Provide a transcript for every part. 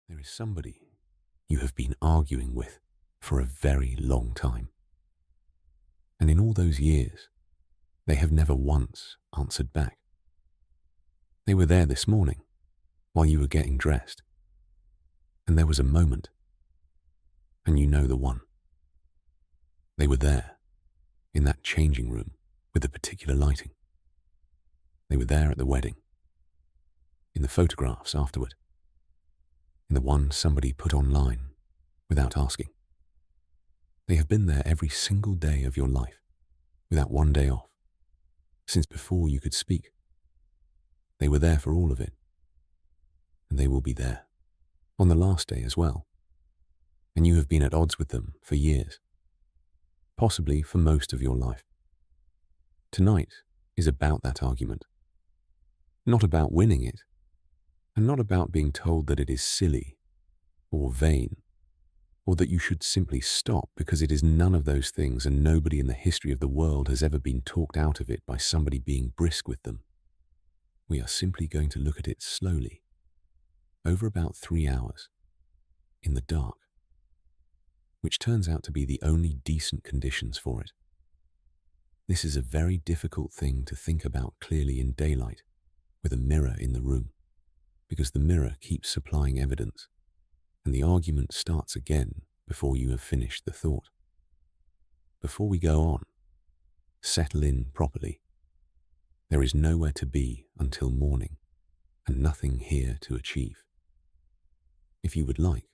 There is somebody you have been arguing with for a very long time. And in all those years, they have never once answered back. They were there this morning while you were getting dressed. And there was a moment, and you know the one. They were there, in that changing room with the particular lighting. They were there at the wedding, in the photographs afterward, in the one somebody put online without asking. They have been there every single day of your life, without one day off, since before you could speak. They were there for all of it, and they will be there on the last day as well. And you have been at odds with them for years, possibly for most of your life. Tonight is about that argument, not about winning it, and not about being told that it is silly or vain, or that you should simply stop, because it is none of those things, and nobody in the history of the world has ever been talked out of it by somebody being brisk with them. We are simply going to look at it slowly, over about 3 hours, in the dark, which turns out to be the only decent conditions for it. This is a very difficult thing to think about clearly in daylight, with a mirror in the room, because the mirror keeps supplying evidence, and the argument starts again before you have finished the thought. Before we go on, settle in properly. There is nowhere to be until morning, and nothing here to achieve. If you would like,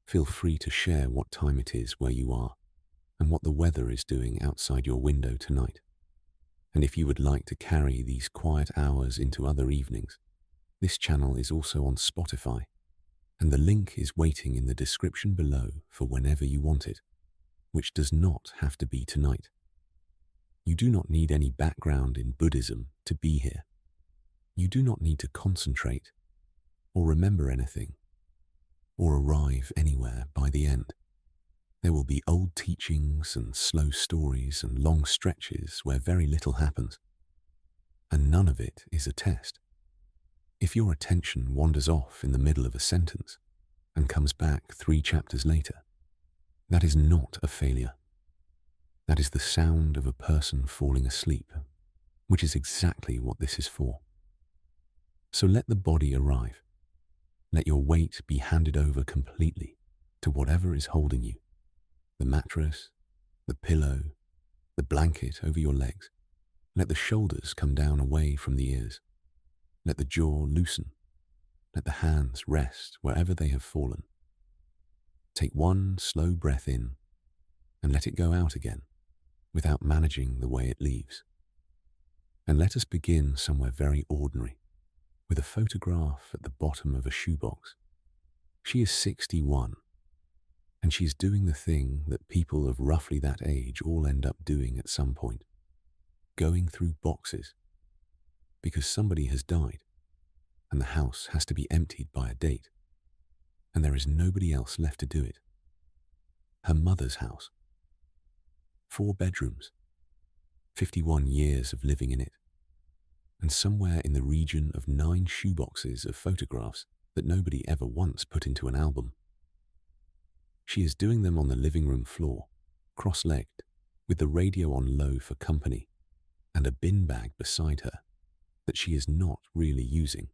feel free to share what time it is where you are, and what the weather is doing outside your window tonight. And if you would like to carry these quiet hours into other evenings, this channel is also on Spotify, and the link is waiting in the description below for whenever you want it, which does not have to be tonight. You do not need any background in Buddhism to be here. You do not need to concentrate, or remember anything, or arrive anywhere by the end. There will be old teachings and slow stories and long stretches where very little happens, and none of it is a test. If your attention wanders off in the middle of a sentence and comes back 3 chapters later, that is not a failure. That is the sound of a person falling asleep, which is exactly what this is for. So let the body arrive. Let your weight be handed over completely to whatever is holding you. The mattress, the pillow, the blanket over your legs. Let the shoulders come down away from the ears. Let the jaw loosen. Let the hands rest wherever they have fallen. Take one slow breath in and let it go out again without managing the way it leaves. And let us begin somewhere very ordinary, with a photograph at the bottom of a shoebox. She is 61, and she is doing the thing that people of roughly that age all end up doing at some point, going through boxes, because somebody has died, and the house has to be emptied by a date, and there is nobody else left to do it. Her mother's house. 4 bedrooms, 51 years of living in it, and somewhere in the region of 9 shoeboxes of photographs that nobody ever once put into an album. She is doing them on the living room floor, cross-legged, with the radio on low for company, and a bin bag beside her that she is not really using.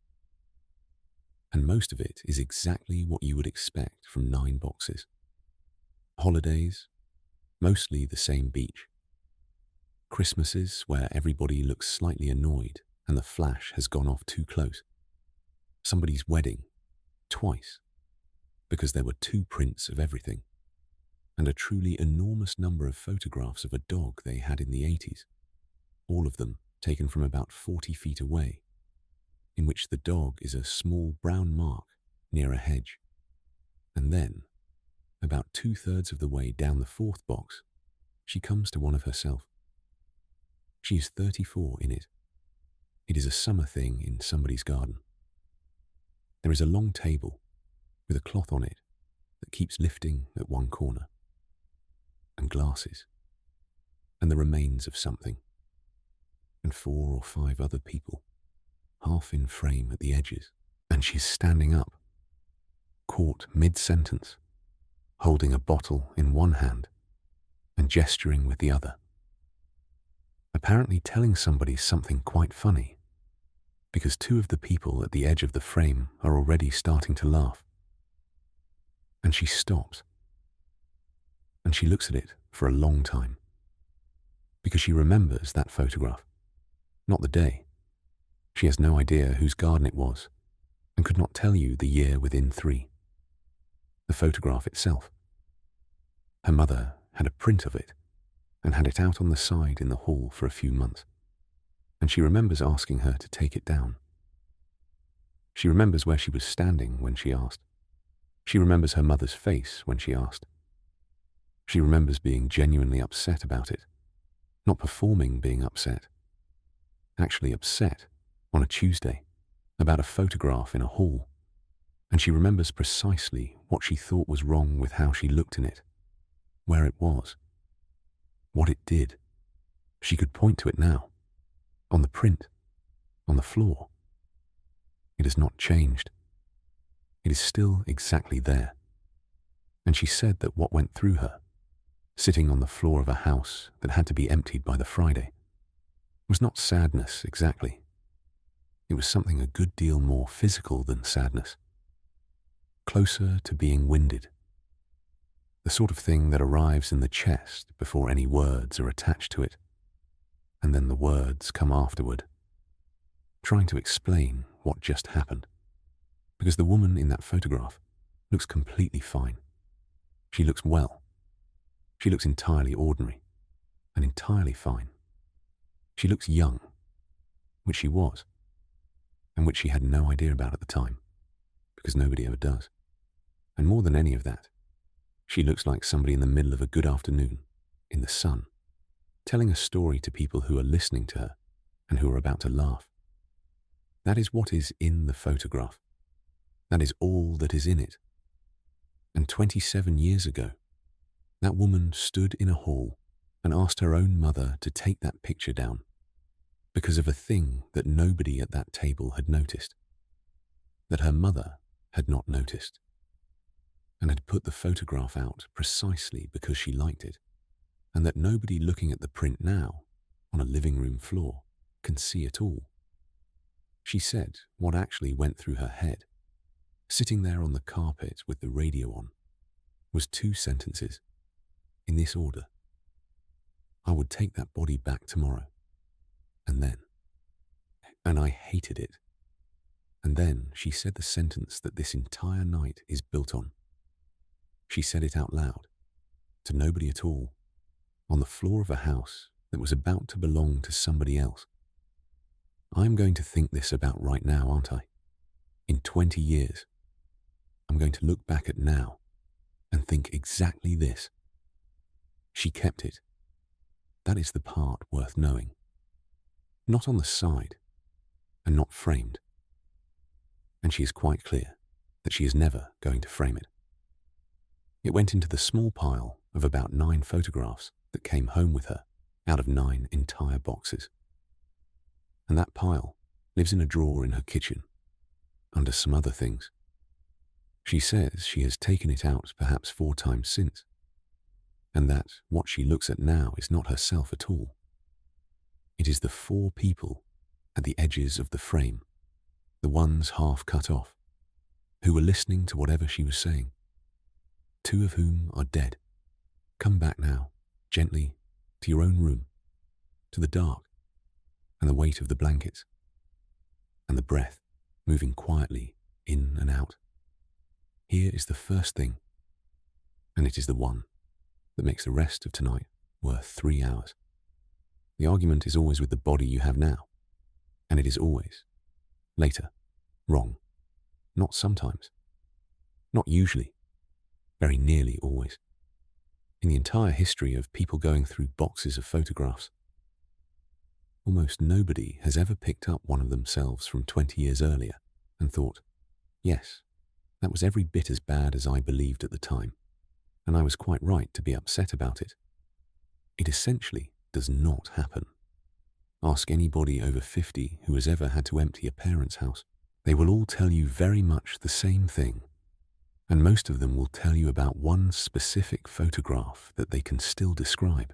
And most of it is exactly what you would expect from 9 boxes. Holidays, mostly the same beach. Christmases where everybody looks slightly annoyed and the flash has gone off too close. Somebody's wedding, twice, because there were 2 prints of everything, and a truly enormous number of photographs of a dog they had in the 80s, all of them taken from about 40 feet away, in which the dog is a small brown mark near a hedge. And then, about 2/3 of the way down the 4th box, she comes to one of herself. She is 34 in it. It is a summer thing in somebody's garden. There is a long table with a cloth on it that keeps lifting at one corner, and glasses, and the remains of something, and 4 or 5 other people, half in frame at the edges, and she's standing up, caught mid-sentence, holding a bottle in one hand and gesturing with the other, apparently telling somebody something quite funny, because two of the people at the edge of the frame are already starting to laugh. And she stops, and she looks at it for a long time, because she remembers that photograph, not the day. She has no idea whose garden it was, and could not tell you the year within 3. The photograph itself. Her mother had a print of it, and had it out on the side in the hall for a few months, and she remembers asking her to take it down. She remembers where she was standing when she asked. She remembers her mother's face when she asked. She remembers being genuinely upset about it, not performing being upset, actually upset on a Tuesday about a photograph in a hall, and she remembers precisely what she thought was wrong with how she looked in it, where it was, what it did. She could point to it now, on the print, on the floor. It has not changed. It is still exactly there. And she said that what went through her, sitting on the floor of a house that had to be emptied by the Friday, was not sadness exactly. It was something a good deal more physical than sadness, closer to being winded. The sort of thing that arrives in the chest before any words are attached to it, and then the words come afterward, trying to explain what just happened, because the woman in that photograph looks completely fine. She looks well. She looks entirely ordinary and entirely fine. She looks young, which she was, and which she had no idea about at the time, because nobody ever does. And more than any of that, she looks like somebody in the middle of a good afternoon, in the sun, telling a story to people who are listening to her and who are about to laugh. That is what is in the photograph. That is all that is in it. And 27 years ago, that woman stood in a hall and asked her own mother to take that picture down because of a thing that nobody at that table had noticed, that her mother had not noticed, and had put the photograph out precisely because she liked it, and that nobody looking at the print now, on a living room floor, can see at all. She said what actually went through her head, sitting there on the carpet with the radio on, was 2 sentences, in this order. I would take that body back tomorrow. And then. And I hated it. And then she said the sentence that this entire night is built on. She said it out loud, to nobody at all, on the floor of a house that was about to belong to somebody else. I'm going to think this about right now, aren't I? In 20 years. I'm going to look back at now and think exactly this. She kept it. That is the part worth knowing. Not on the side, and not framed. And she is quite clear that she is never going to frame it. It went into the small pile of about 9 photographs that came home with her out of 9 entire boxes. And that pile lives in a drawer in her kitchen, under some other things. She says she has taken it out perhaps 4 times since, and that what she looks at now is not herself at all. It is the 4 people at the edges of the frame, the ones half cut off, who were listening to whatever she was saying, 2 of whom are dead. Come back now, gently, to your own room, to the dark, and the weight of the blankets, and the breath moving quietly in and out. Here is the first thing, and it is the one that makes the rest of tonight worth 3 hours. The argument is always with the body you have now, and it is always, later, wrong. Not sometimes. Not usually. Very nearly always. In the entire history of people going through boxes of photographs, almost nobody has ever picked up one of themselves from 20 years earlier and thought, yes, that was every bit as bad as I believed at the time, and I was quite right to be upset about it. It essentially does not happen. Ask anybody over 50 who has ever had to empty a parent's house. They will all tell you very much the same thing. And most of them will tell you about one specific photograph that they can still describe.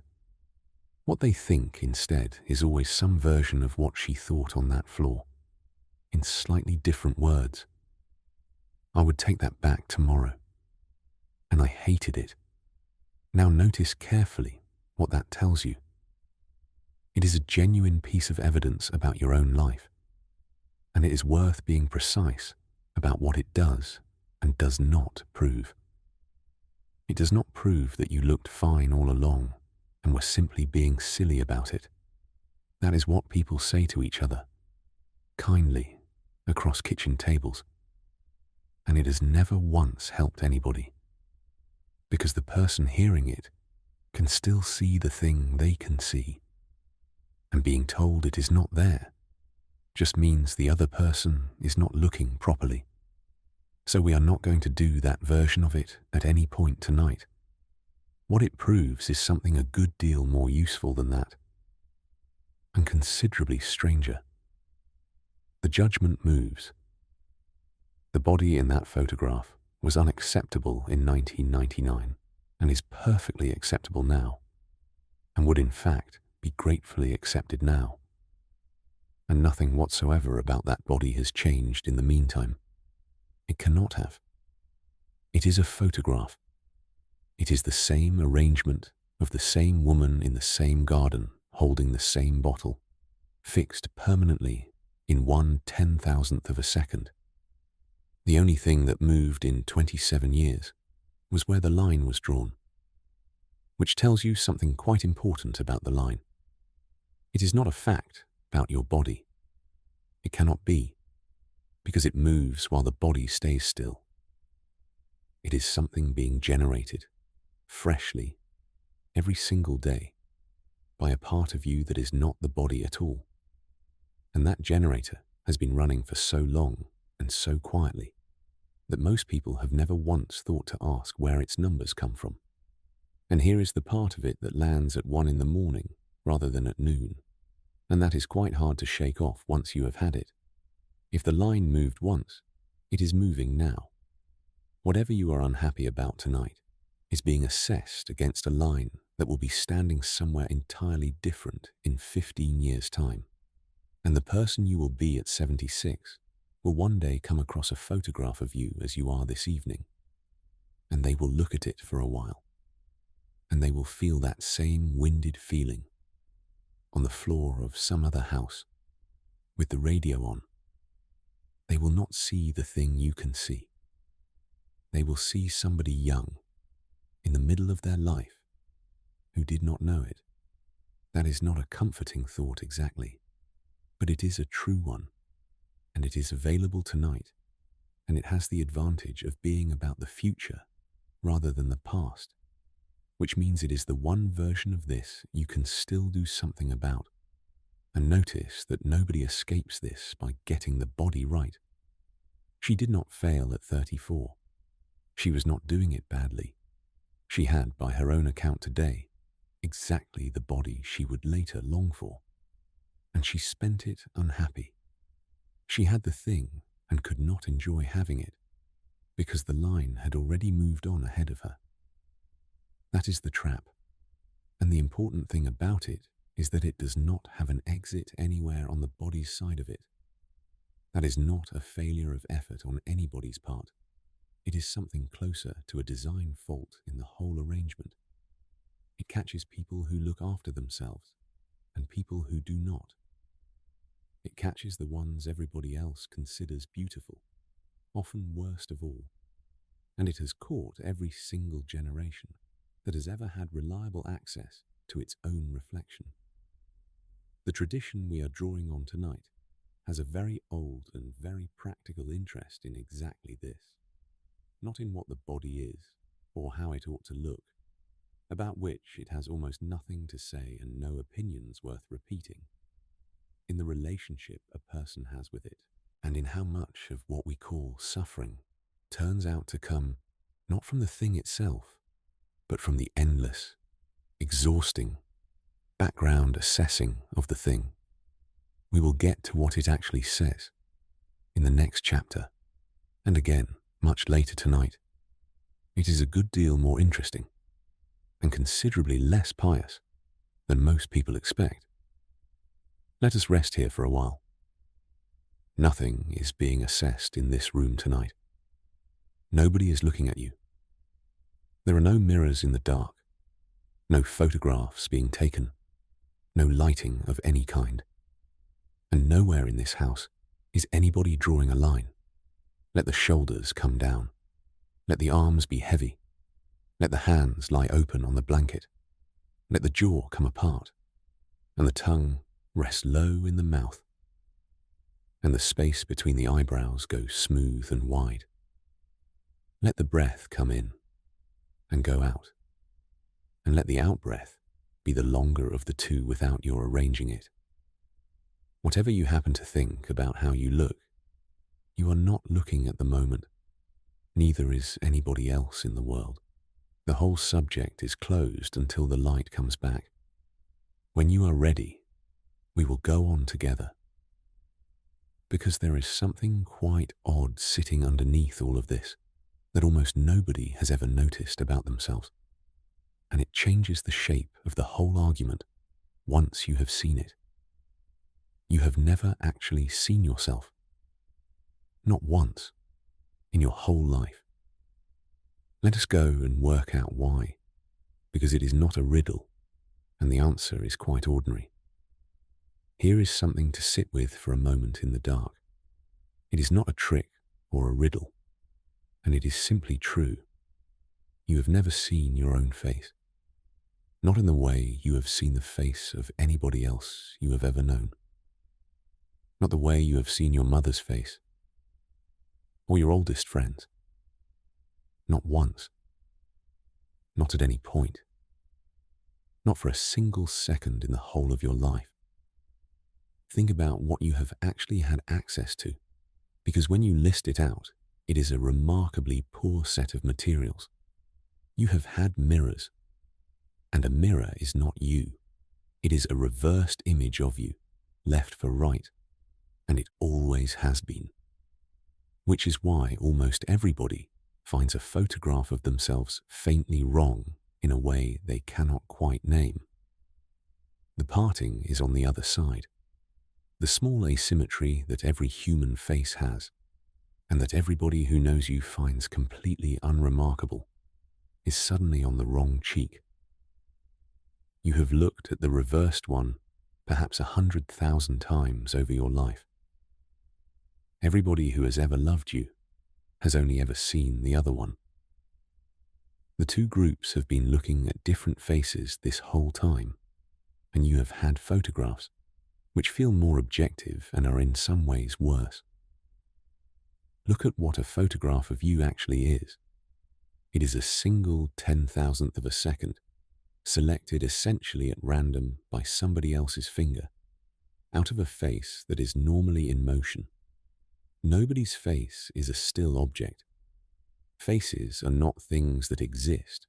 What they think instead is always some version of what she thought on that floor, in slightly different words. I would take that back tomorrow. And I hated it. Now notice carefully what that tells you. It is a genuine piece of evidence about your own life, and it is worth being precise about what it does and does not prove. It does not prove that you looked fine all along and were simply being silly about it. That is what people say to each other, kindly, across kitchen tables. And it has never once helped anybody, because the person hearing it can still see the thing they can see. And being told it is not there just means the other person is not looking properly. So we are not going to do that version of it at any point tonight. What it proves is something a good deal more useful than that, and considerably stranger. The judgment moves. The body in that photograph was unacceptable in 1999 and is perfectly acceptable now, and would in fact be gratefully accepted now. And nothing whatsoever about that body has changed in the meantime. It cannot have. It is a photograph. It is the same arrangement of the same woman in the same garden holding the same bottle, fixed permanently in 1/10,000th of a second. The only thing that moved in 27 years was where the line was drawn, which tells you something quite important about the line. It is not a fact about your body. It cannot be, because it moves while the body stays still. It is something being generated, freshly, every single day, by a part of you that is not the body at all. And that generator has been running for so long and so quietly that most people have never once thought to ask where its numbers come from. And here is the part of it that lands at 1 in the morning rather than at noon, and that is quite hard to shake off once you have had it. If the line moved once, it is moving now. Whatever you are unhappy about tonight is being assessed against a line that will be standing somewhere entirely different in 15 years' time. And the person you will be at 76 will one day come across a photograph of you as you are this evening, and they will look at it for a while, and they will feel that same winded feeling on the floor of some other house with the radio on. They will not see the thing you can see. They will see somebody young in the middle of their life who did not know it. That is not a comforting thought exactly, but it is a true one, and it is available tonight, and it has the advantage of being about the future rather than the past, which means it is the one version of this you can still do something about. And notice that nobody escapes this by getting the body right. She did not fail at 34. She was not doing it badly. She had, by her own account today, exactly the body she would later long for. And she spent it unhappy. She had the thing and could not enjoy having it, because the line had already moved on ahead of her. That is the trap. And the important thing about it is that it does not have an exit anywhere on the body's side of it. That is not a failure of effort on anybody's part. It is something closer to a design fault in the whole arrangement. It catches people who look after themselves and people who do not. It catches the ones everybody else considers beautiful, often worst of all. And it has caught every single generation that has ever had reliable access to its own reflection. The tradition we are drawing on tonight has a very old and very practical interest in exactly this, not in what the body is or how it ought to look, about which it has almost nothing to say and no opinions worth repeating, in the relationship a person has with it, and in how much of what we call suffering turns out to come not from the thing itself, but from the endless, exhausting, background assessing of the thing. We will get to what it actually says in the next chapter, and again much later tonight. It is a good deal more interesting and considerably less pious than most people expect. Let us rest here for a while. Nothing is being assessed in this room tonight. Nobody is looking at you. There are no mirrors in the dark, no photographs being taken, no lighting of any kind. And nowhere in this house is anybody drawing a line. Let the shoulders come down. Let the arms be heavy. Let the hands lie open on the blanket. Let the jaw come apart, and the tongue rest low in the mouth, and the space between the eyebrows go smooth and wide. Let the breath come in and go out, and let the out-breath be the longer of the two without your arranging it. Whatever you happen to think about how you look, you are not looking at the moment. Neither is anybody else in the world. The whole subject is closed until the light comes back. When you are ready, we will go on together. Because there is something quite odd sitting underneath all of this that almost nobody has ever noticed about themselves. And it changes the shape of the whole argument once you have seen it. You have never actually seen yourself. Not once in your whole life. Let us go and work out why, because it is not a riddle, and the answer is quite ordinary. Here is something to sit with for a moment in the dark. It is not a trick or a riddle, and it is simply true. You have never seen your own face, not in the way you have seen the face of anybody else you have ever known. Not the way you have seen your mother's face, or your oldest friends. Not once. Not at any point. Not for a single second in the whole of your life. Think about what you have actually had access to, because when you list it out, it is a remarkably poor set of materials. You have had mirrors, and a mirror is not you. It is a reversed image of you, left for right, and it always has been. Which is why almost everybody finds a photograph of themselves faintly wrong in a way they cannot quite name. The parting is on the other side. The small asymmetry that every human face has, and that everybody who knows you finds completely unremarkable, is suddenly on the wrong cheek. You have looked at the reversed one perhaps 100,000 times over your life. Everybody who has ever loved you has only ever seen the other one. The two groups have been looking at different faces this whole time, and you have had photographs which feel more objective and are in some ways worse. Look at what a photograph of you actually is. It is a single 10,000th of a second, selected essentially at random by somebody else's finger, out of a face that is normally in motion. Nobody's face is a still object. Faces are not things that exist.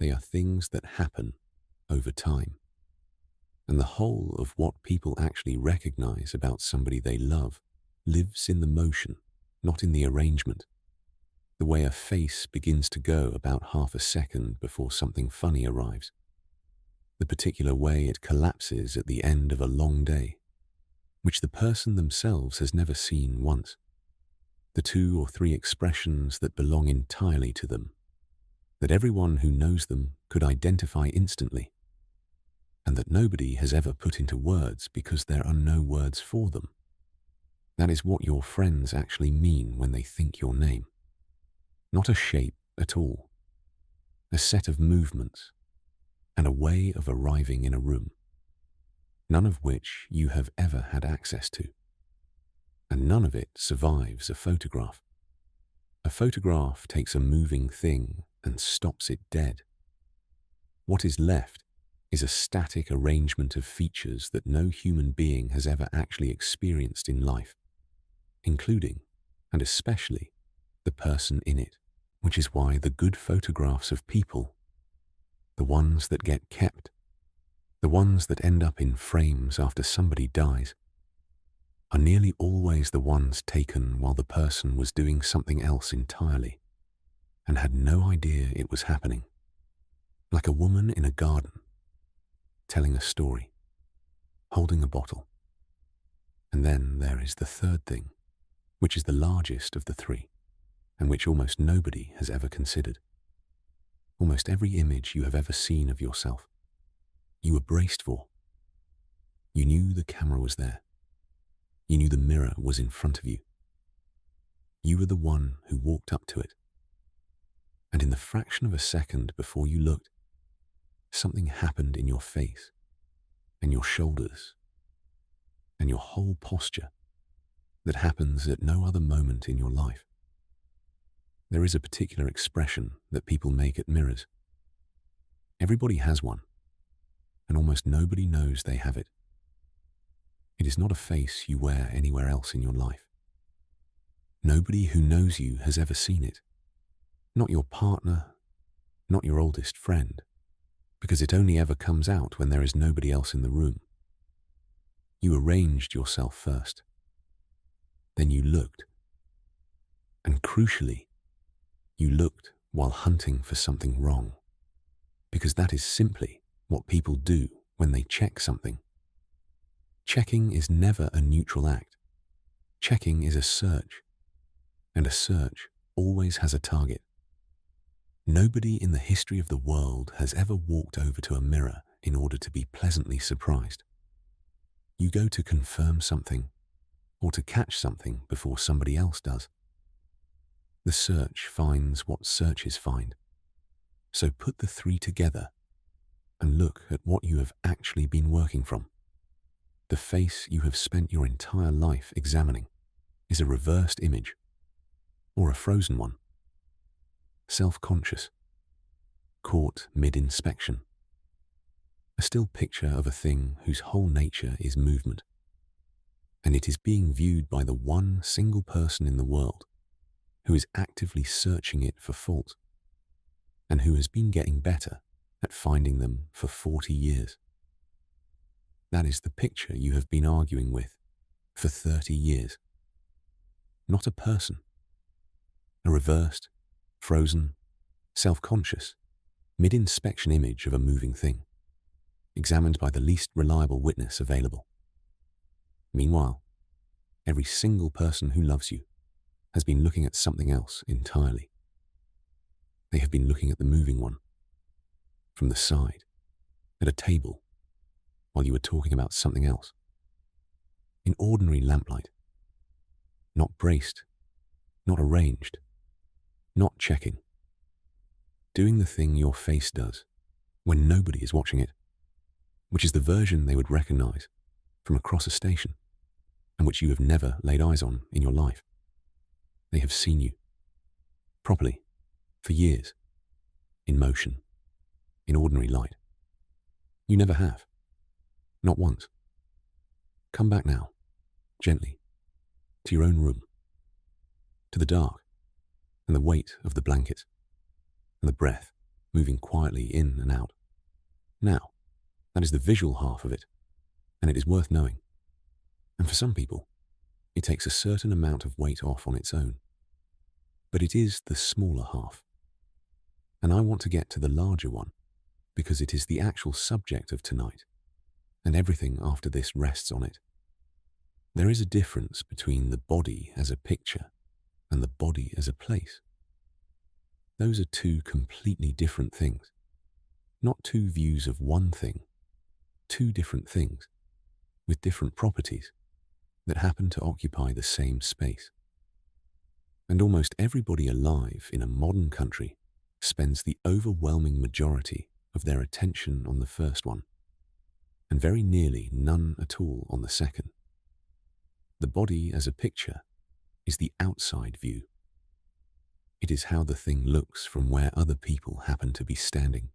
They are things that happen over time. And the whole of what people actually recognize about somebody they love lives in the motion, not in the arrangement. The way a face begins to go about half a second before something funny arrives. The particular way it collapses at the end of a long day, which the person themselves has never seen once. The 2 or 3 expressions that belong entirely to them, that everyone who knows them could identify instantly, and that nobody has ever put into words because there are no words for them. That is what your friends actually mean when they think your name. Not a shape at all. A set of movements and a way of arriving in a room, none of which you have ever had access to. And none of it survives a photograph. A photograph takes a moving thing and stops it dead. What is left is a static arrangement of features that no human being has ever actually experienced in life, including, and especially, the person in it, which is why the good photographs of people, the ones that get kept, the ones that end up in frames after somebody dies, are nearly always the ones taken while the person was doing something else entirely, and had no idea it was happening. Like a woman in a garden, telling a story, holding a bottle. And then there is the third thing, which is the largest of the three, and which almost nobody has ever considered. Almost every image you have ever seen of yourself, you were braced for. You knew the camera was there. You knew the mirror was in front of you. You were the one who walked up to it. And in the fraction of a second before you looked, something happened in your face and your shoulders and your whole posture that happens at no other moment in your life. There is a particular expression that people make at mirrors. Everybody has one, and almost nobody knows they have it. It is not a face you wear anywhere else in your life. Nobody who knows you has ever seen it. Not your partner, not your oldest friend, because it only ever comes out when there is nobody else in the room. You arranged yourself first. Then you looked. And crucially, you looked while hunting for something wrong, because that is simply what people do when they check something. Checking is never a neutral act. Checking is a search, and a search always has a target. Nobody in the history of the world has ever walked over to a mirror in order to be pleasantly surprised. You go to confirm something or to catch something before somebody else does. The search finds what searches find. So put the three together and look at what you have actually been working from. The face you have spent your entire life examining is a reversed image, or a frozen one. Self-conscious, caught mid-inspection. A still picture of a thing whose whole nature is movement, and it is being viewed by the one single person in the world who is actively searching it for fault, and who has been getting better at finding them for 40 years. That is the picture you have been arguing with for 30 years. Not a person. A reversed, frozen, self-conscious, mid-inspection image of a moving thing, examined by the least reliable witness available. Meanwhile, every single person who loves you has been looking at something else entirely. They have been looking at the moving one, from the side, at a table, while you were talking about something else. In ordinary lamplight. Not braced, not arranged, not checking. Doing the thing your face does when nobody is watching it, which is the version they would recognize from across a station and which you have never laid eyes on in your life. They have seen you, properly, for years, in motion, in ordinary light. You never have. Not once. Come back now, gently, to your own room, to the dark and the weight of the blanket and the breath moving quietly in and out. Now, that is the visual half of it, and it is worth knowing. And for some people, it takes a certain amount of weight off on its own. But it is the smaller half. And I want to get to the larger one, because it is the actual subject of tonight, and everything after this rests on it. There is a difference between the body as a picture and the body as a place. Those are two completely different things. Not two views of one thing, two different things with different properties that happen to occupy the same space. And almost everybody alive in a modern country spends the overwhelming majority of their attention on the first one, and very nearly none at all on the second. The body as a picture is the outside view. It is how the thing looks from where other people happen to be standing.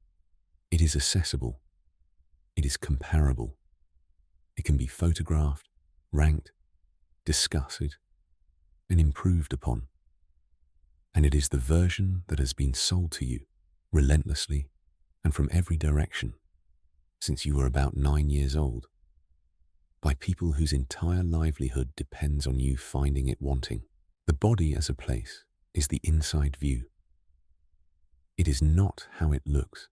It is accessible. It is comparable. It can be photographed, ranked, discussed, and improved upon. And it is the version that has been sold to you relentlessly and from every direction since you were about 9 years old, by people whose entire livelihood depends on you finding it wanting. The body as a place is the inside view. It is not how it looks.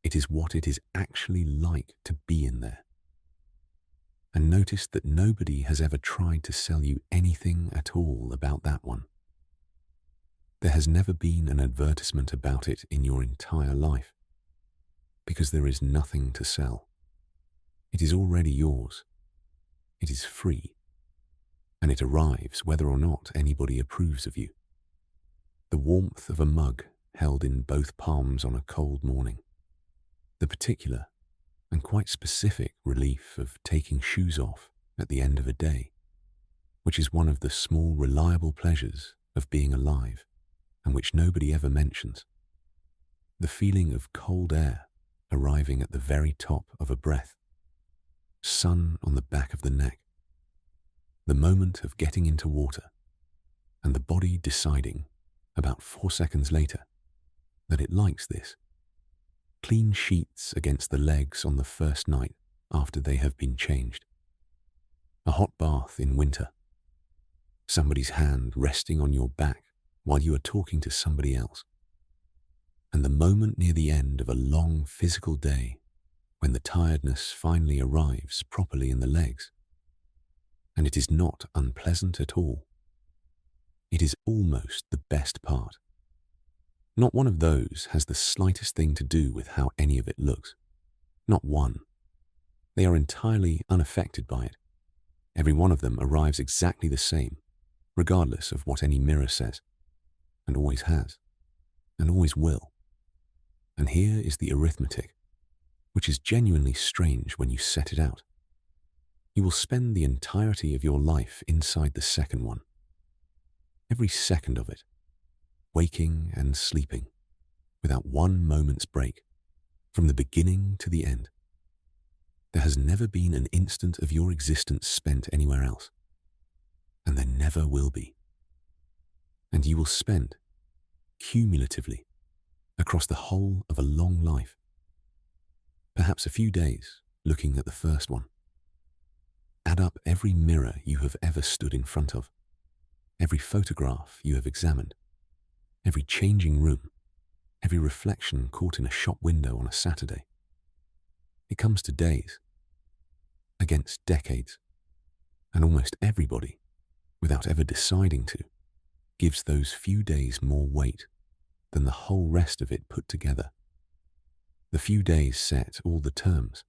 It is what it is actually like to be in there. And notice that nobody has ever tried to sell you anything at all about that one. There has never been an advertisement about it in your entire life, because there is nothing to sell. It is already yours. It is free, and it arrives whether or not anybody approves of you. The warmth of a mug held in both palms on a cold morning. The particular and quite specific relief of taking shoes off at the end of a day, which is one of the small reliable pleasures of being alive and which nobody ever mentions. The feeling of cold air arriving at the very top of a breath, sun on the back of the neck, the moment of getting into water, and the body deciding, about 4 seconds later, that it likes this. Clean sheets against the legs on the first night after they have been changed. A hot bath in winter. Somebody's hand resting on your back while you are talking to somebody else. And the moment near the end of a long physical day when the tiredness finally arrives properly in the legs. And it is not unpleasant at all. It is almost the best part. Not one of those has the slightest thing to do with how any of it looks. Not one. They are entirely unaffected by it. Every one of them arrives exactly the same, regardless of what any mirror says, and always has, and always will. And here is the arithmetic, which is genuinely strange when you set it out. You will spend the entirety of your life inside the second one. Every second of it, waking and sleeping, without one moment's break, from the beginning to the end. There has never been an instant of your existence spent anywhere else, and there never will be. And you will spend, cumulatively, across the whole of a long life, perhaps a few days looking at the first one. Add up every mirror you have ever stood in front of, every photograph you have examined, every changing room, every reflection caught in a shop window on a Saturday. It comes to days, against decades, and almost everybody, without ever deciding to, gives those few days more weight than the whole rest of it put together. The few days set all the terms.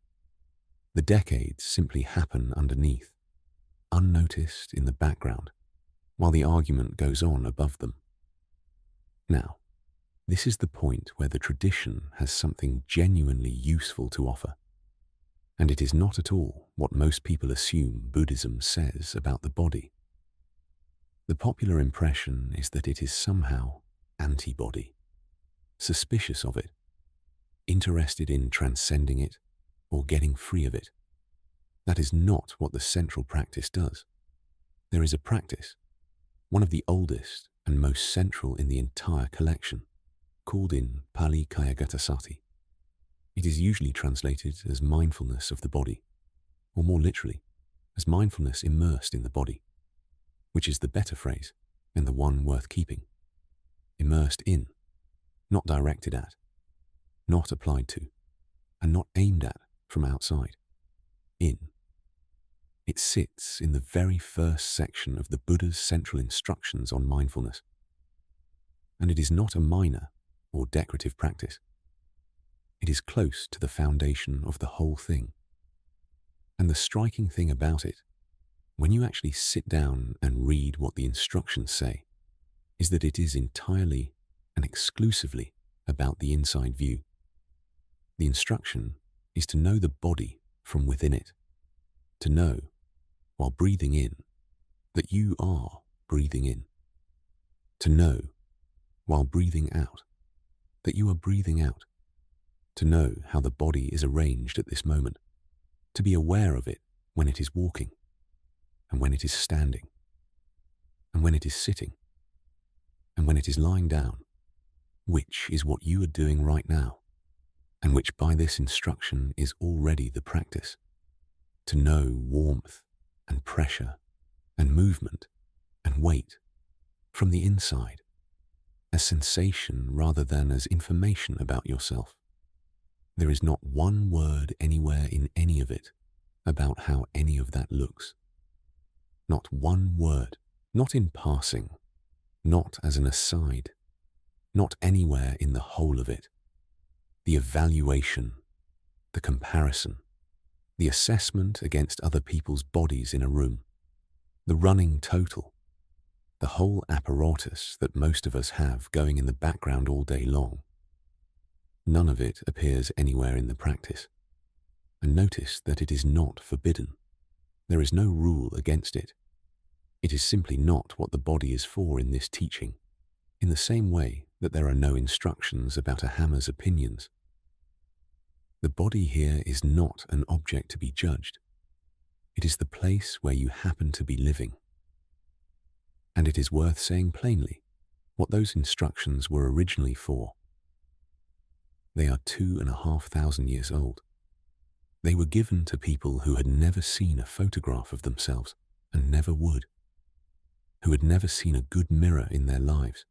The decades simply happen underneath, unnoticed in the background, while the argument goes on above them. Now, this is the point where the tradition has something genuinely useful to offer, and it is not at all what most people assume Buddhism says about the body. The popular impression is that it is somehow anti-body, suspicious of it, interested in transcending it or getting free of it. That is not what the central practice does. There is a practice, one of the oldest and most central in the entire collection, called in Pali Kayagatasati. It is usually translated as mindfulness of the body, or more literally, as mindfulness immersed in the body, which is the better phrase and the one worth keeping. Immersed in, not directed at, not applied to, and not aimed at from outside. In. It sits in the very first section of the Buddha's central instructions on mindfulness. And it is not a minor or decorative practice. It is close to the foundation of the whole thing. And the striking thing about it, when you actually sit down and read what the instructions say, is that it is entirely and exclusively about the inside view. The instruction is to know the body from within it, to know, while breathing in, that you are breathing in, to know, while breathing out, that you are breathing out, to know how the body is arranged at this moment, to be aware of it when it is walking, and when it is standing, and when it is sitting, and when it is lying down, which is what you are doing right now, and which by this instruction is already the practice, to know warmth and pressure and movement and weight from the inside, as sensation rather than as information about yourself. There is not one word anywhere in any of it about how any of that looks. Not one word, not in passing, not as an aside, not anywhere in the whole of it. The evaluation, the comparison, the assessment against other people's bodies in a room, the running total, the whole apparatus that most of us have going in the background all day long. None of it appears anywhere in the practice. And notice that it is not forbidden. There is no rule against it. It is simply not what the body is for in this teaching, in the same way that there are no instructions about a hammer's opinions. The body here is not an object to be judged. It is the place where you happen to be living. And it is worth saying plainly what those instructions were originally for. They are 2,500 years old. They were given to people who had never seen a photograph of themselves and never would, who had never seen a good mirror in their lives,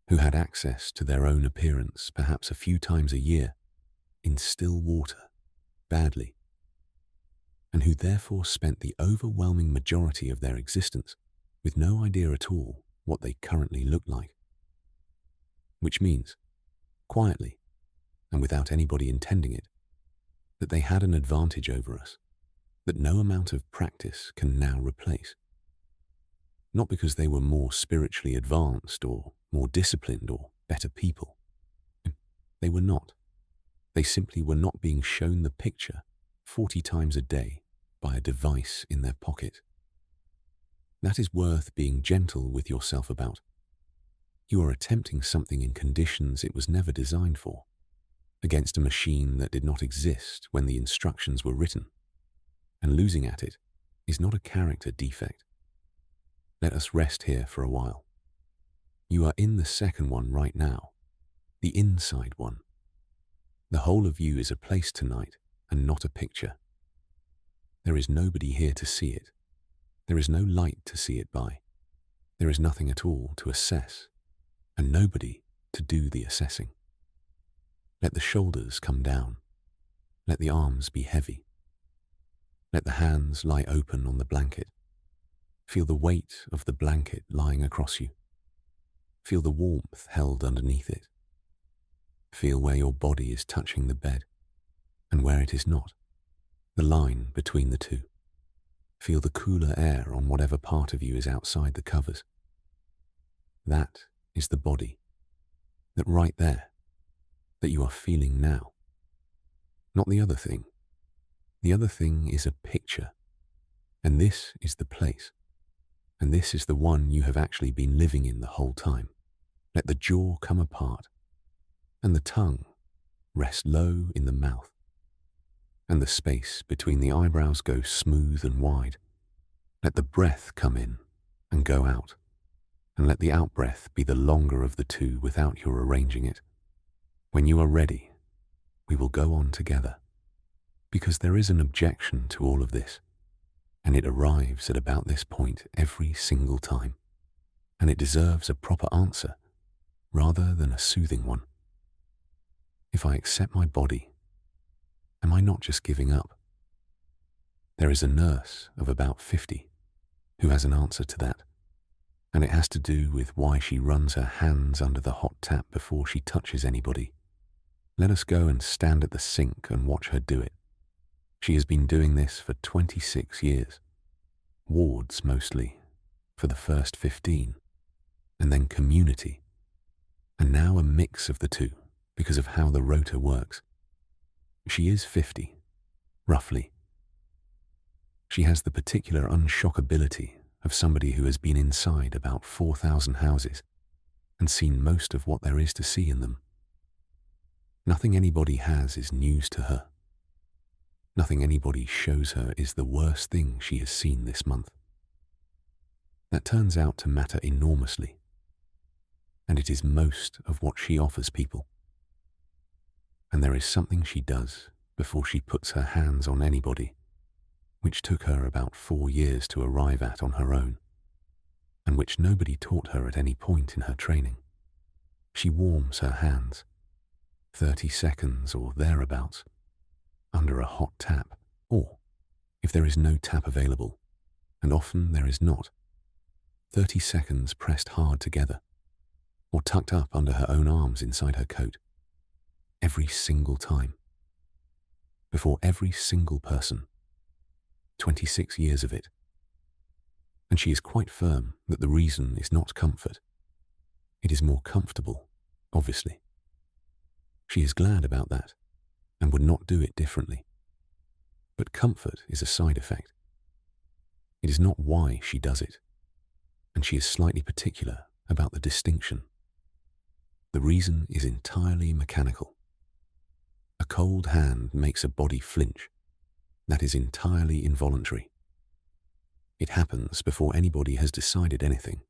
who had access to their own appearance perhaps a few times a year, in still water, badly, and who therefore spent the overwhelming majority of their existence with no idea at all what they currently looked like. Which means, quietly, and without anybody intending it, that they had an advantage over us that no amount of practice can now replace. Not because they were more spiritually advanced or more disciplined or better people. They were not. They simply were not being shown the picture 40 times a day by a device in their pocket. That is worth being gentle with yourself about. You are attempting something in conditions it was never designed for, against a machine that did not exist when the instructions were written, and losing at it is not a character defect. Let us rest here for a while. You are in the second one right now, the inside one. The whole of you is a place tonight and not a picture. There is nobody here to see it. There is no light to see it by. There is nothing at all to assess, and nobody to do the assessing. Let the shoulders come down. Let the arms be heavy. Let the hands lie open on the blanket. Feel the weight of the blanket lying across you. Feel the warmth held underneath it. Feel where your body is touching the bed and where it is not, the line between the two. Feel the cooler air on whatever part of you is outside the covers. That is the body, that right there, that you are feeling now. Not the other thing. The other thing is a picture, and this is the place, and this is the one you have actually been living in the whole time. Let the jaw come apart, and the tongue rest low in the mouth, and the space between the eyebrows go smooth and wide. Let the breath come in and go out, and let the out-breath be the longer of the two without your arranging it. When you are ready, we will go on together, because there is an objection to all of this, and it arrives at about this point every single time, and it deserves a proper answer rather than a soothing one. If I accept my body, am I not just giving up? There is a nurse of about 50 who has an answer to that, and it has to do with why she runs her hands under the hot tap before she touches anybody. Let us go and stand at the sink and watch her do it. She has been doing this for 26 years, wards mostly, for the first 15, and then community, and now a mix of the two because of how the rota works. She is 50, roughly. She has the particular unshockability of somebody who has been inside about 4,000 houses and seen most of what there is to see in them. Nothing anybody has is news to her. Nothing anybody shows her is the worst thing she has seen this month. That turns out to matter enormously, and it is most of what she offers people. And there is something she does before she puts her hands on anybody, which took her about 4 years to arrive at on her own, and which nobody taught her at any point in her training. She warms her hands, 30 seconds or thereabouts, under a hot tap, or, if there is no tap available, and often there is not, 30 seconds pressed hard together, or tucked up under her own arms inside her coat, every single time. Before every single person, 26 years of it. And she is quite firm that the reason is not comfort. It is more comfortable, obviously. She is glad about that, and would not do it differently. But comfort is a side effect. It is not why she does it, and she is slightly particular about the distinction. The reason is entirely mechanical. A cold hand makes a body flinch. That is entirely involuntary. It happens before anybody has decided anything.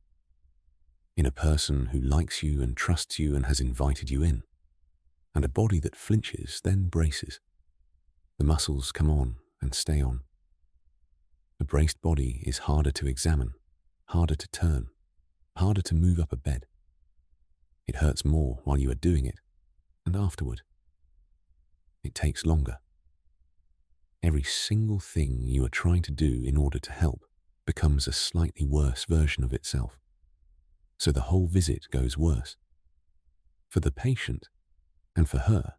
In a person who likes you and trusts you and has invited you in, and a body that flinches then braces. The muscles come on and stay on. A braced body is harder to examine, harder to turn, harder to move up a bed. It hurts more while you are doing it, and afterward. It takes longer. Every single thing you are trying to do in order to help becomes a slightly worse version of itself. So the whole visit goes worse. For the patient, and for her,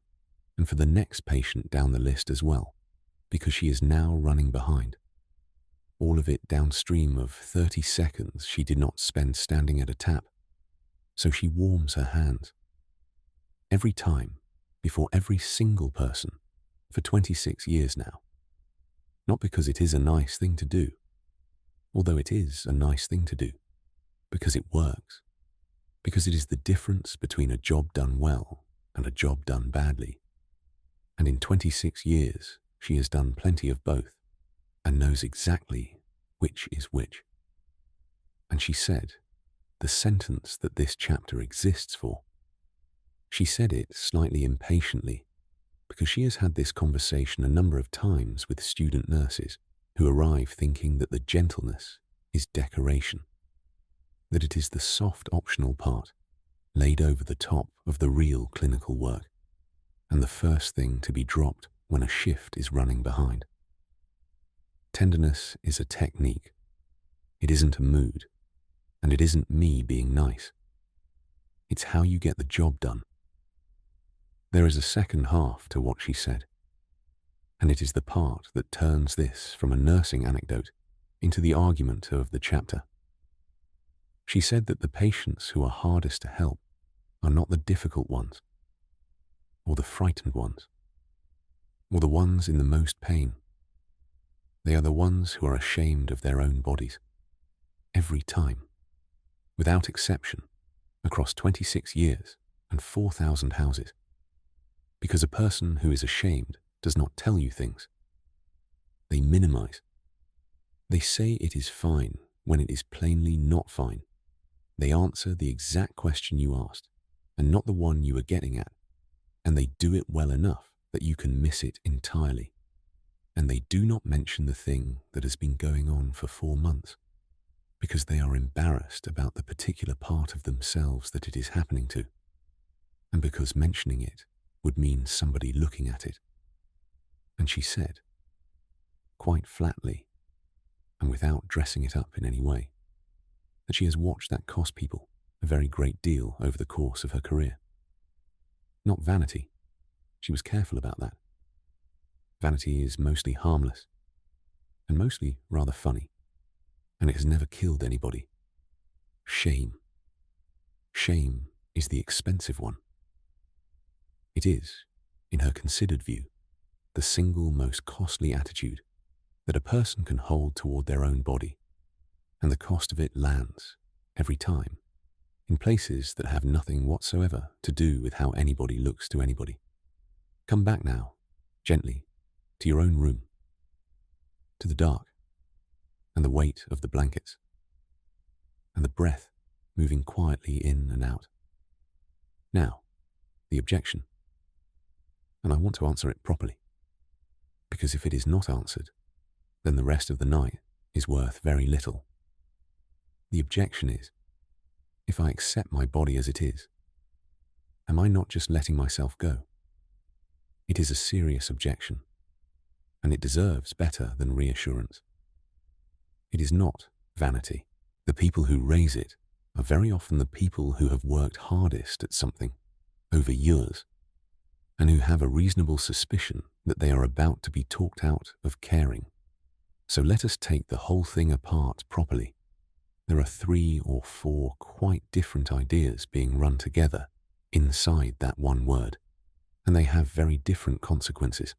and for the next patient down the list as well, because she is now running behind. All of it downstream of 30 seconds she did not spend standing at a tap, so she warms her hands. Every time, before every single person, for 26 years now. Not because it is a nice thing to do, although it is a nice thing to do, because it works, because it is the difference between a job done well and a job done badly. And in 26 years, she has done plenty of both and knows exactly which is which. And she said, the sentence that this chapter exists for. She said it slightly impatiently because she has had this conversation a number of times with student nurses who arrive thinking that the gentleness is decoration, that it is the soft optional part laid over the top of the real clinical work, and the first thing to be dropped when a shift is running behind. Tenderness is a technique. It isn't a mood, and it isn't me being nice. It's how you get the job done. There is a second half to what she said, and it is the part that turns this from a nursing anecdote into the argument of the chapter. She said that the patients who are hardest to help are not the difficult ones, or the frightened ones, or the ones in the most pain. They are the ones who are ashamed of their own bodies, every time, without exception, across 26 years and 4,000 houses. Because a person who is ashamed does not tell you things. They minimize. They say it is fine when it is plainly not fine. They answer the exact question you asked, and not the one you were getting at, and they do it well enough that you can miss it entirely. And they do not mention the thing that has been going on for 4 months, because they are embarrassed about the particular part of themselves that it is happening to, and because mentioning it would mean somebody looking at it. And she said, quite flatly, and without dressing it up in any way, that she has watched that cost people a very great deal over the course of her career. Not vanity. She was careful about that. Vanity is mostly harmless, and mostly rather funny, and it has never killed anybody. Shame. Shame is the expensive one. It is, in her considered view, the single most costly attitude that a person can hold toward their own body, and the cost of it lands, every time, in places that have nothing whatsoever to do with how anybody looks to anybody. Come back now, gently, to your own room, to the dark, and the weight of the blankets, and the breath moving quietly in and out. Now, the objection. And I want to answer it properly, because if it is not answered, then the rest of the night is worth very little. The objection is, if I accept my body as it is, Am I not just letting myself go? It is a serious objection, and it deserves better than reassurance. It is not vanity. The people who raise it are very often the people who have worked hardest at something over years, and who have a reasonable suspicion that they are about to be talked out of caring. So let us take the whole thing apart properly. There are 3 or 4 quite different ideas being run together inside that one word, and they have very different consequences.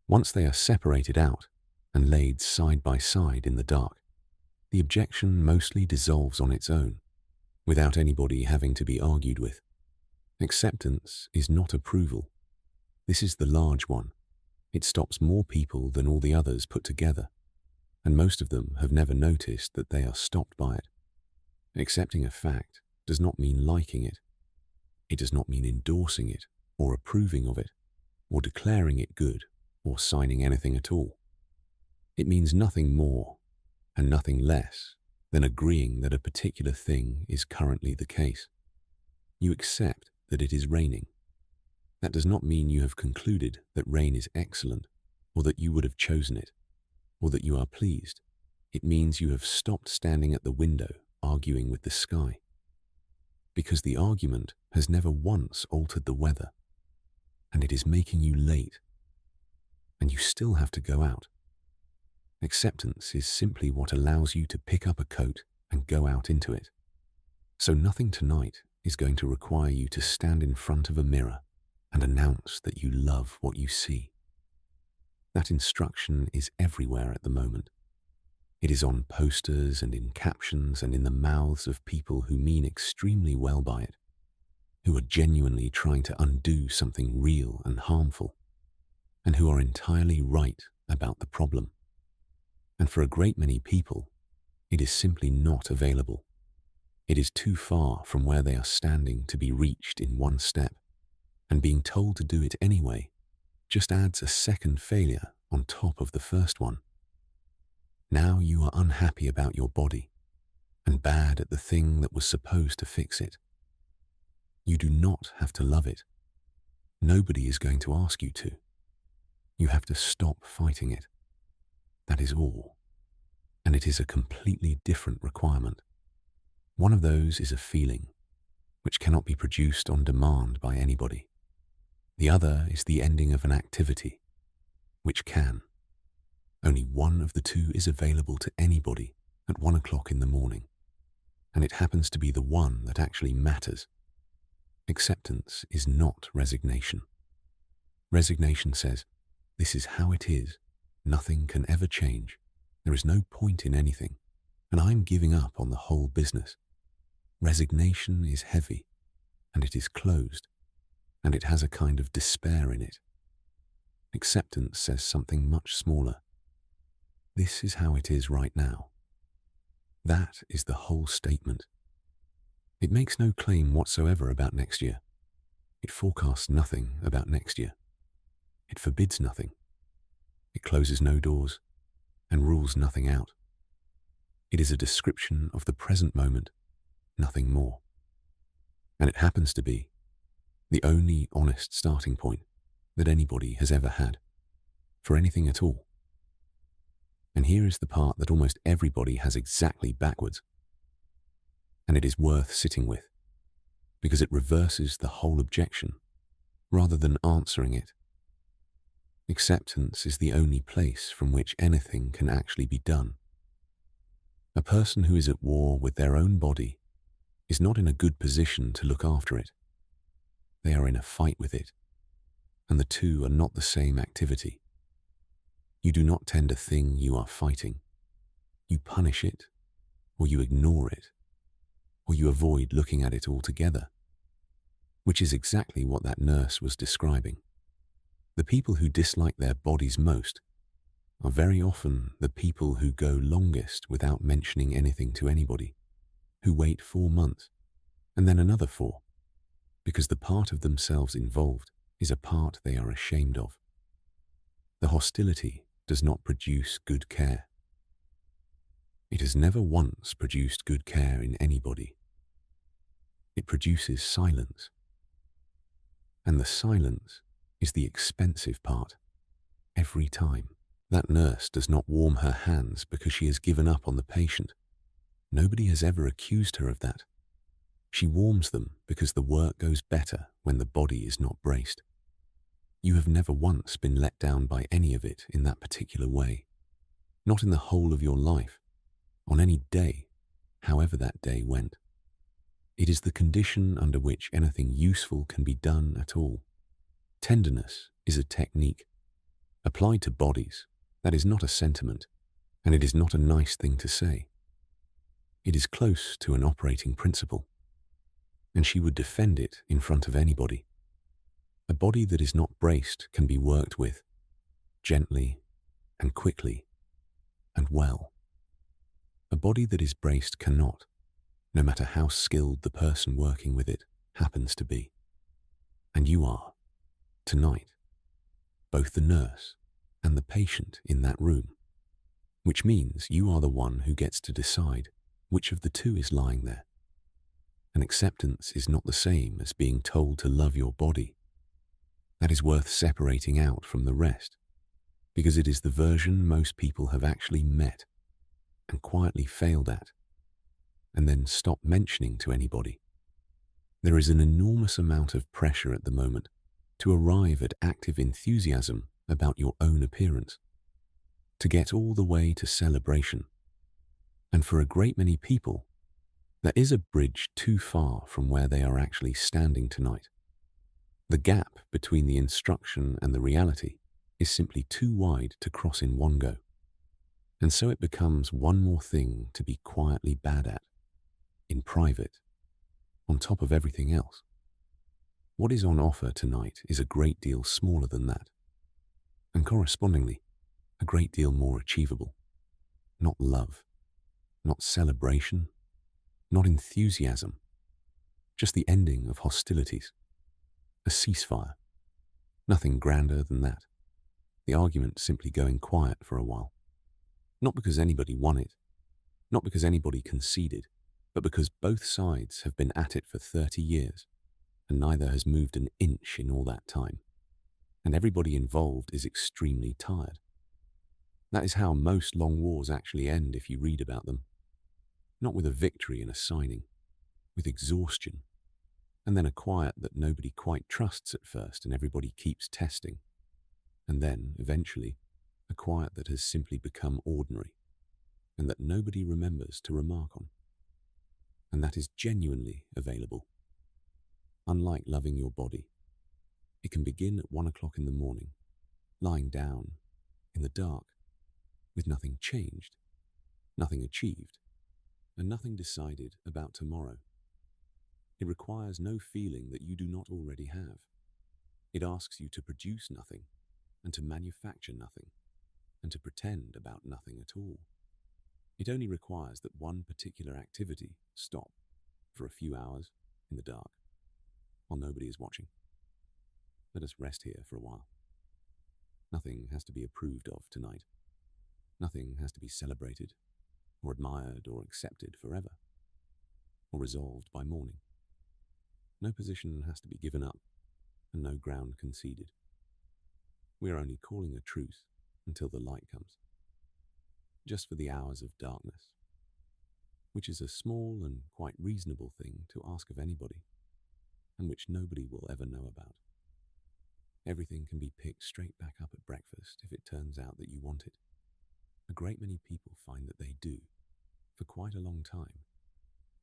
Once they are separated out and laid side by side in the dark, the objection mostly dissolves on its own, without anybody having to be argued with. Acceptance is not approval. This is the large one. It stops more people than all the others put together, and most of them have never noticed that they are stopped by it. Accepting a fact does not mean liking it. It does not mean endorsing it, or approving of it, or declaring it good, or signing anything at all. It means nothing more and nothing less than agreeing that a particular thing is currently the case. You accept that it is raining. That does not mean you have concluded that rain is excellent, or that you would have chosen it, or that you are pleased. It means you have stopped standing at the window arguing with the sky. Because the argument has never once altered the weather, and it is making you late, and you still have to go out. Acceptance is simply what allows you to pick up a coat and go out into it. So nothing tonight is going to require you to stand in front of a mirror and announce that you love what you see. That instruction is everywhere at the moment. It is on posters and in captions and in the mouths of people who mean extremely well by it, who are genuinely trying to undo something real and harmful, and who are entirely right about the problem. And for a great many people, it is simply not available. It is too far from where they are standing to be reached in one step, and being told to do it anyway just adds a second failure on top of the first one. Now you are unhappy about your body and bad at the thing that was supposed to fix it. You do not have to love it. Nobody is going to ask you to. You have to stop fighting it. That is all. And it is a completely different requirement. One of those is a feeling, which cannot be produced on demand by anybody. The other is the ending of an activity, which can. Only one of the two is available to anybody at 1 o'clock in the morning, and it happens to be the one that actually matters. Acceptance is not resignation. Resignation says, this is how it is, nothing can ever change, there is no point in anything, and I'm giving up on the whole business. Resignation is heavy, and it is closed, and it has a kind of despair in it. Acceptance says something much smaller. This is how it is right now. That is the whole statement. It makes no claim whatsoever about next year. It forecasts nothing about next year. It forbids nothing. It closes no doors and rules nothing out. It is a description of the present moment, nothing more. And it happens to be the only honest starting point that anybody has ever had for anything at all. And here is the part that almost everybody has exactly backwards. And it is worth sitting with, because it reverses the whole objection rather than answering it. Acceptance is the only place from which anything can actually be done. A person who is at war with their own body is not in a good position to look after it. They are in a fight with it, and the two are not the same activity. You do not tend a thing you are fighting. You punish it, or you ignore it, or you avoid looking at it altogether, which is exactly what that nurse was describing. The people who dislike their bodies most are very often the people who go longest without mentioning anything to anybody, who wait 4 months, and then another 4, because the part of themselves involved is a part they are ashamed of. The hostility does not produce good care. It has never once produced good care in anybody. It produces silence, And the silence is the expensive part. Every time. That nurse does not warm her hands because she has given up on the patient. Nobody has ever accused her of that. She warms them because the work goes better when the body is not braced. You have never once been let down by any of it in that particular way. Not in the whole of your life, on any day, however that day went. It is the condition under which anything useful can be done at all. Tenderness is a technique. Applied to bodies, that is not a sentiment, and it is not a nice thing to say. It is close to an operating principle, and she would defend it in front of anybody. A body that is not braced can be worked with, gently and quickly and well. A body that is braced cannot, no matter how skilled the person working with it happens to be. And you are, tonight, both the nurse and the patient in that room, which means you are the one who gets to decide which of the two is lying there. And acceptance is not the same as being told to love your body. That is worth separating out from the rest, because it is the version most people have actually met and quietly failed at, and then stopped mentioning to anybody. There is an enormous amount of pressure at the moment to arrive at active enthusiasm about your own appearance, to get all the way to celebration. And for a great many people, there is a bridge too far from where they are actually standing tonight. The gap between the instruction and the reality is simply too wide to cross in one go. And so it becomes one more thing to be quietly bad at, in private, on top of everything else. What is on offer tonight is a great deal smaller than that, and correspondingly, a great deal more achievable. Not love, not celebration, not enthusiasm, just the ending of hostilities, a ceasefire, nothing grander than that. The argument simply going quiet for a while. Not because anybody won it, not because anybody conceded, but because both sides have been at it for 30 years, and neither has moved an inch in all that time. And everybody involved is extremely tired. That is how most long wars actually end if you read about them. Not with a victory and a signing, with exhaustion, and then a quiet that nobody quite trusts at first and everybody keeps testing. And then, eventually, a quiet that has simply become ordinary, and that nobody remembers to remark on. And that is genuinely available. Unlike loving your body, it can begin at 1 o'clock in the morning, lying down, in the dark, with nothing changed, nothing achieved, and nothing decided about tomorrow. It requires no feeling that you do not already have. It asks you to produce nothing, and to manufacture nothing, and to pretend about nothing at all. It only requires that one particular activity stop for a few hours in the dark, while nobody is watching. Let us rest here for a while. Nothing has to be approved of tonight. Nothing has to be celebrated, or admired, or accepted forever, or resolved by morning. No position has to be given up, and no ground conceded. We are only calling a truce until the light comes, just for the hours of darkness, which is a small and quite reasonable thing to ask of anybody, and which nobody will ever know about. Everything can be picked straight back up at breakfast if it turns out that you want it. A great many people find that they do, for quite a long time,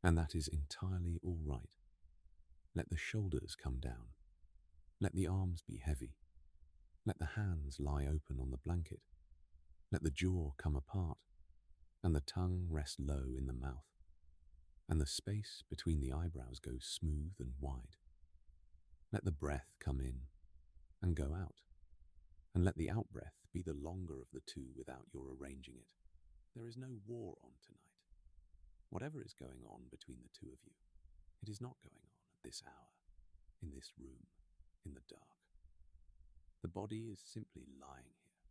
and that is entirely all right. Let the shoulders come down. Let the arms be heavy. Let the hands lie open on the blanket. Let the jaw come apart, and the tongue rest low in the mouth, and the space between the eyebrows go smooth and wide. Let the breath come in and go out, and let the out-breath be the longer of the two without your arranging it. There is no war on tonight. Whatever is going on between the two of you, it is not going on at this hour, in this room, in the dark. The body is simply lying here,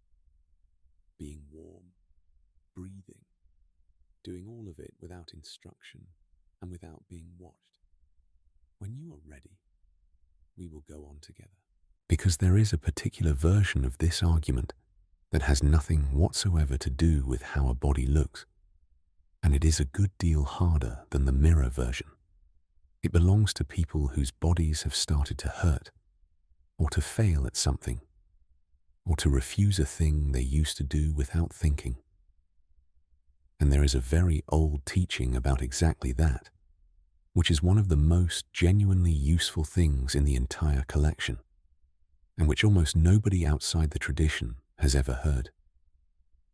being warm, breathing, doing all of it without instruction and without being watched. When you are ready, we will go on together. Because there is a particular version of this argument that has nothing whatsoever to do with how a body looks, and it is a good deal harder than the mirror version. It belongs to people whose bodies have started to hurt, or to fail at something, or to refuse a thing they used to do without thinking. And there is a very old teaching about exactly that, which is one of the most genuinely useful things in the entire collection, and which almost nobody outside the tradition has ever heard.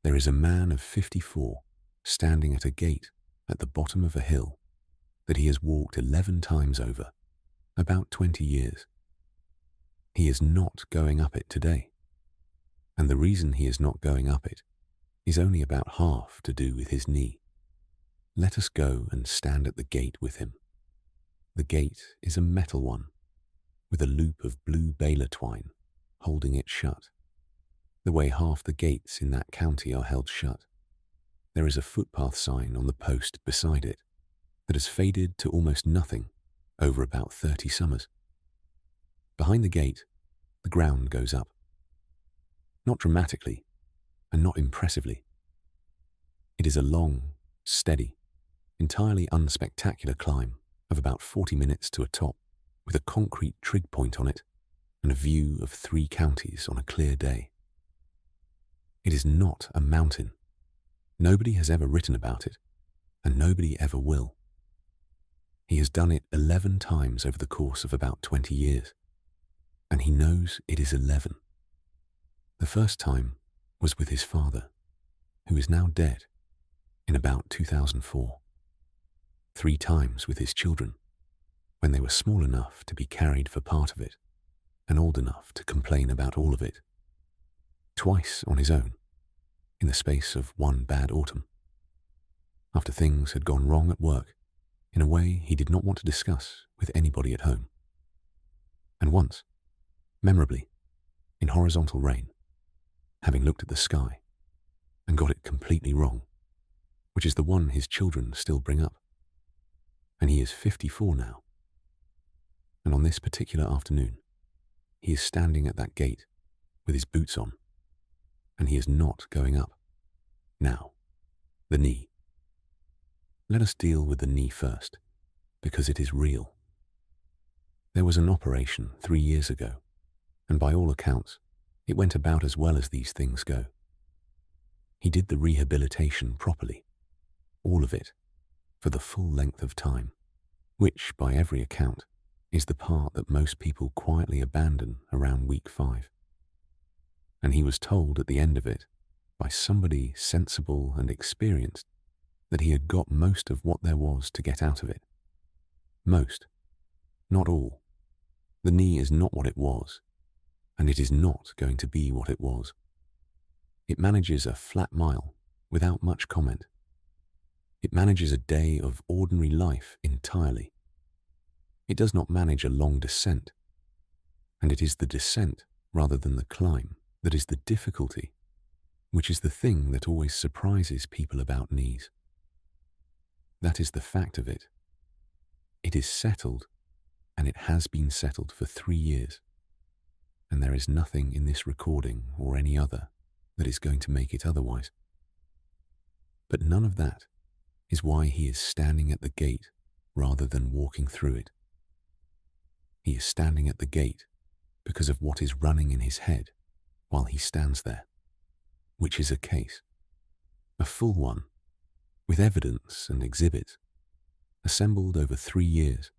There is a man of 54 standing at a gate at the bottom of a hill that he has walked 11 times over, about 20 years. He is not going up it today, and the reason he is not going up it is only about half to do with his knee. Let us go and stand at the gate with him. The gate is a metal one, with a loop of blue baler twine holding it shut, the way half the gates in that county are held shut. There is a footpath sign on the post beside it that has faded to almost nothing over about 30 summers. Behind the gate, the ground goes up. Not dramatically, and not impressively. It is a long, steady, entirely unspectacular climb of about 40 minutes to a top, with a concrete trig point on it and a view of 3 counties on a clear day. It is not a mountain. Nobody has ever written about it, and nobody ever will. He has done it 11 times over the course of about 20 years, and he knows it is 11. The first time was with his father, who is now dead, in about 2004. 3 times with his children, when they were small enough to be carried for part of it, and old enough to complain about all of it. Twice on his own, in the space of 1 bad autumn, after things had gone wrong at work in a way he did not want to discuss with anybody at home. And once, memorably, in horizontal rain, having looked at the sky and got it completely wrong, which is the one his children still bring up. And he is 54 now. And on this particular afternoon, he is standing at that gate with his boots on, and he is not going up. Now, the knee. Let us deal with the knee first, because it is real. There was an operation 3 years ago, and by all accounts, it went about as well as these things go. He did the rehabilitation properly, all of it, for the full length of time, which, by every account, is the part that most people quietly abandon around week 5. And he was told at the end of it, by somebody sensible and experienced, that he had got most of what there was to get out of it. Most, not all. The knee is not what it was, and it is not going to be what it was. It manages a flat mile without much comment. It manages a day of ordinary life entirely. It does not manage a long descent, and it is the descent rather than the climb that is the difficulty, which is the thing that always surprises people about knees. That is the fact of it. It is settled, and it has been settled for 3 years, and there is nothing in this recording or any other that is going to make it otherwise. But none of that is why he is standing at the gate rather than walking through it. He is standing at the gate because of what is running in his head while he stands there, which is a case, a full one, with evidence and exhibits, assembled over 3 years,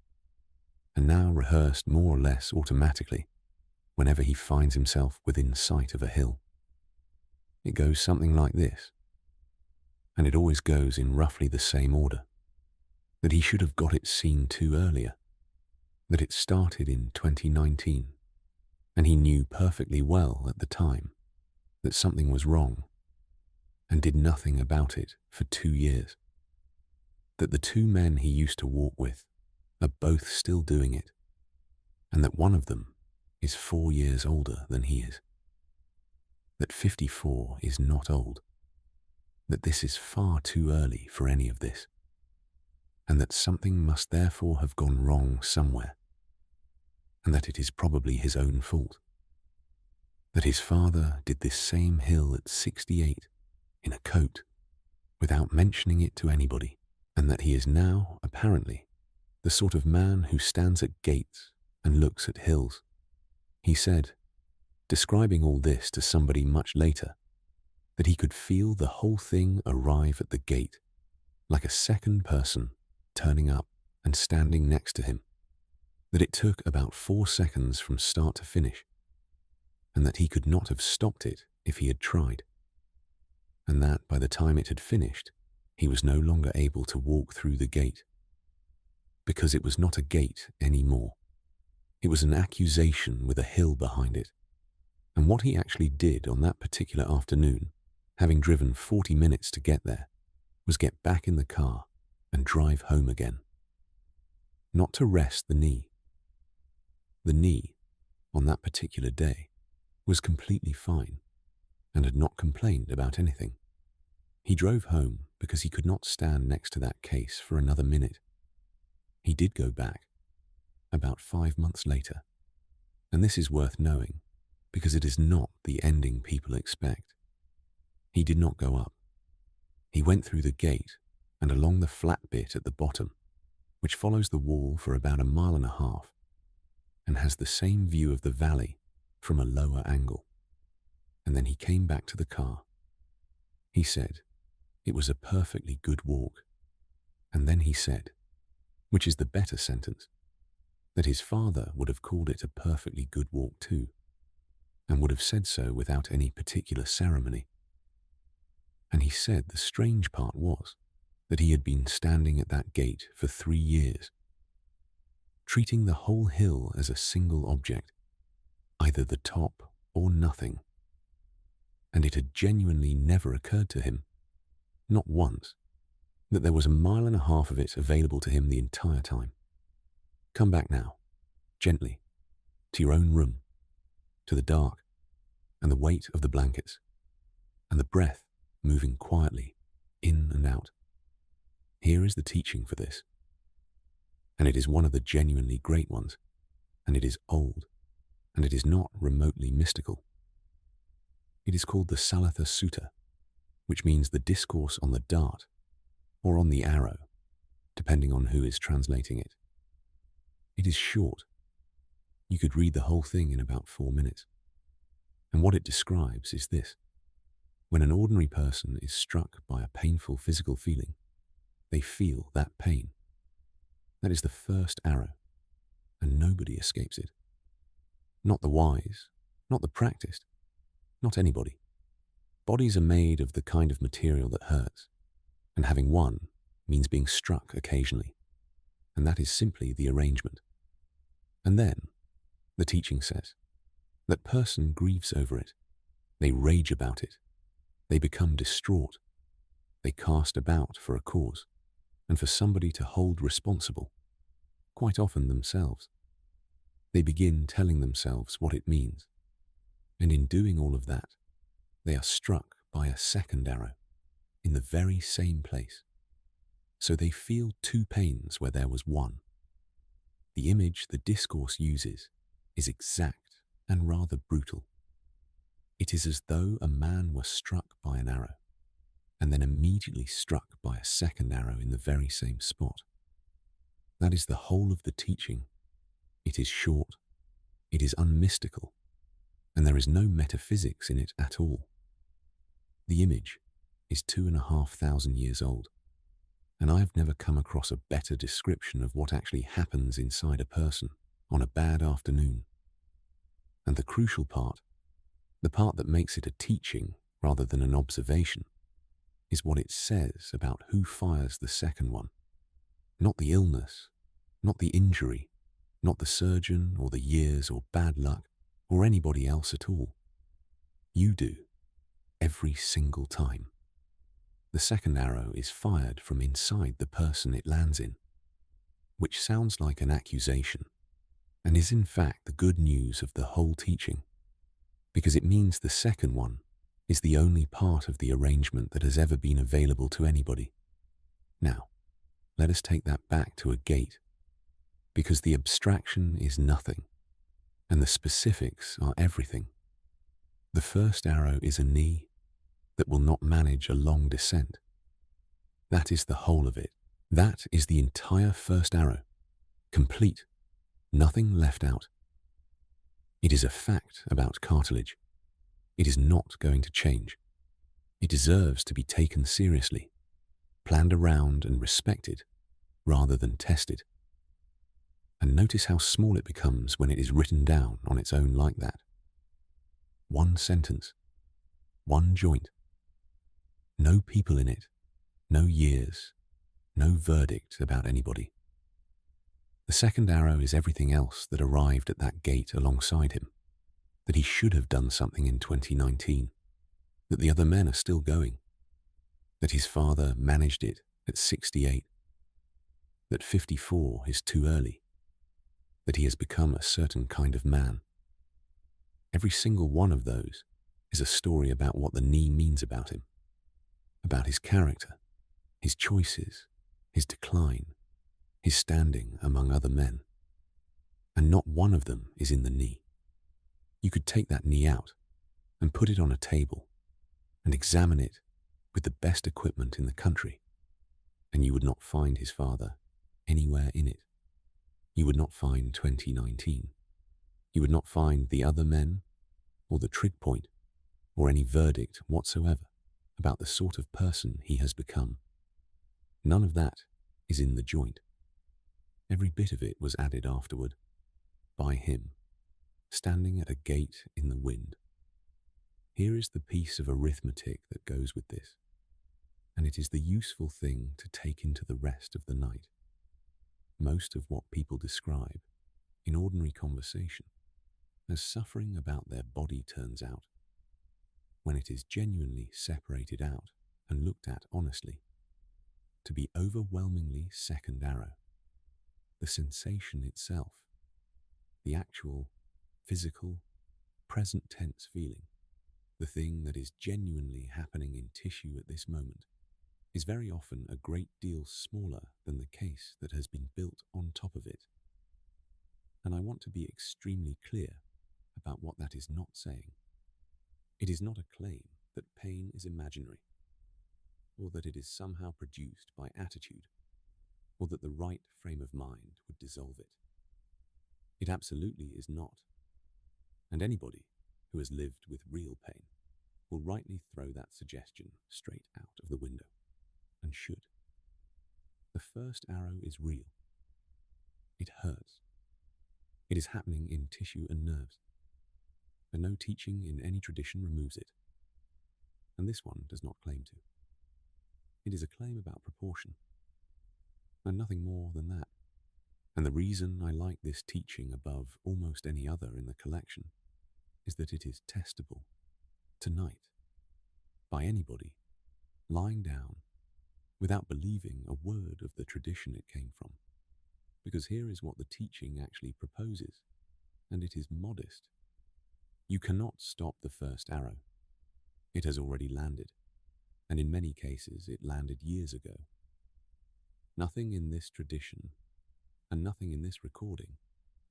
and now rehearsed more or less automatically whenever he finds himself within sight of a hill. It goes something like this, and it always goes in roughly the same order, that he should have got it seen to earlier, that it started in 2019, and he knew perfectly well at the time that something was wrong, and did nothing about it for 2 years, that the 2 men he used to walk with are both still doing it, and that one of them is 4 years older than he is, that 54 is not old, that this is far too early for any of this, and that something must therefore have gone wrong somewhere. and that it is probably his own fault. That his father did this same hill at 68 in a coat without mentioning it to anybody, and that he is now, apparently, the sort of man who stands at gates and looks at hills. He said, describing all this to somebody much later, that he could feel the whole thing arrive at the gate, like a second person turning up and standing next to him, that it took about 4 seconds from start to finish, and that he could not have stopped it if he had tried, and that by the time it had finished, he was no longer able to walk through the gate, because it was not a gate anymore. It was an accusation with a hill behind it. And what he actually did on that particular afternoon, having driven 40 minutes to get there, was get back in the car and drive home again. Not to rest the knee. The knee, on that particular day, was completely fine and had not complained about anything. He drove home because he could not stand next to that case for another minute. He did go back, about 5 months later, and this is worth knowing because it is not the ending people expect. He did not go up. He went through the gate and along the flat bit at the bottom, which follows the wall for about 1.5 miles and has the same view of the valley from a lower angle. And then he came back to the car. He said it was a perfectly good walk. And then he said, which is the better sentence, that his father would have called it a perfectly good walk too, and would have said so without any particular ceremony. And he said the strange part was that he had been standing at that gate for 3 years, treating the whole hill as a single object, either the top or nothing. And it had genuinely never occurred to him, not once, that there was 1.5 miles of it available to him the entire time. Come back now, gently, to your own room, to the dark, and the weight of the blankets, and the breath moving quietly in and out. Here is the teaching for this. And it is one of the genuinely great ones, and it is old, and it is not remotely mystical. It is called the Salatha Sutta, which means the discourse on the dart, or on the arrow, depending on who is translating it. It is short. You could read the whole thing in about 4 minutes. And what it describes is this. When an ordinary person is struck by a painful physical feeling, they feel that pain. That is the first arrow, and nobody escapes it. Not the wise, not the practiced, not anybody. Bodies are made of the kind of material that hurts, and having one means being struck occasionally, and that is simply the arrangement. And then, the teaching says, that person grieves over it, they rage about it, they become distraught, they cast about for a cause, and for somebody to hold responsible, quite often themselves. They begin telling themselves what it means, and in doing all of that, they are struck by a second arrow in the very same place. So they feel 2 pains where there was one. The image the discourse uses is exact and rather brutal. It is as though a man were struck by an arrow, and then immediately struck by a second arrow in the very same spot. That is the whole of the teaching. It is short, it is unmystical, and there is no metaphysics in it at all. The image is 2,500 years old, and I have never come across a better description of what actually happens inside a person on a bad afternoon. And the crucial part, the part that makes it a teaching rather than an observation, is what it says about who fires the second one. Not the illness, not the injury, not the surgeon or the years or bad luck or anybody else at all. You do, every single time. The second arrow is fired from inside the person it lands in, which sounds like an accusation, and is in fact the good news of the whole teaching, because it means the second one is the only part of the arrangement that has ever been available to anybody. Now, let us take that back to a gate, because the abstraction is nothing, And the specifics are everything. The first arrow is a knee that will not manage a long descent. That is the whole of it. That is the entire first arrow, complete, nothing left out. It is a fact about cartilage. It is not going to change. It deserves to be taken seriously, planned around and respected, rather than tested. And notice how small it becomes when it is written down on its own like that. One sentence, one joint. No people in it, no years, no verdict about anybody. The second arrow is everything else that arrived at that gate alongside him, that he should have done something in 2019, that the other men are still going, that his father managed it at 68, that 54 is too early, that he has become a certain kind of man. Every single one of those is a story about what the knee means about him, about his character, his choices, his decline, his standing among other men. And not one of them is in the knee. You could take that knee out and put it on a table and examine it with the best equipment in the country, and you would not find his father anywhere in it. You would not find 2019. You would not find the other men or the trig point or any verdict whatsoever about the sort of person he has become. None of that is in the joint. Every bit of it was added afterward, by him, standing at a gate in the wind. Here is the piece of arithmetic that goes with this, and it is the useful thing to take into the rest of the night. Most of what people describe, in ordinary conversation, as suffering about their body turns out, when it is genuinely separated out and looked at honestly, to be overwhelmingly second arrow. The sensation itself, the actual, physical, present tense feeling, the thing that is genuinely happening in tissue at this moment, is very often a great deal smaller than the case that has been built on top of it. And I want to be extremely clear about what that is not saying. It is not a claim that pain is imaginary, or that it is somehow produced by attitude, or that the right frame of mind would dissolve it. It absolutely is not. And anybody who has lived with real pain will rightly throw that suggestion straight out of the window, and should. The first arrow is real. It hurts. It is happening in tissue and nerves, and no teaching in any tradition removes it. And this one does not claim to. It is a claim about proportion, and nothing more than that. And the reason I like this teaching above almost any other in the collection is that it is testable, tonight, by anybody, lying down, without believing a word of the tradition it came from. Because here is what the teaching actually proposes, and it is modest. You cannot stop the first arrow. It has already landed, and in many cases it landed years ago. Nothing in this tradition, and nothing in this recording,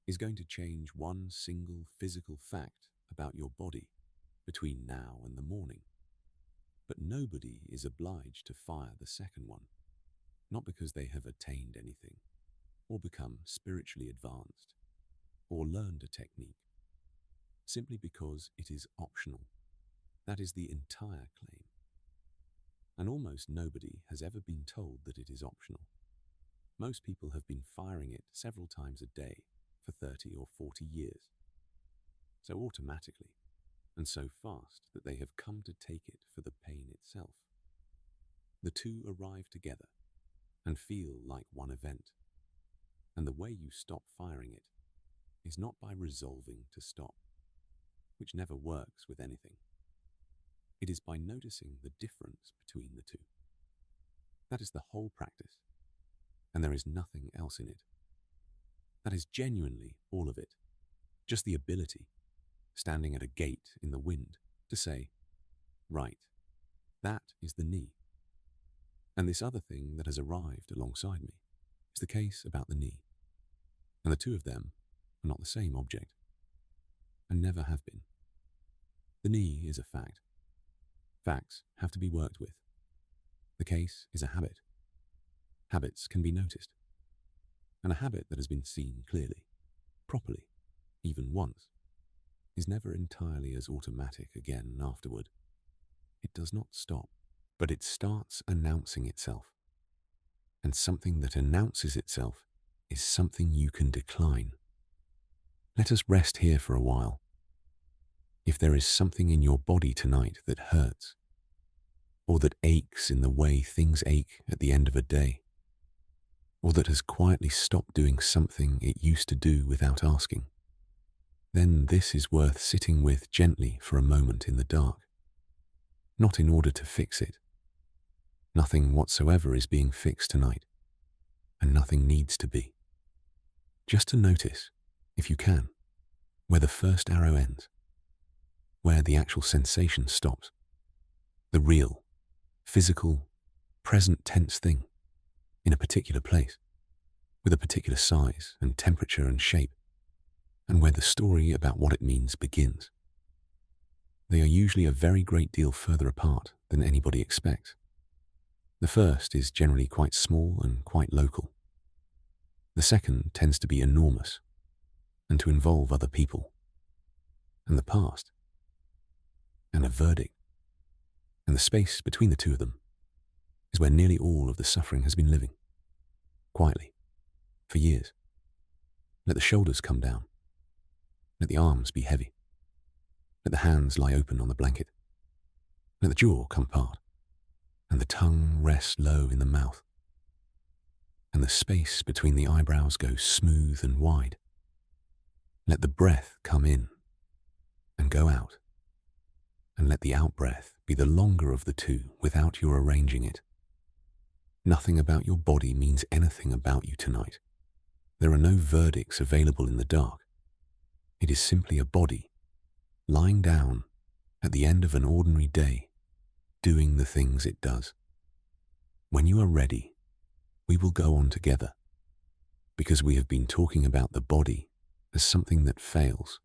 is going to change one single physical fact about your body between now and the morning. But nobody is obliged to fire the second one, not because they have attained anything, or become spiritually advanced, or learned a technique, simply because it is optional. That is the entire claim. And almost nobody has ever been told that it is optional. Most people have been firing it several times a day for 30 or 40 years. So automatically, and so fast that they have come to take it for the pain itself. The two arrive together and feel like one event. And the way you stop firing it is not by resolving to stop, which never works with anything. It is by noticing the difference between the two. That is the whole practice, and there is nothing else in it. That is genuinely all of it, just the ability, standing at a gate in the wind, to say, right, that is the knee. And this other thing that has arrived alongside me is the case about the knee. And the two of them are not the same object. and never have been. The knee is a fact. Facts have to be worked with. The case is a habit. Habits can be noticed. And a habit that has been seen clearly, properly, even once, is never entirely as automatic again afterward. It does not stop, but it starts announcing itself. And something that announces itself is something you can decline. Let us rest here for a while. If there is something in your body tonight that hurts, or that aches in the way things ache at the end of a day, or that has quietly stopped doing something it used to do without asking, then this is worth sitting with gently for a moment in the dark. Not in order to fix it. Nothing whatsoever is being fixed tonight, and nothing needs to be. Just to notice, if you can, where the first arrow ends, where the actual sensation stops, the real, physical, present tense thing in a particular place, with a particular size and temperature and shape, and where the story about what it means begins. They are usually a very great deal further apart than anybody expects. The first is generally quite small and quite local. The second tends to be enormous and to involve other people, and the past, and a verdict, and the space between the two of them is where nearly all of the suffering has been living, quietly, for years. Let the shoulders come down. Let the arms be heavy. Let the hands lie open on the blanket. Let the jaw come apart, and the tongue rest low in the mouth, and the space between the eyebrows go smooth and wide. Let the breath come in and go out, and let the out-breath be the longer of the two without your arranging it. Nothing about your body means anything about you tonight. There are no verdicts available in the dark. It is simply a body, lying down at the end of an ordinary day, doing the things it does. When you are ready, we will go on together, because we have been talking about the body as something that fails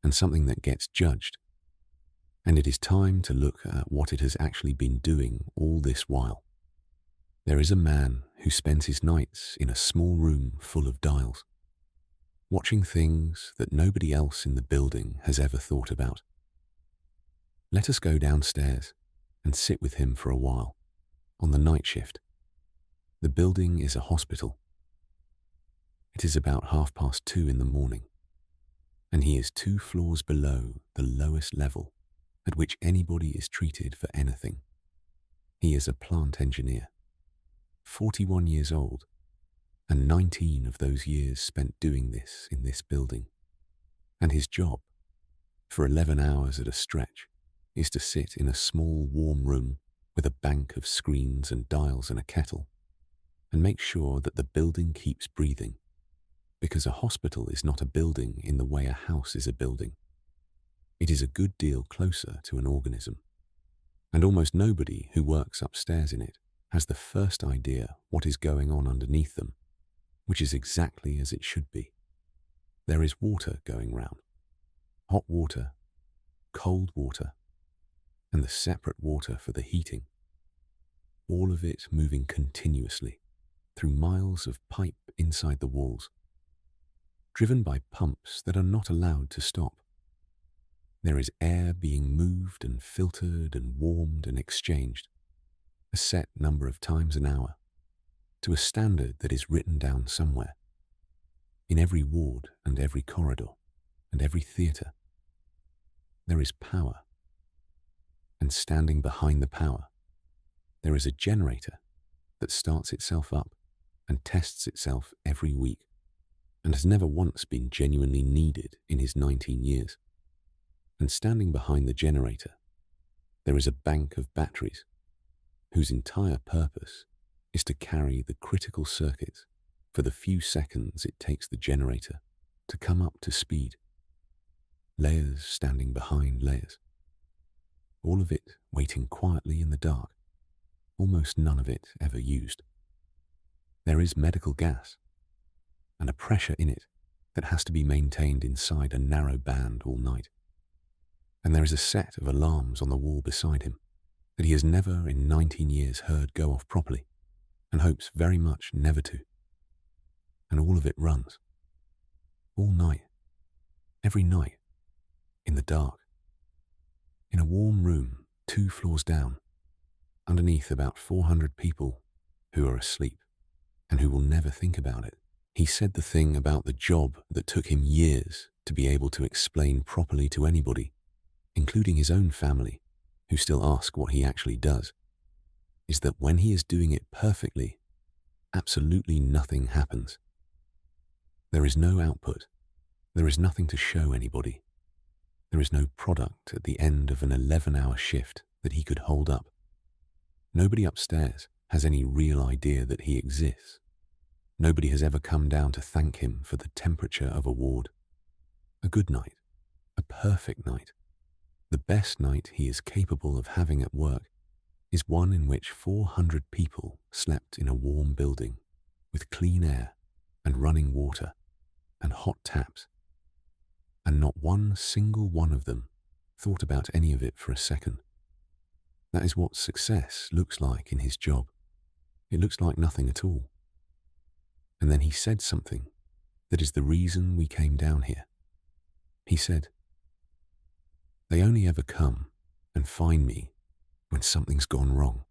and something that gets judged, and it is time to look at what it has actually been doing all this while. There is a man who spends his nights in a small room full of dials, watching things that nobody else in the building has ever thought about. Let us go downstairs and sit with him for a while, on the night shift. The building is a hospital. It is about 2:30 in the morning, and he is 2 floors below the lowest level at which anybody is treated for anything. He is a plant engineer, 41 years old, and 19 of those years spent doing this in this building. And his job, for 11 hours at a stretch, is to sit in a small warm room with a bank of screens and dials and a kettle, and make sure that the building keeps breathing, because a hospital is not a building in the way a house is a building. It is a good deal closer to an organism, and almost nobody who works upstairs in it has the first idea what is going on underneath them, which is exactly as it should be. There is water going round, hot water, cold water, and the separate water for the heating, all of it moving continuously through miles of pipe inside the walls, driven by pumps that are not allowed to stop. There is air being moved and filtered and warmed and exchanged a set number of times an hour, to a standard that is written down somewhere, in every ward and every corridor and every theatre. There is power, and standing behind the power, there is a generator that starts itself up and tests itself every week, and has never once been genuinely needed in his 19 years. And standing behind the generator, there is a bank of batteries whose entire purpose is to carry the critical circuits for the few seconds it takes the generator to come up to speed. Layers standing behind layers. All of it waiting quietly in the dark, almost none of it ever used. There is medical gas, and a pressure in it that has to be maintained inside a narrow band all night. And there is a set of alarms on the wall beside him that he has never in 19 years heard go off properly and hopes very much never to. And all of it runs. All night. Every night. In the dark. In a warm room 2 floors down, underneath about 400 people who are asleep and who will never think about it. He said the thing about the job that took him years to be able to explain properly to anybody, including his own family, who still ask what he actually does, is that when he is doing it perfectly, absolutely nothing happens. There is no output. There is nothing to show anybody. There is no product at the end of an 11-hour shift that he could hold up. Nobody upstairs has any real idea that he exists. Nobody has ever come down to thank him for the temperature of a ward. A good night. A perfect night. The best night he is capable of having at work is one in which 400 people slept in a warm building with clean air and running water and hot taps, and not one single one of them thought about any of it for a second. That is what success looks like in his job. It looks like nothing at all. And then he said something that is the reason we came down here. He said, "They only ever come and find me when something's gone wrong.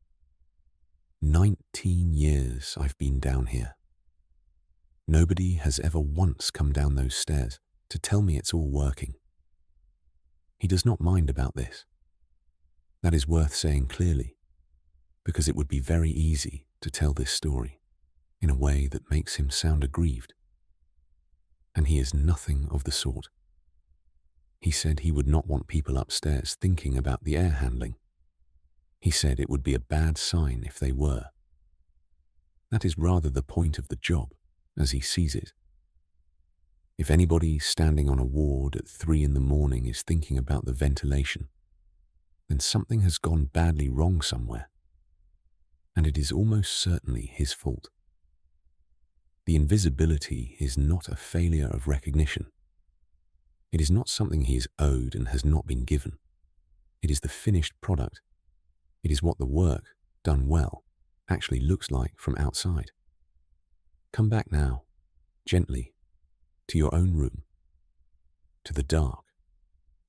19 years I've been down here. Nobody has ever once come down those stairs to tell me it's all working." He does not mind about this. That is worth saying clearly, because it would be very easy to tell this story in a way that makes him sound aggrieved. And he is nothing of the sort. He said he would not want people upstairs thinking about the air handling. He said it would be a bad sign if they were. That is rather the point of the job, as he sees it. If anybody standing on a ward at 3 a.m. is thinking about the ventilation, then something has gone badly wrong somewhere, and it is almost certainly his fault. The invisibility is not a failure of recognition. It is not something he is owed and has not been given. It is the finished product. It is what the work, done well, actually looks like from outside. Come back now, gently, to your own room, to the dark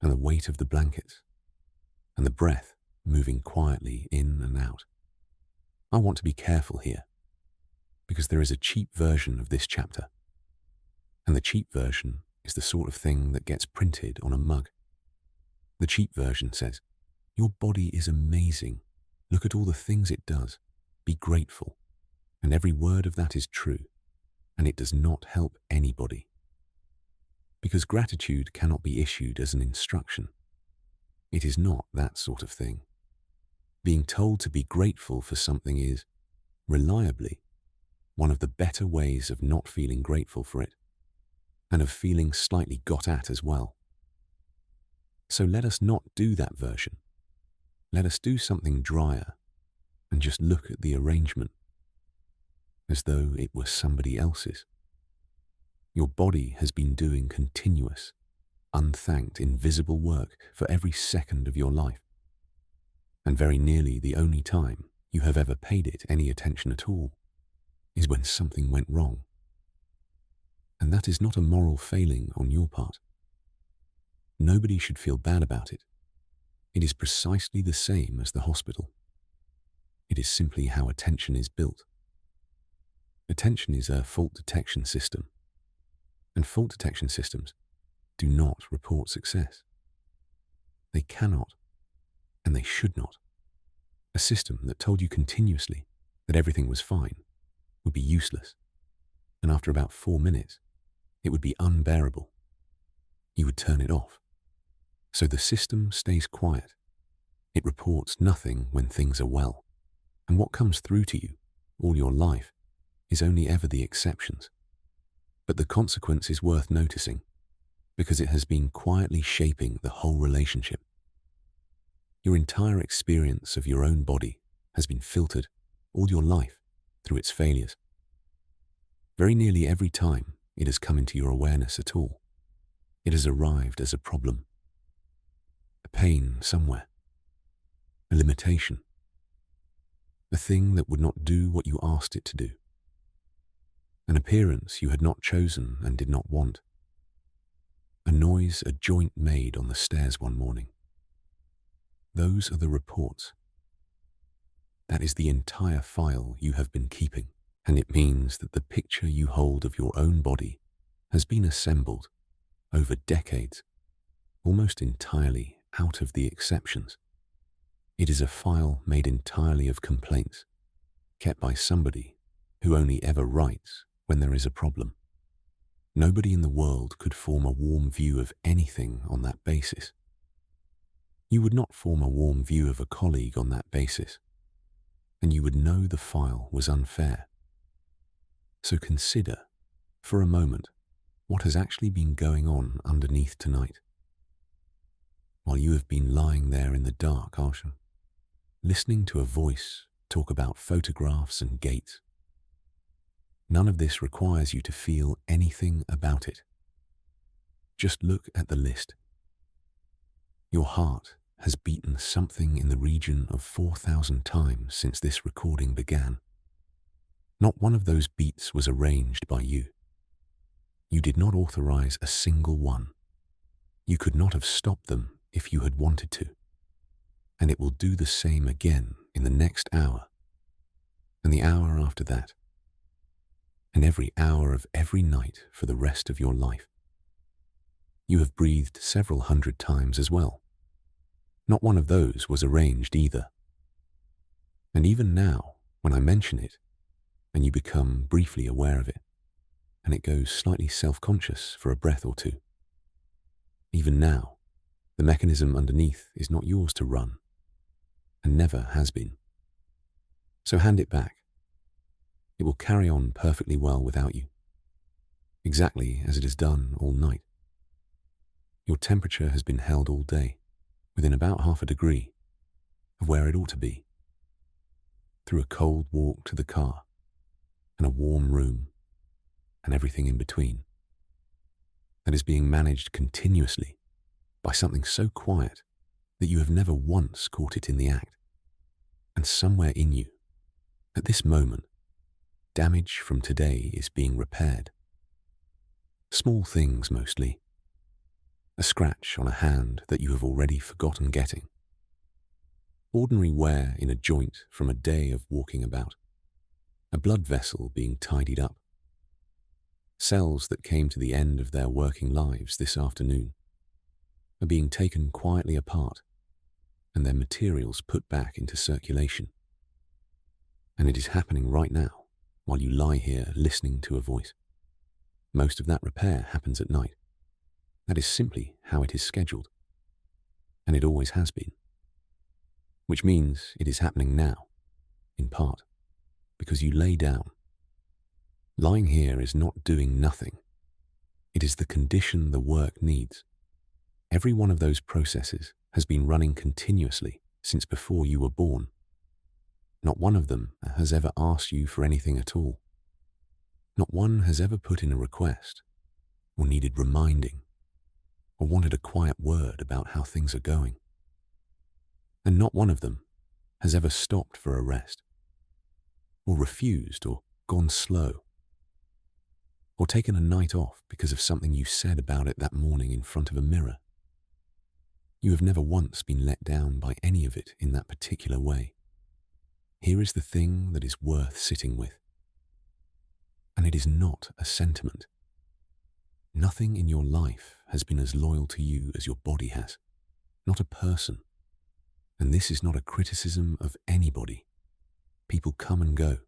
and the weight of the blankets and the breath moving quietly in and out. I want to be careful here, because there is a cheap version of this chapter, and the cheap version is the sort of thing that gets printed on a mug. The cheap version says, "Your body is amazing. Look at all the things it does. Be grateful." And every word of that is true, and it does not help anybody. Because gratitude cannot be issued as an instruction. It is not that sort of thing. Being told to be grateful for something is, reliably, one of the better ways of not feeling grateful for it, and of feeling slightly got at as well. So let us not do that version. Let us do something drier and just look at the arrangement as though it were somebody else's. Your body has been doing continuous, unthanked, invisible work for every second of your life, and very nearly the only time you have ever paid it any attention at all is when something went wrong. And that is not a moral failing on your part. Nobody should feel bad about it. It is precisely the same as the hospital. It is simply how attention is built. Attention is a fault detection system, and fault detection systems do not report success. They cannot, and they should not. A system that told you continuously that everything was fine would be useless, and after about 4 minutes, it would be unbearable. You would turn it off. So the system stays quiet. It reports nothing when things are well, and what comes through to you all your life is only ever the exceptions. But the consequence is worth noticing, because it has been quietly shaping the whole relationship. Your entire experience of your own body has been filtered all your life through its failures. Very nearly every time it has come into your awareness at all. It has arrived as a problem, a pain somewhere, a limitation, a thing that would not do what you asked it to do, an appearance you had not chosen and did not want, a noise a joint made on the stairs one morning. Those are the reports. That is the entire file you have been keeping, and it means that the picture you hold of your own body has been assembled over decades, almost entirely out of the exceptions. It is a file made entirely of complaints, kept by somebody who only ever writes when there is a problem. Nobody in the world could form a warm view of anything on that basis. You would not form a warm view of a colleague on that basis, and you would know the file was unfair. So consider, for a moment, what has actually been going on underneath tonight. While you have been lying there in the dark, Arshan, listening to a voice talk about photographs and gates. None of this requires you to feel anything about it. Just look at the list. Your heart has beaten something in the region of 4,000 times since this recording began. Not one of those beats was arranged by you. You did not authorize a single one. You could not have stopped them if you had wanted to. And it will do the same again in the next hour, and the hour after that, and every hour of every night for the rest of your life. You have breathed several hundred times as well. Not one of those was arranged either. And even now, when I mention it, and you become briefly aware of it, and it goes slightly self-conscious for a breath or two, even now, the mechanism underneath is not yours to run, and never has been. So hand it back. It will carry on perfectly well without you, exactly as it has done all night. Your temperature has been held all day, within about half a degree of where it ought to be. Through a cold walk to the car, and a warm room, and everything in between. That is being managed continuously by something so quiet that you have never once caught it in the act. And somewhere in you, at this moment, damage from today is being repaired. Small things mostly. A scratch on a hand that you have already forgotten getting. Ordinary wear in a joint from a day of walking about. A blood vessel being tidied up. Cells that came to the end of their working lives this afternoon are being taken quietly apart and their materials put back into circulation. And it is happening right now while you lie here listening to a voice. Most of that repair happens at night. That is simply how it is scheduled. And it always has been. Which means it is happening now, in part, because you lay down. Lying here is not doing nothing. It is the condition the work needs. Every one of those processes has been running continuously since before you were born. Not one of them has ever asked you for anything at all. Not one has ever put in a request, or needed reminding, or wanted a quiet word about how things are going. And not one of them has ever stopped for a rest, or refused, or gone slow, or taken a night off because of something you said about it that morning in front of a mirror. You have never once been let down by any of it in that particular way. Here is the thing that is worth sitting with. And it is not a sentiment. Nothing in your life has been as loyal to you as your body has. Not a person. And this is not a criticism of anybody. People come and go.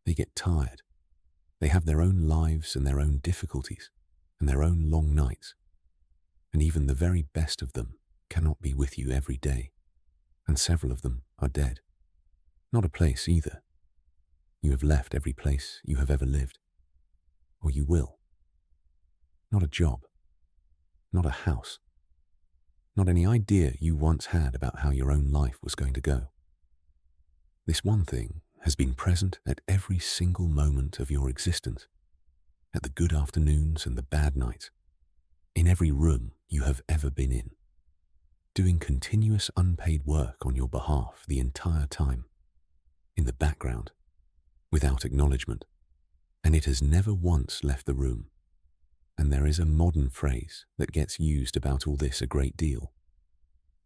They get tired. They have their own lives and their own difficulties and their own long nights. And even the very best of them cannot be with you every day. And several of them are dead. Not a place either. You have left every place you have ever lived. Or you will. Not a job. Not a house. Not any idea you once had about how your own life was going to go. This one thing has been present at every single moment of your existence. at the good afternoons and the bad nights, in every room you have ever been in, doing continuous unpaid work on your behalf the entire time, in the background, without acknowledgement, and it has never once left the room. And there is a modern phrase that gets used about all this a great deal,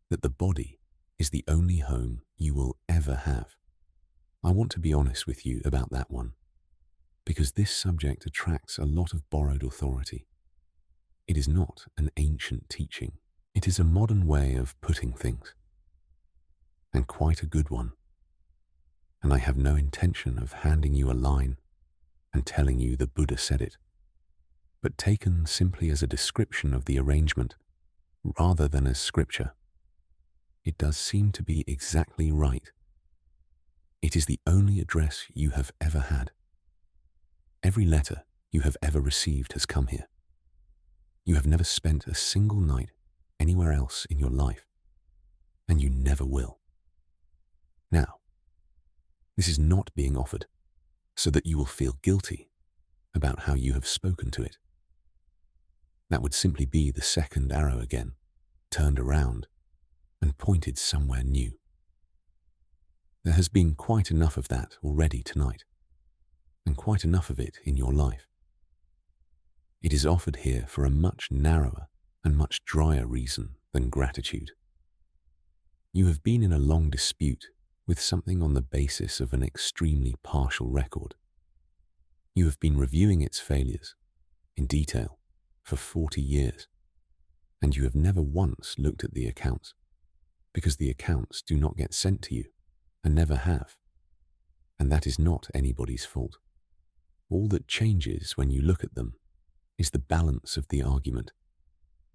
that the body is the only home you will ever have. I want to be honest with you about that one, because this subject attracts a lot of borrowed authority. It is not an ancient teaching. It is a modern way of putting things, and quite a good one. And I have no intention of handing you a line and telling you the Buddha said it, but taken simply as a description of the arrangement rather than as scripture. It does seem to be exactly right. It is the only address you have ever had. Every letter you have ever received has come here. You have never spent a single night anywhere else in your life, and you never will. Now, this is not being offered so that you will feel guilty about how you have spoken to it. That would simply be the second arrow again, turned around and pointed somewhere new. There has been quite enough of that already tonight, and quite enough of it in your life. It is offered here for a much narrower and much drier reason than gratitude. You have been in a long dispute with something on the basis of an extremely partial record. You have been reviewing its failures in detail for 40 years, and you have never once looked at the accounts, because the accounts do not get sent to you and never have, and that is not anybody's fault. All that changes when you look at them is the balance of the argument,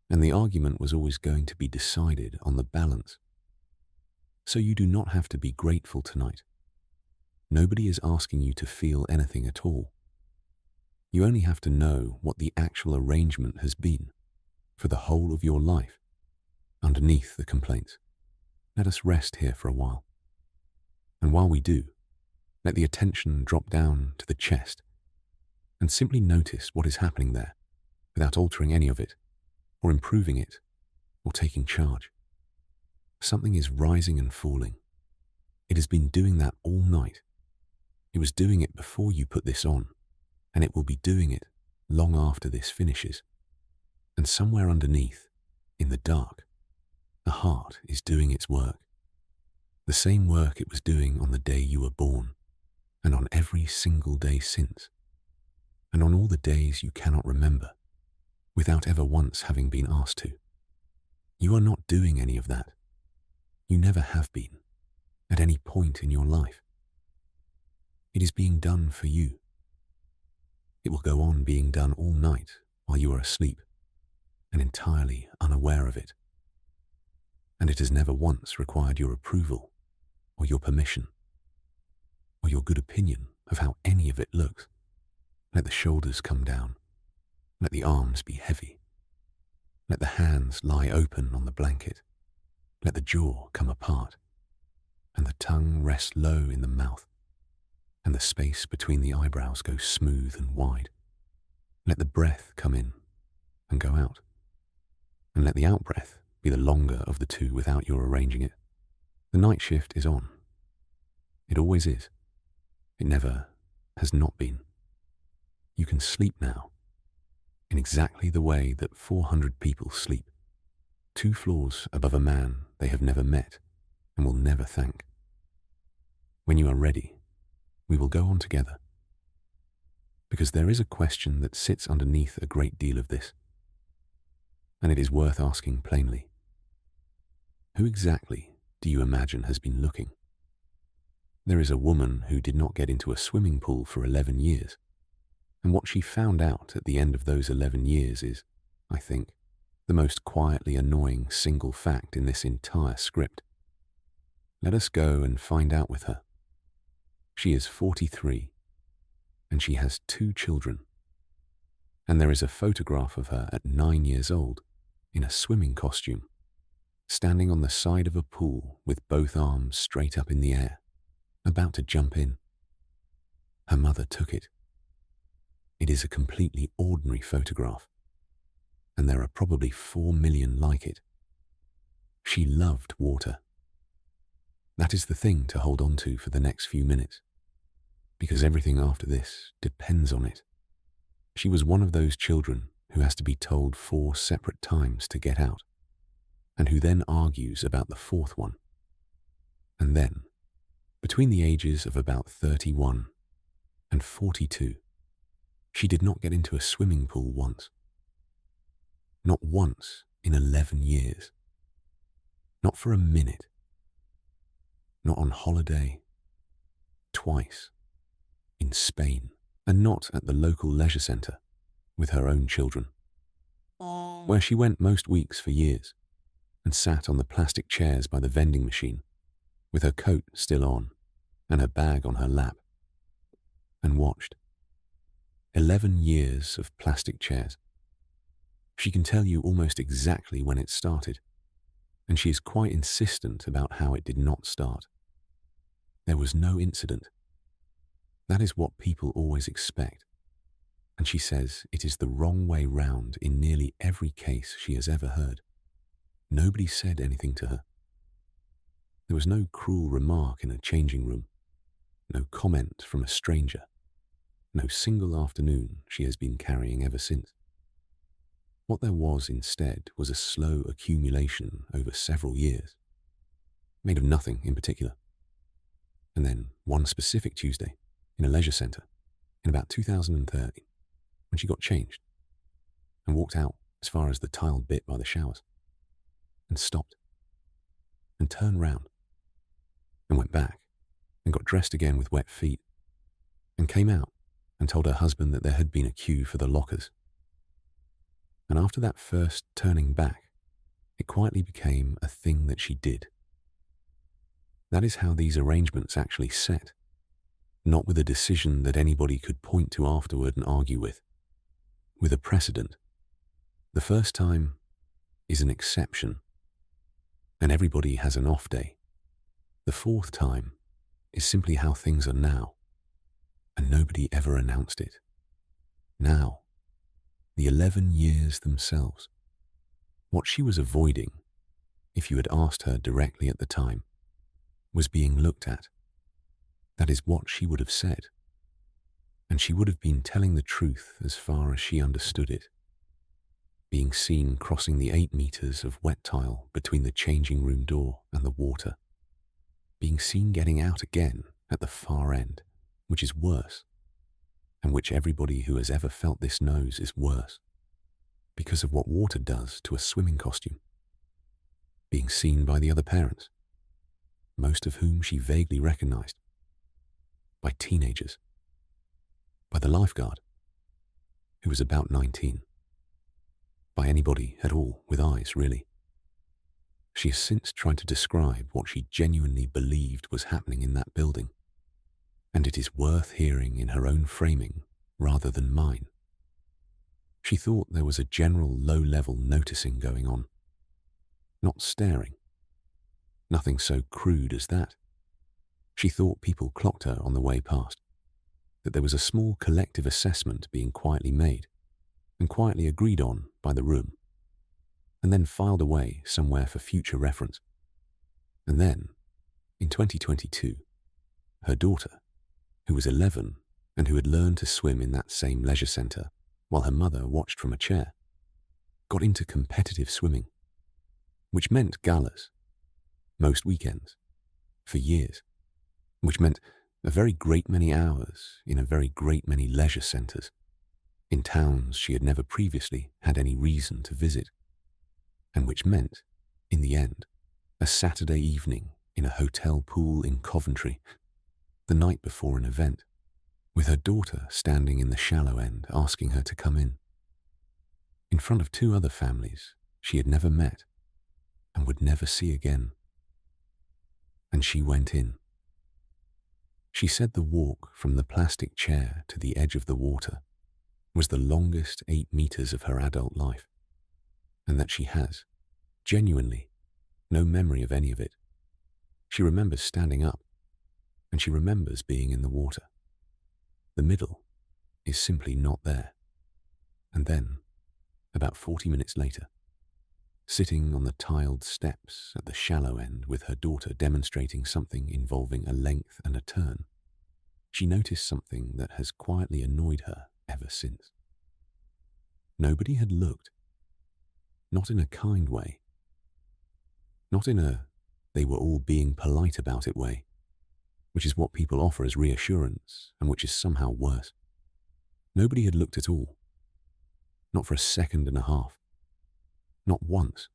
and the argument was always going to be decided on the balance. So you do not have to be grateful tonight. Nobody is asking you to feel anything at all. You only have to know what the actual arrangement has been for the whole of your life, underneath the complaints. Let us rest here for a while. And while we do, let the attention drop down to the chest and simply notice what is happening there without altering any of it, or improving it, or taking charge. Something is rising and falling. It has been doing that all night. It was doing it before you put this on, and it will be doing it long after this finishes. And somewhere underneath, in the dark, the heart is doing its work. The same work it was doing on the day you were born, and on every single day since, and on all the days you cannot remember, without ever once having been asked to. You are not doing any of that. You never have been, at any point in your life. It is being done for you. It will go on being done all night while you are asleep and entirely unaware of it. And it has never once required your approval or your permission or your good opinion of how any of it looks. Let the shoulders come down. Let the arms be heavy. Let the hands lie open on the blanket. Let the jaw come apart, and the tongue rest low in the mouth, and the space between the eyebrows go smooth and wide. Let the breath come in and go out, and let the out-breath be the longer of the two without your arranging it. The night shift is on. It always is. It never has not been. You can sleep now, in exactly the way that 400 people sleep, 2 floors above a man they have never met and will never thank. When you are ready, we will go on together, because there is a question that sits underneath a great deal of this, and it is worth asking plainly. Who exactly do you imagine has been looking? There is a woman who did not get into a swimming pool for 11 years, and what she found out at the end of those 11 years is, I think, the most quietly annoying single fact in this entire script. Let us go and find out with her. She is 43, and she has 2 children, and there is a photograph of her at 9 years old in a swimming costume, standing on the side of a pool with both arms straight up in the air, about to jump in. Her mother took it. It is a completely ordinary photograph, and there are probably 4 million like it. She loved water. That is the thing to hold on to for the next few minutes, because everything after this depends on it. She was one of those children who has to be told 4 separate times to get out, and who then argues about the 4th one. And then, between the ages of about 31 and 42, she did not get into a swimming pool once. Not once in 11 years. Not for a minute. Not on holiday. Twice. In Spain. And not at the local leisure centre with her own children, where she went most weeks for years and sat on the plastic chairs by the vending machine with her coat still on and her bag on her lap and watched. 11 years of plastic chairs. She can tell you almost exactly when it started, and she is quite insistent about how it did not start. There was no incident. That is what people always expect, and she says it is the wrong way round in nearly every case she has ever heard. Nobody said anything to her. There was no cruel remark in a changing room, no comment from a stranger, no single afternoon she has been carrying ever since. What there was instead was a slow accumulation over several years, made of nothing in particular. And then one specific Tuesday, in a leisure centre, in about 2013, when she got changed and walked out as far as the tiled bit by the showers, and stopped, and turned round, and went back, and got dressed again with wet feet, and came out and told her husband that there had been a queue for the lockers. And after that first turning back, it quietly became a thing that she did. That is how these arrangements actually set, not with a decision that anybody could point to afterward and argue with a precedent. The first time is an exception, and everybody has an off day. The 4th time is simply how things are now, and nobody ever announced it. Now, the 11 years themselves. What she was avoiding, if you had asked her directly at the time, was being looked at. That is what she would have said, and she would have been telling the truth as far as she understood it. Being seen crossing the 8 meters of wet tile between the changing room door and the water. Being seen getting out again at the far end, which is worse, and which everybody who has ever felt this knows is worse, because of what water does to a swimming costume. Being seen by the other parents, most of whom she vaguely recognized, by teenagers, by the lifeguard, who was about 19, by anybody at all with eyes, really. She has since tried to describe what she genuinely believed was happening in that building, and it is worth hearing in her own framing rather than mine. She thought there was a general low-level noticing going on, not staring, nothing so crude as that. She thought people clocked her on the way past, that there was a small collective assessment being quietly made and quietly agreed on by the room, and then filed away somewhere for future reference. And then, in 2022, her daughter, who was 11 and who had learned to swim in that same leisure centre while her mother watched from a chair, got into competitive swimming, which meant galas, most weekends, for years, which meant a very great many hours in a very great many leisure centres, in towns she had never previously had any reason to visit, and which meant, in the end, a Saturday evening in a hotel pool in Coventry, the night before an event, with her daughter standing in the shallow end asking her to come in front of 2 other families she had never met and would never see again. And she went in. She said the walk from the plastic chair to the edge of the water was the longest 8 meters of her adult life, and that she has, genuinely, no memory of any of it. She remembers standing up, and she remembers being in the water. The middle, is simply not there. And then, about 40 minutes later, sitting on the tiled steps at the shallow end with her daughter demonstrating something involving a length and a turn, she noticed something that has quietly annoyed her ever since. Nobody had looked. Not in a kind way. Not in a they were all being polite about it way, which is what people offer as reassurance and which is somehow worse. Nobody had looked at all. Not for a second and a half. Not once.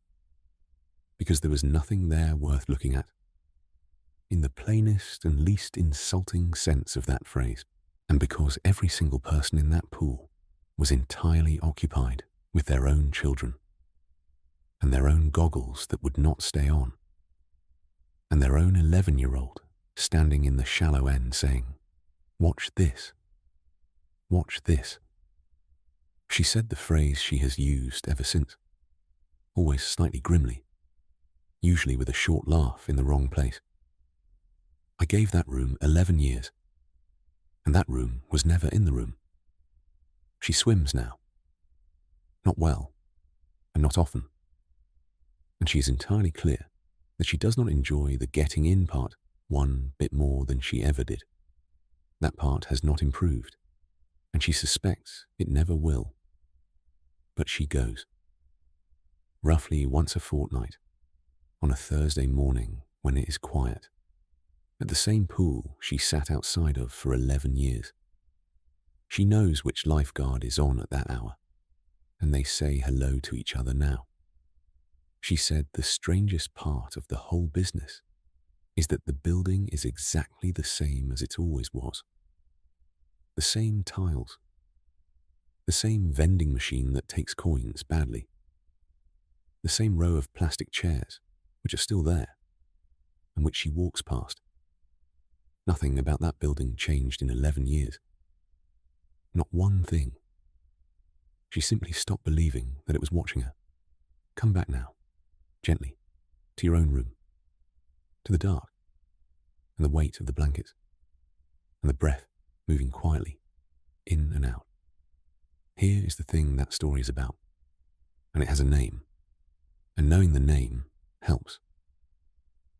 Because there was nothing there worth looking at. In the plainest and least insulting sense of that phrase, and because every single person in that pool was entirely occupied with their own children, and their own goggles that would not stay on, and their own 11-year-old standing in the shallow end saying, "Watch this. Watch this." She said the phrase she has used ever since, always slightly grimly, usually with a short laugh in the wrong place. I gave that room 11 years, and that room was never in the room. She swims now. Not well, and not often. And she is entirely clear that she does not enjoy the getting in part one bit more than she ever did. That part has not improved, and she suspects it never will. But she goes. Roughly once a fortnight, on a Thursday morning when it is quiet, at the same pool she sat outside of for 11 years. She knows which lifeguard is on at that hour, and they say hello to each other now. She said the strangest part of the whole business is that the building is exactly the same as it always was. The same tiles. The same vending machine that takes coins badly. The same row of plastic chairs, which are still there, and which she walks past. Nothing about that building changed in 11 years. Not one thing. She simply stopped believing that it was watching her. Come back now, gently, to your own room, to the dark, and the weight of the blankets, and the breath moving quietly, in and out. Here is the thing that story is about, and it has a name, and knowing the name helps.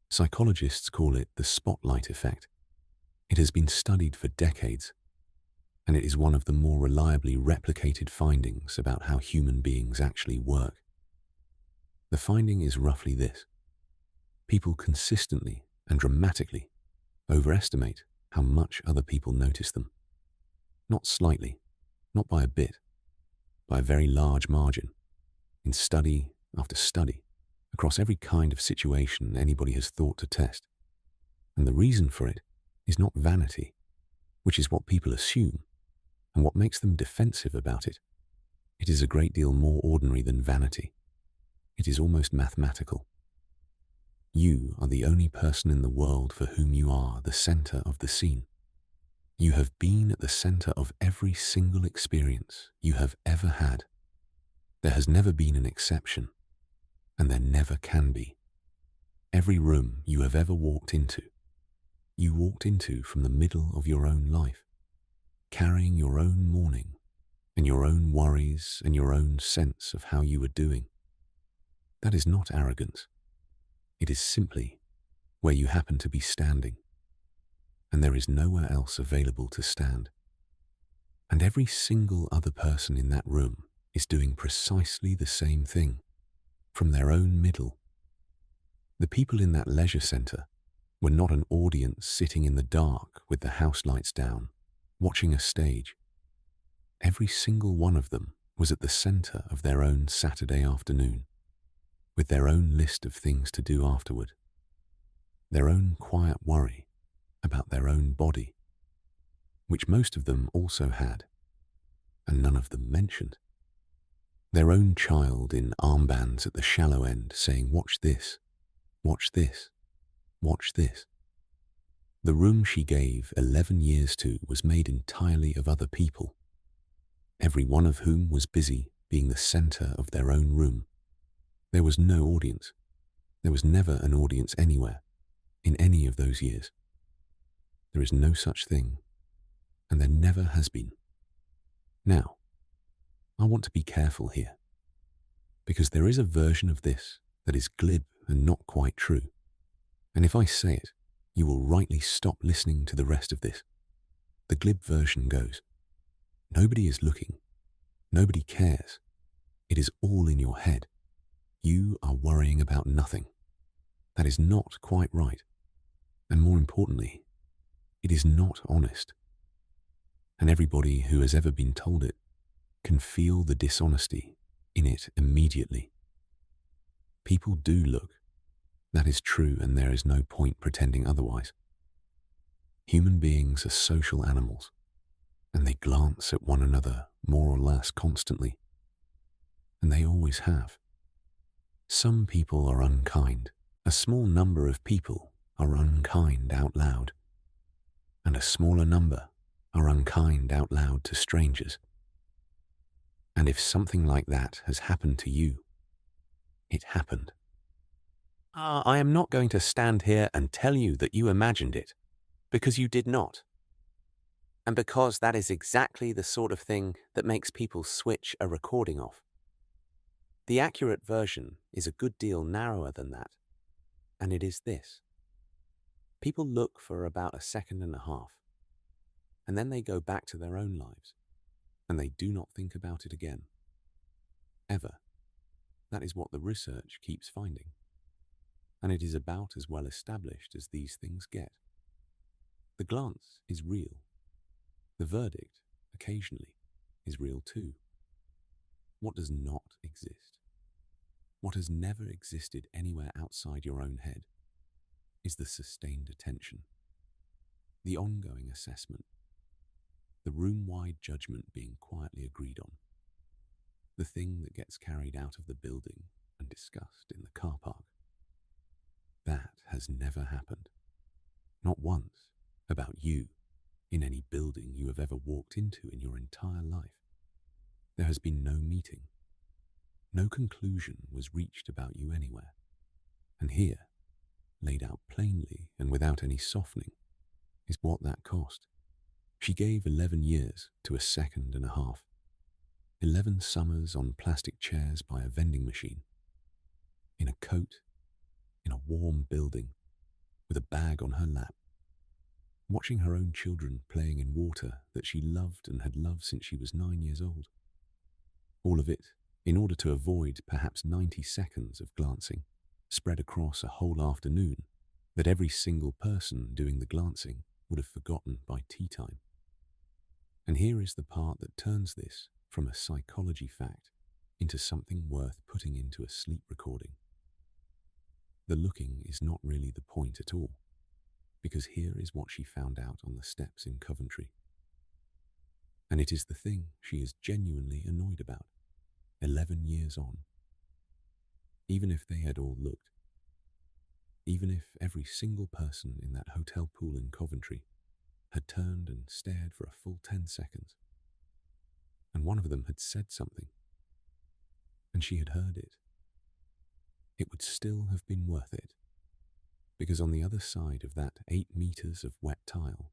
Psychologists call it the spotlight effect. It has been studied for decades, and it is one of the more reliably replicated findings about how human beings actually work. The finding is roughly this. People consistently and dramatically overestimate how much other people notice them. Not slightly, not by a bit, by a very large margin, in study after study, across every kind of situation anybody has thought to test. And the reason for it is not vanity, which is what people assume, and what makes them defensive about it. It is a great deal more ordinary than vanity. It is almost mathematical. You are the only person in the world for whom you are the center of the scene. You have been at the center of every single experience you have ever had. There has never been an exception, and there never can be. Every room you have ever walked into, you walked into from the middle of your own life, carrying your own morning and your own worries and your own sense of how you were doing. That is not arrogance. It is simply where you happen to be standing, and there is nowhere else available to stand. And every single other person in that room is doing precisely the same thing, from their own middle. The people in that leisure centre were not an audience sitting in the dark with the house lights down, watching a stage. Every single one of them was at the centre of their own Saturday afternoon, with their own list of things to do afterward, their own quiet worry about their own body, which most of them also had, and none of them mentioned. Their own child in armbands at the shallow end saying, "Watch this, watch this, watch this." The room she gave 11 years to was made entirely of other people, every one of whom was busy being the center of their own room. There was no audience. There was never an audience anywhere, in any of those years. There is no such thing, and there never has been. Now, I want to be careful here, because there is a version of this that is glib and not quite true. And if I say it, you will rightly stop listening to the rest of this. The glib version goes, nobody is looking, nobody cares. It is all in your head. You are worrying about nothing. That is not quite right. And more importantly, it is not honest. And everybody who has ever been told it can feel the dishonesty in it immediately. People do look. That is true, and there is no point pretending otherwise. Human beings are social animals, and they glance at one another more or less constantly. And they always have. Some people are unkind. A small number of people are unkind out loud. And a smaller number are unkind out loud to strangers. And if something like that has happened to you, it happened. I am not going to stand here and tell you that you imagined it, because you did not. And because that is exactly the sort of thing that makes people switch a recording off. The accurate version is a good deal narrower than that, and it is this. People look for about a second and a half, and then they go back to their own lives, and they do not think about it again. Ever. That is what the research keeps finding. And it is about as well established as these things get. The glance is real. The verdict, occasionally, is real too. What does not exist, what has never existed anywhere outside your own head, is the sustained attention, the ongoing assessment, the room-wide judgment being quietly agreed on, the thing that gets carried out of the building and discussed in the car park. That has never happened. Not once about you in any building you have ever walked into in your entire life. There has been no meeting. No conclusion was reached about you anywhere. And here, laid out plainly and without any softening, is what that cost. She gave 11 years to a second and a half. 11 summers on plastic chairs by a vending machine. In a coat, in a warm building, with a bag on her lap. Watching her own children playing in water that she loved and had loved since she was 9 years old. All of it in order to avoid perhaps 90 seconds of glancing, spread across a whole afternoon that every single person doing the glancing would have forgotten by tea time. And here is the part that turns this from a psychology fact into something worth putting into a sleep recording. The looking is not really the point at all, because here is what she found out on the steps in Coventry. And it is the thing she is genuinely annoyed about, 11 years on. Even if they had all looked, even if every single person in that hotel pool in Coventry had turned and stared for a full 10 seconds, and one of them had said something, and she had heard it, it would still have been worth it, because on the other side of that 8 meters of wet tile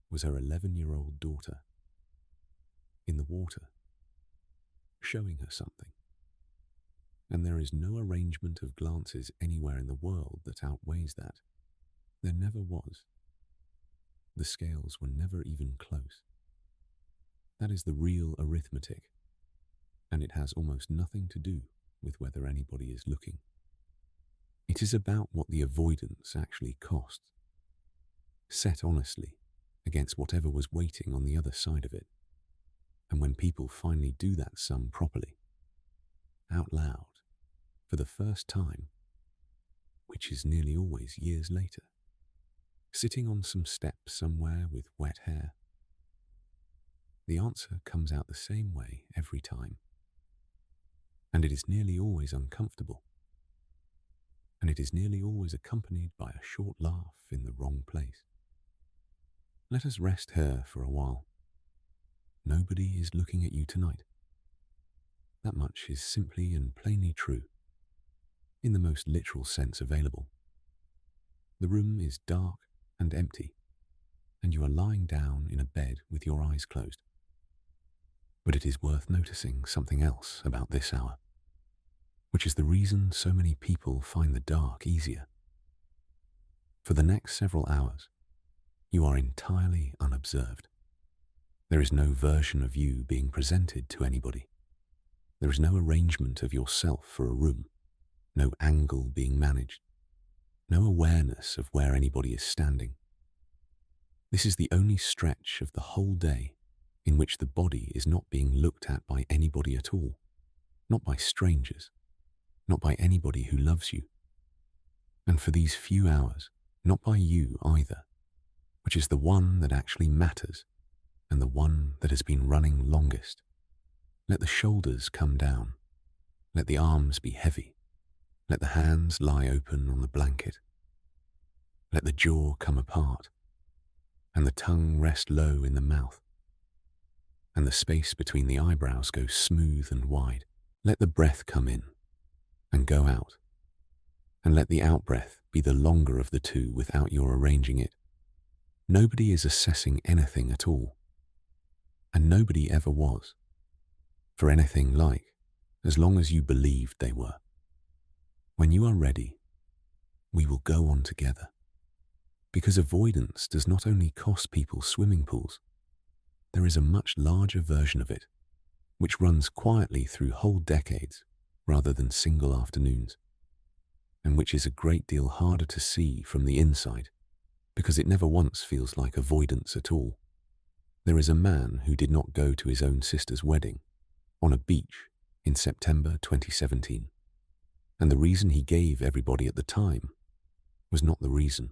was her 11-year-old daughter, in the water, showing her something. And there is no arrangement of glances anywhere in the world that outweighs that. There never was. The scales were never even close. That is the real arithmetic, and it has almost nothing to do with whether anybody is looking. It is about what the avoidance actually costs, set honestly against whatever was waiting on the other side of it. And when people finally do that sum properly, out loud, for the first time, which is nearly always years later, sitting on some steps somewhere with wet hair, the answer comes out the same way every time. And it is nearly always uncomfortable. And it is nearly always accompanied by a short laugh in the wrong place. Let us rest here for a while. Nobody is looking at you tonight. That much is simply and plainly true, in the most literal sense available. The room is dark and empty, and you are lying down in a bed with your eyes closed. But it is worth noticing something else about this hour, which is the reason so many people find the dark easier. For the next several hours, you are entirely unobserved. There is no version of you being presented to anybody. There is no arrangement of yourself for a room, no angle being managed, no awareness of where anybody is standing. This is the only stretch of the whole day in which the body is not being looked at by anybody at all, not by strangers, not by anybody who loves you. And for these few hours, not by you either, which is the one that actually matters and the one that has been running longest. Let the shoulders come down. Let the arms be heavy. Let the hands lie open on the blanket. Let the jaw come apart and the tongue rest low in the mouth, and the space between the eyebrows go smooth and wide. Let the breath come in and go out, and let the out-breath be the longer of the two without your arranging it. Nobody is assessing anything at all, and nobody ever was, for anything like, as long as you believed they were. When you are ready, we will go on together, because avoidance does not only cost people swimming pools. There is a much larger version of it, which runs quietly through whole decades rather than single afternoons, and which is a great deal harder to see from the inside, because it never once feels like avoidance at all. There is a man who did not go to his own sister's wedding on a beach in September 2017, and the reason he gave everybody at the time was not the reason.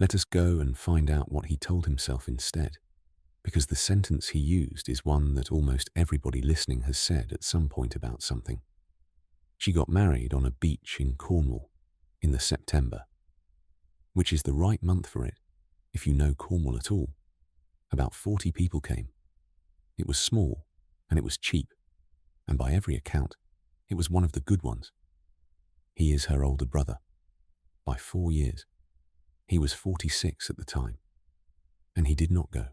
Let us go and find out what he told himself instead, because the sentence he used is one that almost everybody listening has said at some point about something. She got married on a beach in Cornwall in the September, which is the right month for it, if you know Cornwall at all. About 40 people came. It was small, and it was cheap, and by every account, it was one of the good ones. He is her older brother, by 4 years. He was 46 at the time, and he did not go.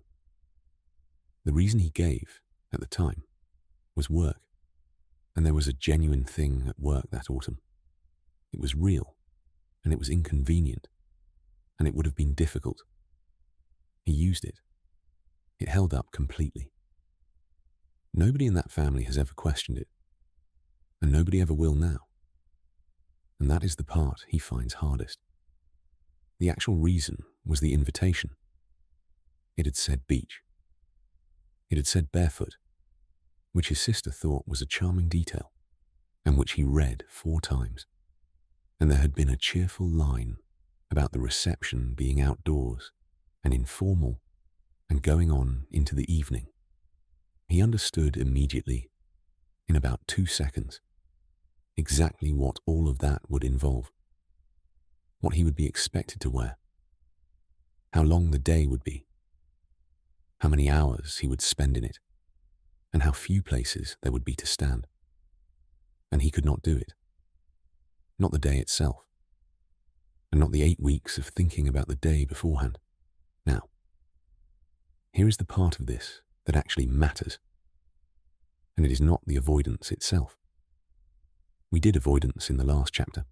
The reason he gave, at the time, was work, and there was a genuine thing at work that autumn. It was real, and it was inconvenient, and it would have been difficult. He used it. It held up completely. Nobody in that family has ever questioned it, and nobody ever will now. And that is the part he finds hardest. The actual reason was the invitation. It had said beach. It had said barefoot, which his sister thought was a charming detail, and which he read 4 times. And there had been a cheerful line about the reception being outdoors and informal and going on into the evening. He understood immediately, in about 2 seconds, exactly what all of that would involve. What he would be expected to wear, how long the day would be, how many hours he would spend in it, and how few places there would be to stand. And he could not do it. Not the day itself, and not the 8 weeks of thinking about the day beforehand. Now, here is the part of this that actually matters, and it is not the avoidance itself. We did avoidance in the last chapter.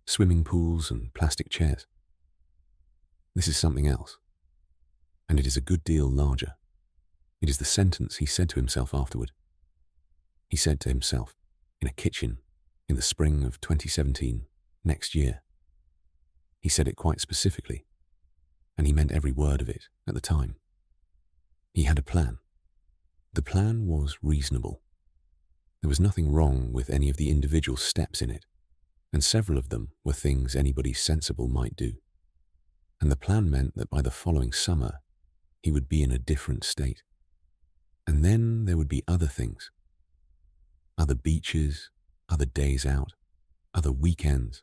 Swimming pools and plastic chairs. This is something else, and it is a good deal larger. It is the sentence he said to himself afterward. He said to himself, in a kitchen, in the spring of 2017, next year. He said it quite specifically, and he meant every word of it at the time. He had a plan. The plan was reasonable. There was nothing wrong with any of the individual steps in it, and several of them were things anybody sensible might do. And the plan meant that by the following summer, he would be in a different state. And then there would be other things. Other beaches, other days out, other weekends,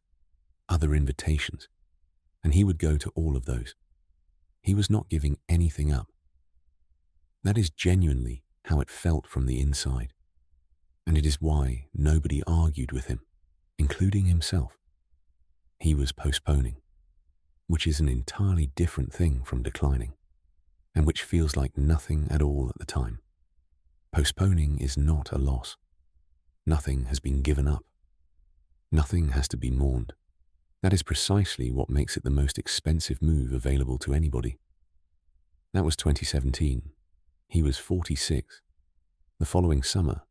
other invitations. And he would go to all of those. He was not giving anything up. That is genuinely how it felt from the inside. And it is why nobody argued with him, including himself. He was postponing, which is an entirely different thing from declining, and which feels like nothing at all at the time. Postponing is not a loss. Nothing has been given up. Nothing has to be mourned. That is precisely what makes it the most expensive move available to anybody. That was 2017. He was 46. The following summer,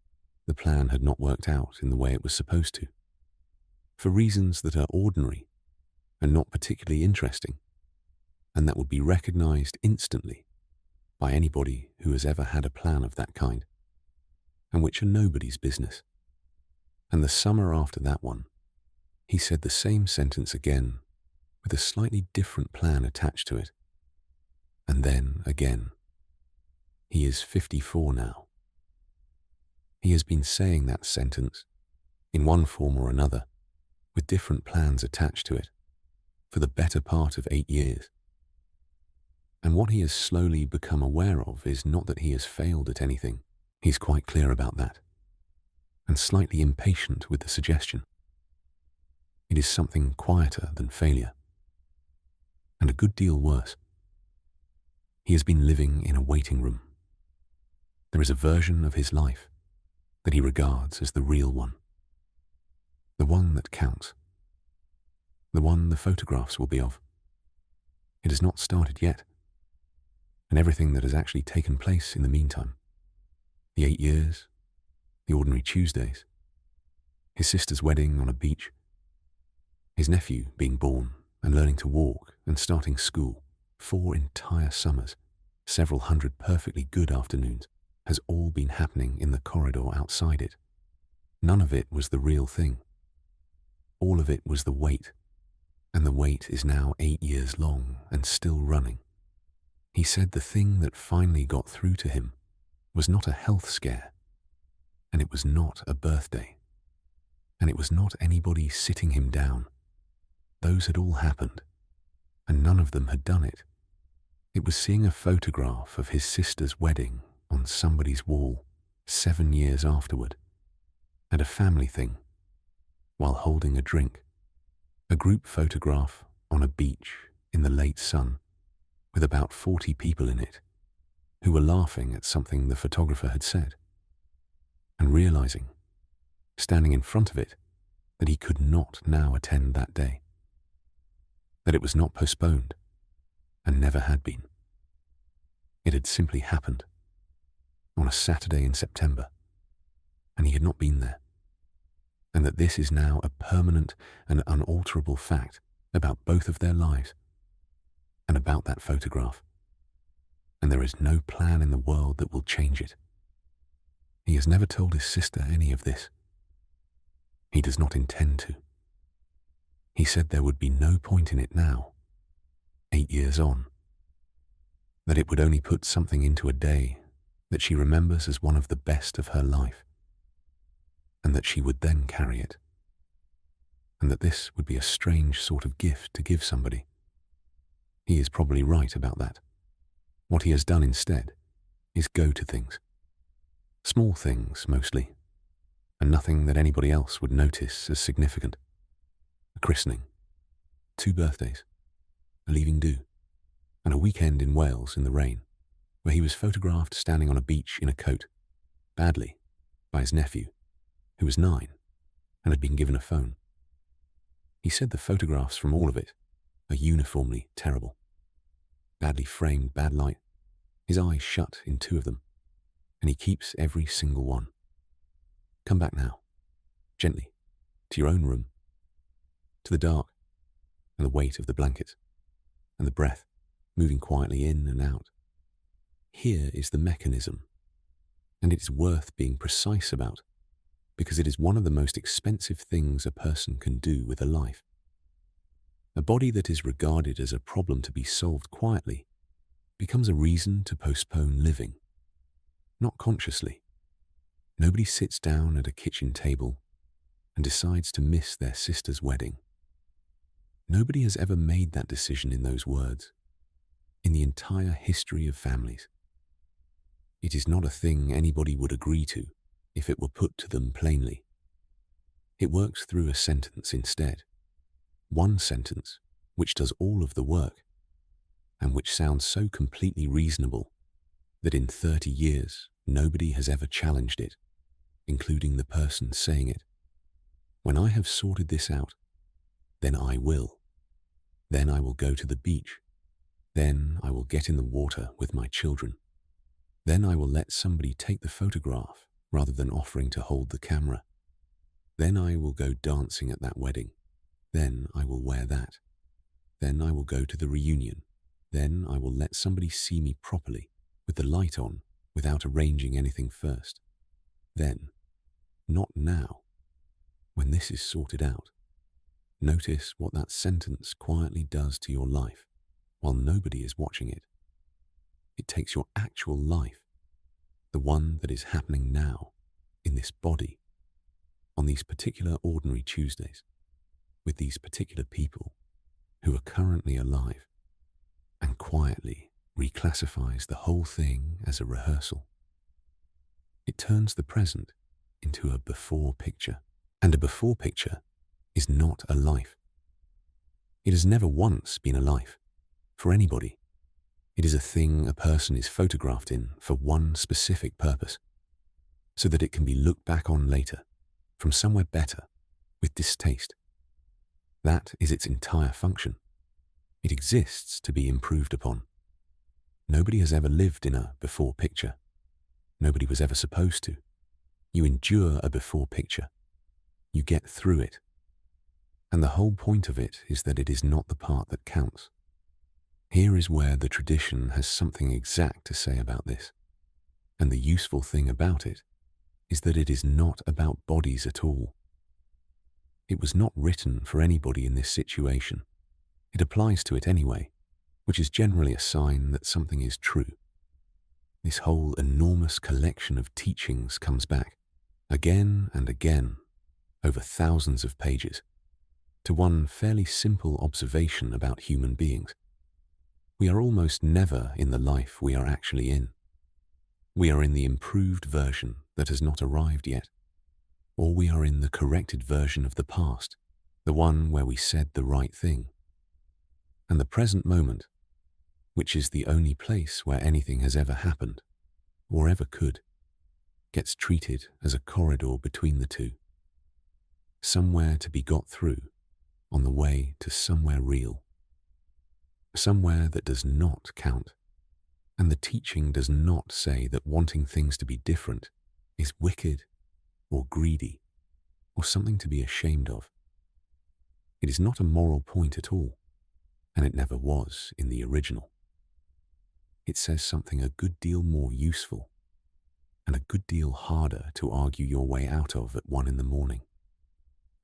the plan had not worked out in the way it was supposed to. For reasons that are ordinary and not particularly interesting, and that would be recognized instantly by anybody who has ever had a plan of that kind, and which are nobody's business. And the summer after that one, he said the same sentence again with a slightly different plan attached to it. And then again. He is 54 now. He has been saying that sentence, in one form or another, with different plans attached to it, for the better part of 8 years. And what he has slowly become aware of is not that he has failed at anything. He's quite clear about that, and slightly impatient with the suggestion. It is something quieter than failure, and a good deal worse. He has been living in a waiting room. There is a version of his life that he regards as the real one, the one that counts, the one the photographs will be of. It has not started yet, and everything that has actually taken place in the meantime, the 8 years, the ordinary Tuesdays, his sister's wedding on a beach, his nephew being born and learning to walk and starting school, 4 entire summers, several hundred perfectly good afternoons, has all been happening in the corridor outside it. None of it was the real thing. All of it was the wait, and the wait is now 8 years long and still running. He said the thing that finally got through to him was not a health scare, and it was not a birthday, and it was not anybody sitting him down. Those had all happened, and none of them had done it. It was seeing a photograph of his sister's wedding on somebody's wall 7 years afterward, and a family thing, while holding a drink, a group photograph on a beach in the late sun, with about 40 people in it, who were laughing at something the photographer had said, and realizing, standing in front of it, that he could not now attend that day, that it was not postponed, and never had been. It had simply happened on a Saturday in September, and he had not been there, and that this is now a permanent and unalterable fact about both of their lives, and about that photograph, and there is no plan in the world that will change it. He has never told his sister any of this. He does not intend to. He said there would be no point in it now, 8 years on, that it would only put something into a day that she remembers as one of the best of her life, and that she would then carry it, and that this would be a strange sort of gift to give somebody. He is probably right about that. What he has done instead is go to things. Small things, mostly, and nothing that anybody else would notice as significant. A christening, 2 birthdays, a leaving do, and a weekend in Wales in the rain, where he was photographed standing on a beach in a coat, badly, by his nephew, who was 9 and had been given a phone. He said the photographs from all of it are uniformly terrible. Badly framed, bad light, his eyes shut in 2 of them, and he keeps every single one. Come back now, gently, to your own room, to the dark and the weight of the blankets, and the breath moving quietly in and out. Here is the mechanism, and it is worth being precise about, because it is one of the most expensive things a person can do with a life. A body that is regarded as a problem to be solved quietly becomes a reason to postpone living. Not consciously. Nobody sits down at a kitchen table and decides to miss their sister's wedding. Nobody has ever made that decision in those words, in the entire history of families. It is not a thing anybody would agree to if it were put to them plainly. It works through a sentence instead. One sentence which does all of the work, and which sounds so completely reasonable that in 30 years Nobody has ever challenged it, including the person saying it. When I have sorted this out, then I will. Then I will go to the beach. Then I will get in the water with my children. Then I will let somebody take the photograph rather than offering to hold the camera. Then I will go dancing at that wedding. Then I will wear that. Then I will go to the reunion. Then I will let somebody see me properly with the light on without arranging anything first. Then, not now, when this is sorted out, notice what that sentence quietly does to your life while nobody is watching it. It takes your actual life, the one that is happening now, in this body, on these particular ordinary Tuesdays, with these particular people who are currently alive, and quietly reclassifies the whole thing as a rehearsal. It turns the present into a before picture, and a before picture is not a life. It has never once been a life, for anybody. It is a thing a person is photographed in for one specific purpose, so that it can be looked back on later, from somewhere better, with distaste. That is its entire function. It exists to be improved upon. Nobody has ever lived in a before picture. Nobody was ever supposed to. You endure a before picture. You get through it. And the whole point of it is that it is not the part that counts. Here is where the tradition has something exact to say about this. And the useful thing about it is that it is not about bodies at all. It was not written for anybody in this situation. It applies to it anyway, which is generally a sign that something is true. This whole enormous collection of teachings comes back, again and again, over thousands of pages, to one fairly simple observation about human beings. We are almost never in the life we are actually in. We are in the improved version that has not arrived yet, or we are in the corrected version of the past, the one where we said the right thing. And the present moment, which is the only place where anything has ever happened, or ever could, gets treated as a corridor between the two. Somewhere to be got through on the way to somewhere real. Somewhere that does not count. And the teaching does not say that wanting things to be different is wicked or greedy or something to be ashamed of. It is not a moral point at all, and it never was in the original. It says something a good deal more useful and a good deal harder to argue your way out of at 1 a.m.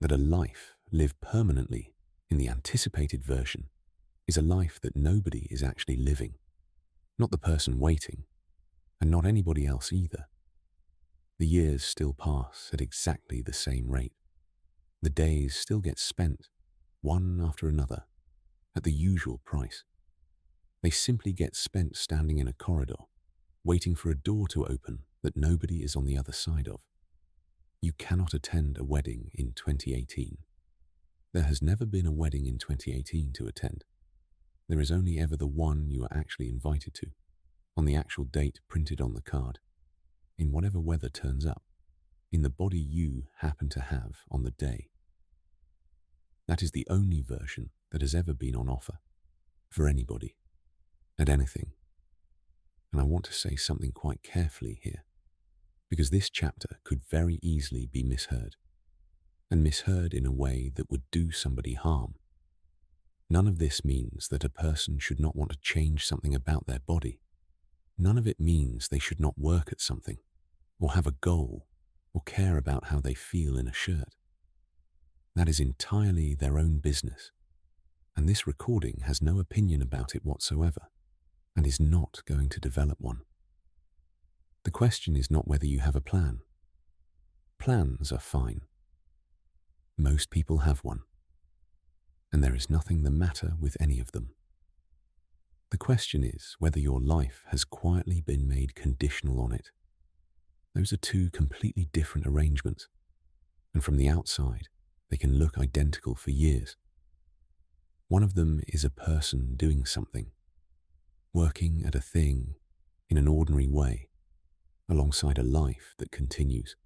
That a life lived permanently in the anticipated version is a life that nobody is actually living, not the person waiting, and not anybody else either. The years still pass at exactly the same rate. The days still get spent, one after another, at the usual price. They simply get spent standing in a corridor, waiting for a door to open that nobody is on the other side of. You cannot attend a wedding in 2018. There has never been a wedding in 2018 to attend. There is only ever the one you are actually invited to, on the actual date printed on the card, in whatever weather turns up, in the body you happen to have on the day. That is the only version that has ever been on offer, for anybody, at anything. And I want to say something quite carefully here, because this chapter could very easily be misheard, and misheard in a way that would do somebody harm. None of this means that a person should not want to change something about their body. None of it means they should not work at something, or have a goal, or care about how they feel in a shirt. That is entirely their own business, and this recording has no opinion about it whatsoever, and is not going to develop one. The question is not whether you have a plan. Plans are fine. Most people have one, and there is nothing the matter with any of them. The question is whether your life has quietly been made conditional on it. Those are two completely different arrangements, and from the outside, they can look identical for years. One of them is a person doing something, working at a thing in an ordinary way, alongside a life that continues.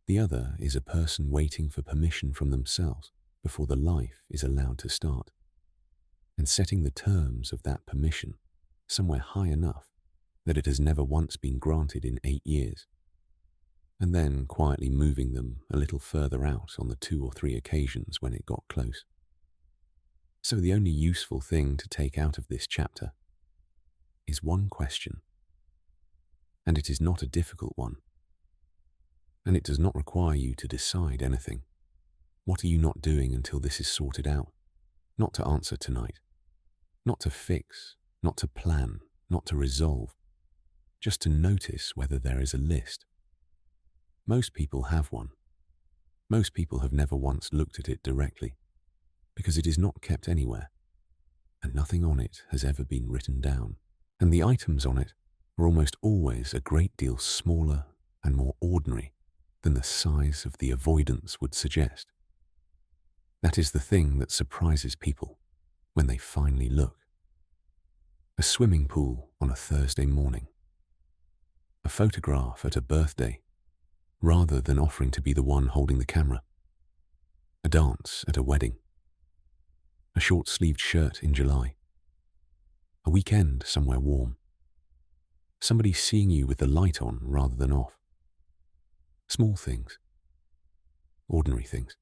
The other is a person waiting for permission from themselves before the life is allowed to start, and setting the terms of that permission somewhere high enough that it has never once been granted in 8 years, and then quietly moving them a little further out on the 2 or 3 occasions when it got close. So the only useful thing to take out of this chapter is one question, and it is not a difficult one, and it does not require you to decide anything. What are you not doing until this is sorted out? Not to answer tonight, not to fix, not to plan, not to resolve, just to notice whether there is a list. Most people have one. Most people have never once looked at it directly, because it is not kept anywhere, and nothing on it has ever been written down, and the items on it are almost always a great deal smaller and more ordinary than the size of the avoidance would suggest. That is the thing that surprises people when they finally look. A swimming pool on a Thursday morning. A photograph at a birthday, rather than offering to be the one holding the camera. A dance at a wedding. A short-sleeved shirt in July. A weekend somewhere warm. Somebody seeing you with the light on rather than off. Small things. Ordinary things.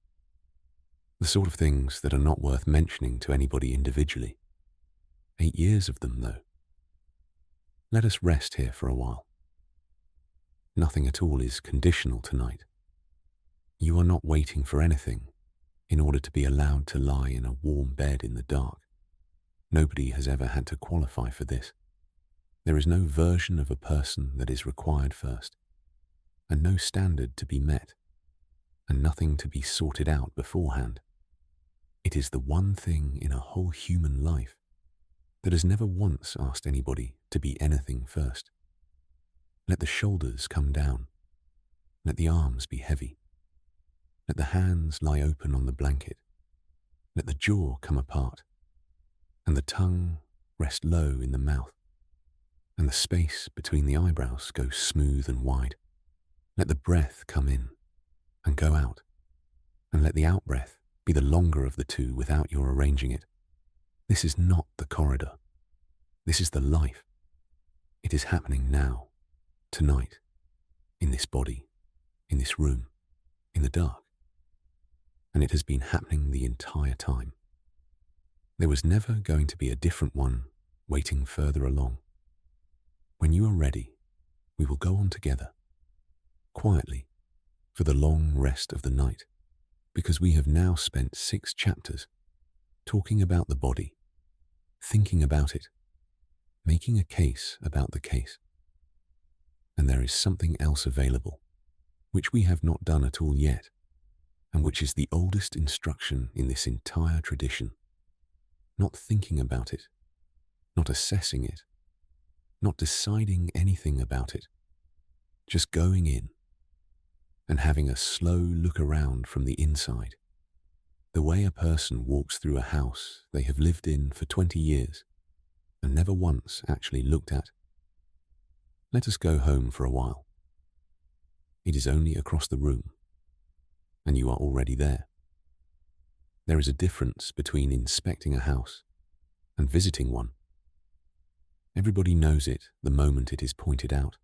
The sort of things that are not worth mentioning to anybody individually. 8 years of them, though. Let us rest here for a while. Nothing at all is conditional tonight. You are not waiting for anything in order to be allowed to lie in a warm bed in the dark. Nobody has ever had to qualify for this. There is no version of a person that is required first, and no standard to be met, and nothing to be sorted out beforehand. It is the one thing in a whole human life that has never once asked anybody to be anything first. Let the shoulders come down. Let the arms be heavy. Let the hands lie open on the blanket. Let the jaw come apart, and the tongue rest low in the mouth, and the space between the eyebrows go smooth and wide. Let the breath come in and go out, and let the out-breath be the longer of the two without your arranging it. This is not the corridor. This is the life. It is happening now, tonight, in this body, in this room, in the dark. And it has been happening the entire time. There was never going to be a different one waiting further along. When you are ready, we will go on together, quietly, for the long rest of the night, because we have now spent 6 chapters talking about the body, thinking about it, making a case about the case. And there is something else available, which we have not done at all yet, and which is the oldest instruction in this entire tradition. Not thinking about it, not assessing it, not deciding anything about it, just going in and having a slow look around from the inside, the way a person walks through a house they have lived in for 20 years and never once actually looked at. Let us go home for a while. It is only across the room, and you are already there. There is a difference between inspecting a house and visiting one. Everybody knows it the moment it is pointed out,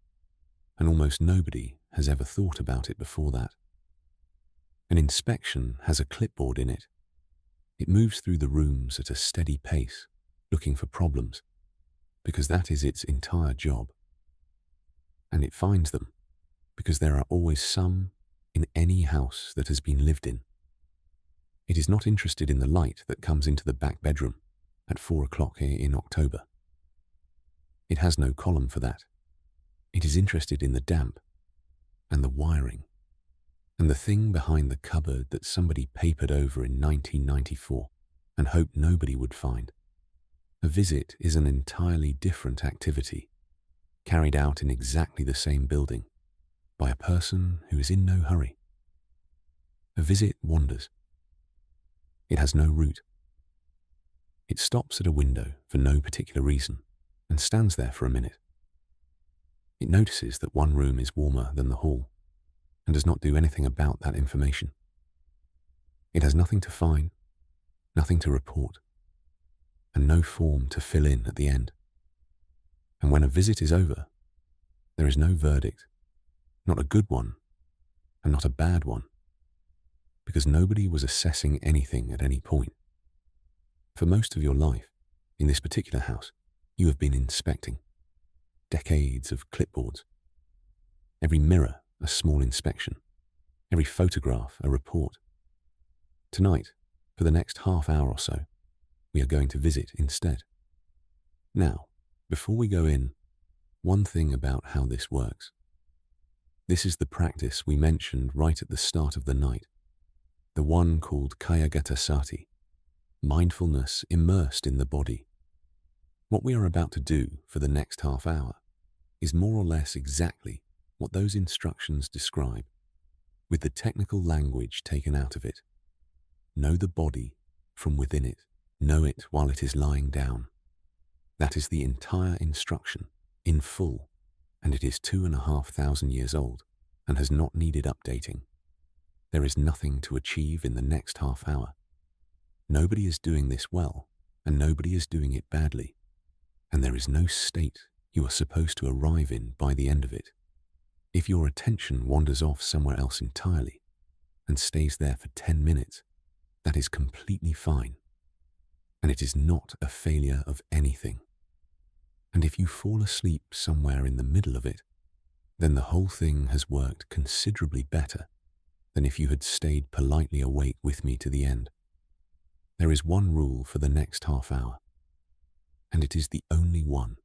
and almost nobody has ever thought about it before that. An inspection has a clipboard in it. It moves through the rooms at a steady pace, looking for problems, because that is its entire job. And it finds them, because there are always some in any house that has been lived in. It is not interested in the light that comes into the back bedroom at 4 o'clock in October. It has no column for that. It is interested in the damp and the wiring and the thing behind the cupboard that somebody papered over in 1994 and hoped nobody would find. A visit is an entirely different activity, carried out in exactly the same building by a person who is in no hurry. A visit wanders. It has no route. It stops at a window for no particular reason and stands there for a minute. It notices that one room is warmer than the hall and does not do anything about that information. It has nothing to find, nothing to report, and no form to fill in at the end. And when a visit is over, there is no verdict, not a good one, and not a bad one, because nobody was assessing anything at any point. For most of your life, in this particular house, you have been inspecting. Decades of clipboards. Every mirror, a small inspection. Every photograph, a report. Tonight, for the next half hour or so, we are going to visit instead. Now, before we go in, one thing about how this works. This is the practice we mentioned right at the start of the night, the one called Kayagata Sati, mindfulness immersed in the body. What we are about to do for the next half hour is more or less exactly what those instructions describe, with the technical language taken out of it. Know the body from within it. Know it while it is lying down. That is the entire instruction, in full, and it is 2,500 years old and has not needed updating. There is nothing to achieve in the next half hour. Nobody is doing this well, and nobody is doing it badly, and there is no state you are supposed to arrive in by the end of it. If your attention wanders off somewhere else entirely and stays there for 10 minutes, that is completely fine, and it is not a failure of anything. And if you fall asleep somewhere in the middle of it, then the whole thing has worked considerably better than if you had stayed politely awake with me to the end. There is one rule for the next half hour, and it is the only one,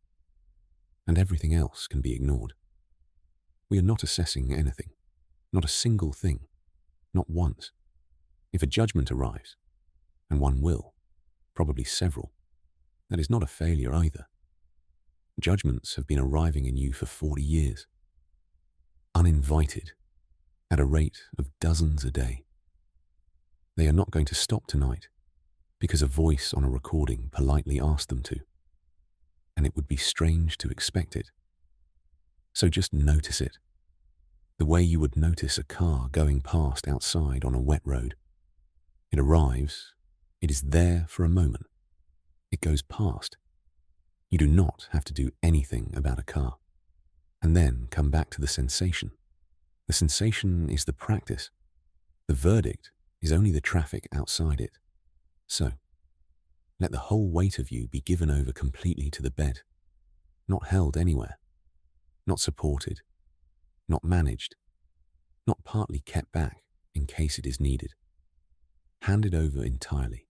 and everything else can be ignored. We are not assessing anything, not a single thing, not once. If a judgment arrives, and one will, probably several, that is not a failure either. Judgments have been arriving in you for 40 years, uninvited, at a rate of dozens a day. They are not going to stop tonight because a voice on a recording politely asked them to, and it would be strange to expect it. So just notice it, the way you would notice a car going past outside on a wet road. It arrives, it is there for a moment, it goes past. You do not have to do anything about a car, and then come back to the sensation. The sensation is the practice. The verdict is only the traffic outside it. So, let the whole weight of you be given over completely to the bed, not held anywhere, not supported, not managed, not partly kept back in case it is needed. Hand it over entirely.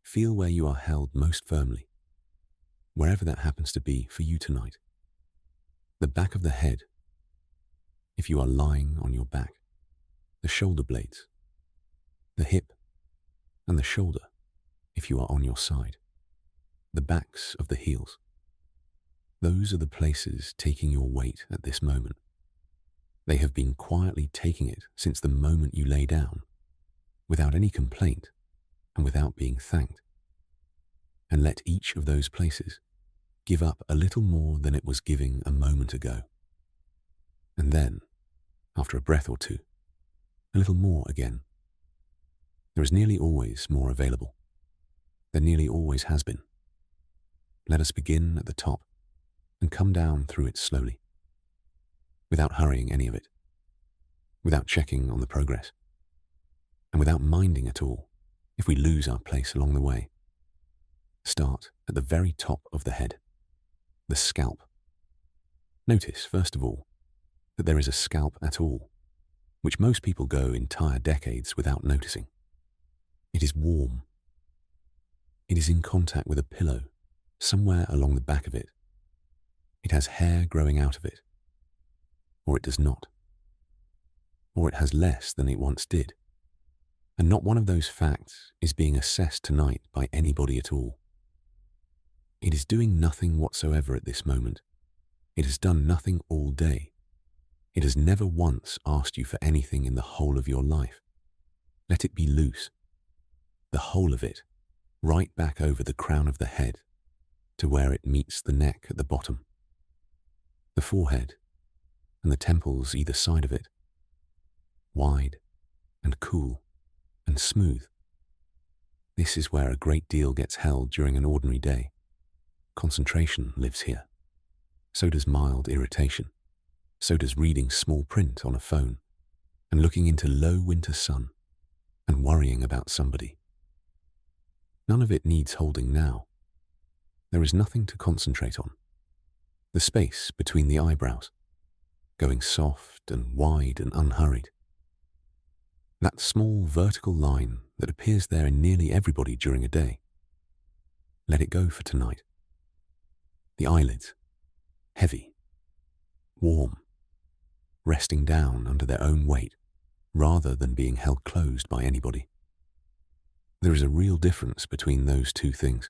Feel where you are held most firmly, wherever that happens to be for you tonight. The back of the head, if you are lying on your back, the shoulder blades, the hip, and the shoulder, if you are on your side, the backs of the heels. Those are the places taking your weight at this moment. They have been quietly taking it since the moment you lay down, without any complaint and without being thanked. And let each of those places give up a little more than it was giving a moment ago. And then, after a breath or two, a little more again. There is nearly always more available. There nearly always has been. Let us begin at the top and come down through it slowly, without hurrying any of it, without checking on the progress, and without minding at all if we lose our place along the way. Start at the very top of the head, the scalp. Notice, first of all, that there is a scalp at all, which most people go entire decades without noticing. It is warm. It is in contact with a pillow somewhere along the back of it. It has hair growing out of it, or it does not, or it has less than it once did, and not one of those facts is being assessed tonight by anybody at all. It is doing nothing whatsoever at this moment. It has done nothing all day. It has never once asked you for anything in the whole of your life. Let it be loose, the whole of it, right back over the crown of the head to where it meets the neck at the bottom. the forehead, and the temples either side of it, wide and cool and smooth. This is where a great deal gets held during an ordinary day. Concentration lives here. So does mild irritation. So does reading small print on a phone and looking into low winter sun and worrying about somebody. None of it needs holding now. There is nothing to concentrate on. The space between the eyebrows, going soft and wide and unhurried. That small vertical line that appears there in nearly everybody during a day. Let it go for tonight. The eyelids, heavy, warm, resting down under their own weight rather than being held closed by anybody. There is a real difference between those two things,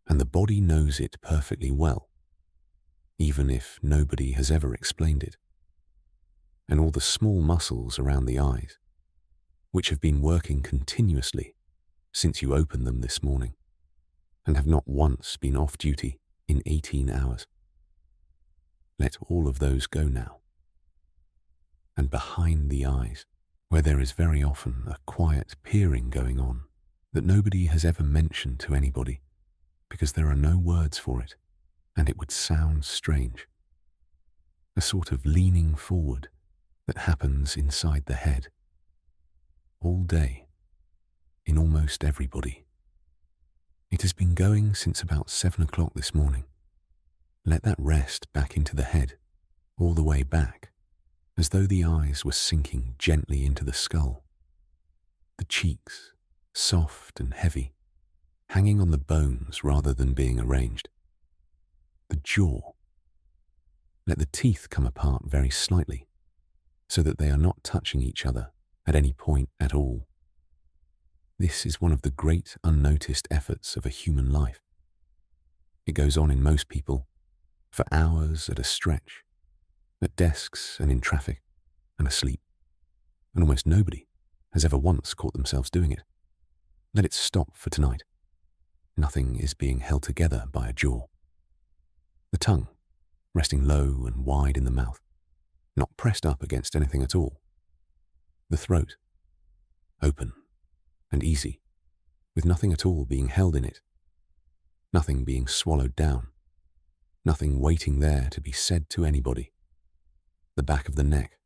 and the body knows it perfectly well, even if nobody has ever explained it. And all the small muscles around the eyes, which have been working continuously since you opened them this morning, and have not once been off duty in 18 hours. Let all of those go now. And behind the eyes, where there is very often a quiet peering going on that nobody has ever mentioned to anybody because there are no words for it, and it would sound strange. A sort of leaning forward that happens inside the head. All day, in almost everybody. It has been going since about 7 o'clock this morning. Let that rest back into the head, all the way back, as though the eyes were sinking gently into the skull. The cheeks, soft and heavy, hanging on the bones rather than being arranged. The jaw. Let the teeth come apart very slightly, so that they are not touching each other at any point at all. This is one of the great unnoticed efforts of a human life. It goes on in most people for hours at a stretch, at desks and in traffic and asleep, and almost nobody has ever once caught themselves doing it. Let it stop for tonight. Nothing is being held together by a jaw. The tongue, resting low and wide in the mouth, not pressed up against anything at all. The throat, open and easy, with nothing at all being held in it, nothing being swallowed down, nothing waiting there to be said to anybody. The back of the neck,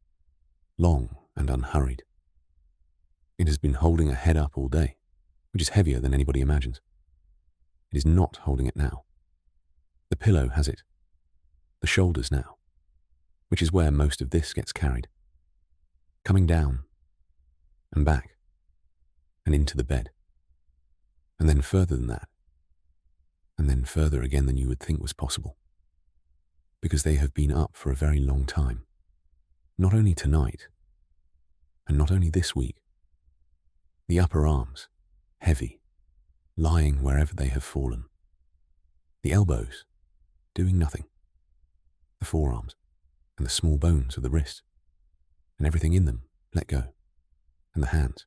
long and unhurried. It has been holding a head up all day, which is heavier than anybody imagines. It is not holding it now. The pillow has it. The shoulders now, which is where most of this gets carried. Coming down, and back, and into the bed, and then further than that, and then further again than you would think was possible, because they have been up for a very long time, not only tonight, and not only this week. The upper arms, heavy, lying wherever they have fallen. The elbows, doing nothing. The forearms, and the small bones of the wrists, and everything in them let go. And the hands,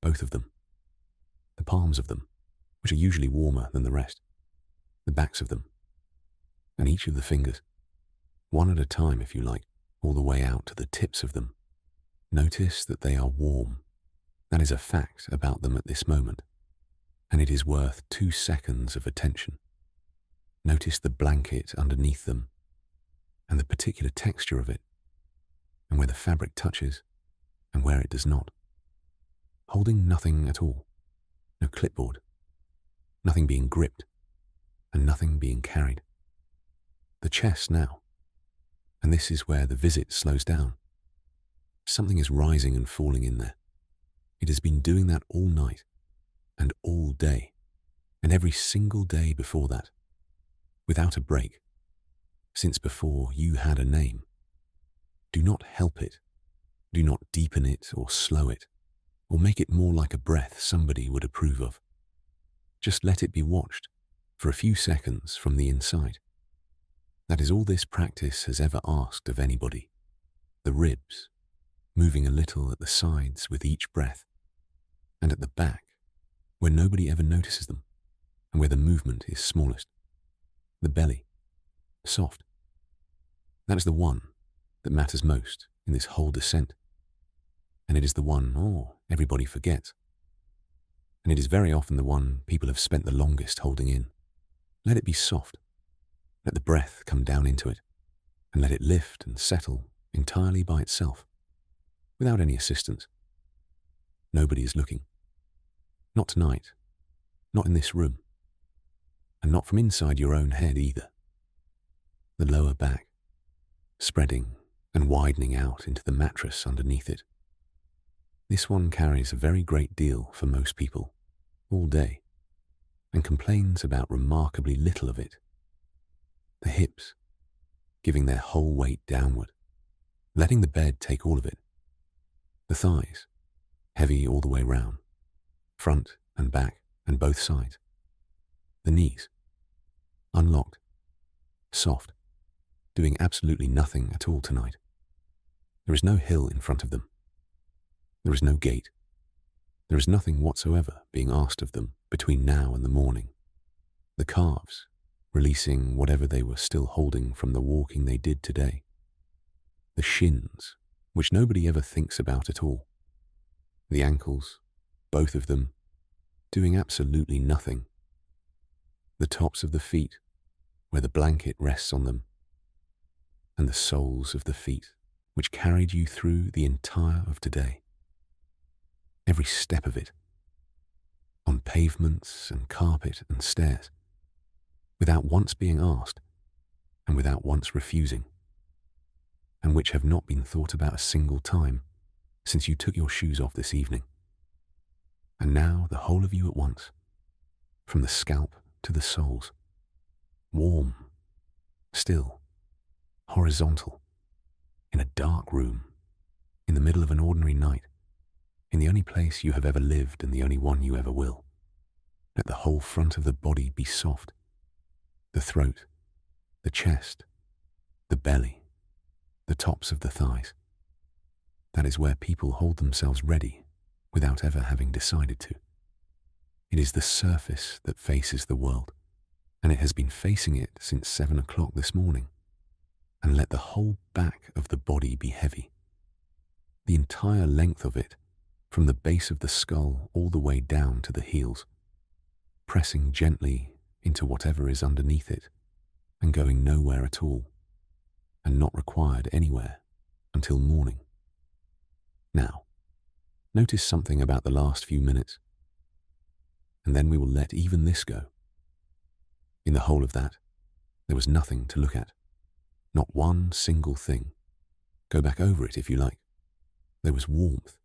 both of them, the palms of them, which are usually warmer than the rest, the backs of them, and each of the fingers, one at a time if you like, all the way out to the tips of them. Notice that they are warm. That is a fact about them at this moment, and it is worth 2 seconds of attention. Notice the blanket underneath them, and the particular texture of it, and where the fabric touches, and where it does not. Holding nothing at all, no clipboard, nothing being gripped, and nothing being carried. The chest now, and this is where the visit slows down. Something is rising and falling in there. It has been doing that all night, and all day, and every single day before that, without a break, since before you had a name. Do not help it. Do not deepen it or slow it, or make it more like a breath somebody would approve of. Just let it be watched for a few seconds from the inside. That is all this practice has ever asked of anybody. The ribs, moving a little at the sides with each breath, and at the back, where nobody ever notices them, and where the movement is smallest. The belly, soft, That is the one that matters most in this whole descent. And it is the one everybody forgets. And it is very often the one people have spent the longest holding in. Let it be soft. Let the breath come down into it, and let it lift and settle entirely by itself, without any assistance. Nobody is looking. Not tonight, not in this room, and not from inside your own head either. The lower back, spreading and widening out into the mattress underneath it. This one carries a very great deal for most people, all day, and complains about remarkably little of it. The hips, giving their whole weight downward, letting the bed take all of it. The thighs, heavy all the way round, front and back and both sides. The knees, unlocked, soft, doing absolutely nothing at all tonight. There is no hill in front of them. There is no gate. There is nothing whatsoever being asked of them between now and the morning. The calves, releasing whatever they were still holding from the walking they did today. The shins, which nobody ever thinks about at all. The ankles, both of them, doing absolutely nothing. The tops of the feet, where the blanket rests on them. And the soles of the feet, which carried you through the entire of today. Every step of it, on pavements and carpet and stairs, without once being asked and without once refusing, and which have not been thought about a single time since you took your shoes off this evening. And now the whole of you at once, from the scalp to the soles, warm, still, horizontal, in a dark room, in the middle of an ordinary night, in the only place you have ever lived and the only one you ever will. Let the whole front of the body be soft, the throat, the chest, the belly, the tops of the thighs. That is where people hold themselves ready without ever having decided to. It is the surface that faces the world, and it has been facing it since 7 o'clock this morning. And let the whole back of the body be heavy, the entire length of it, from the base of the skull all the way down to the heels, pressing gently into whatever is underneath it and going nowhere at all, and not required anywhere until morning. Now, notice something about the last few minutes, and then we will let even this go. In the whole of that, there was nothing to look at. Not one single thing. Go back over it if you like. There was warmth.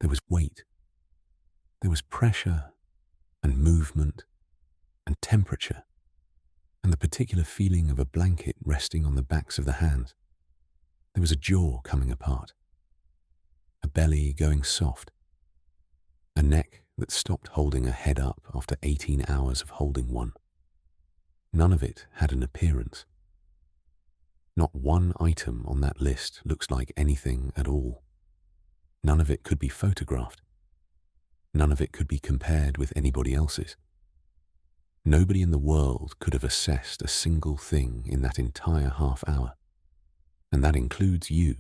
There was weight. There was pressure and movement and temperature and the particular feeling of a blanket resting on the backs of the hands. There was a jaw coming apart, a belly going soft, a neck that stopped holding a head up after 18 hours of holding one. None of it had an appearance. Not one item on that list looks like anything at all. None of it could be photographed. None of it could be compared with anybody else's. Nobody in the world could have assessed a single thing in that entire half hour. And that includes you,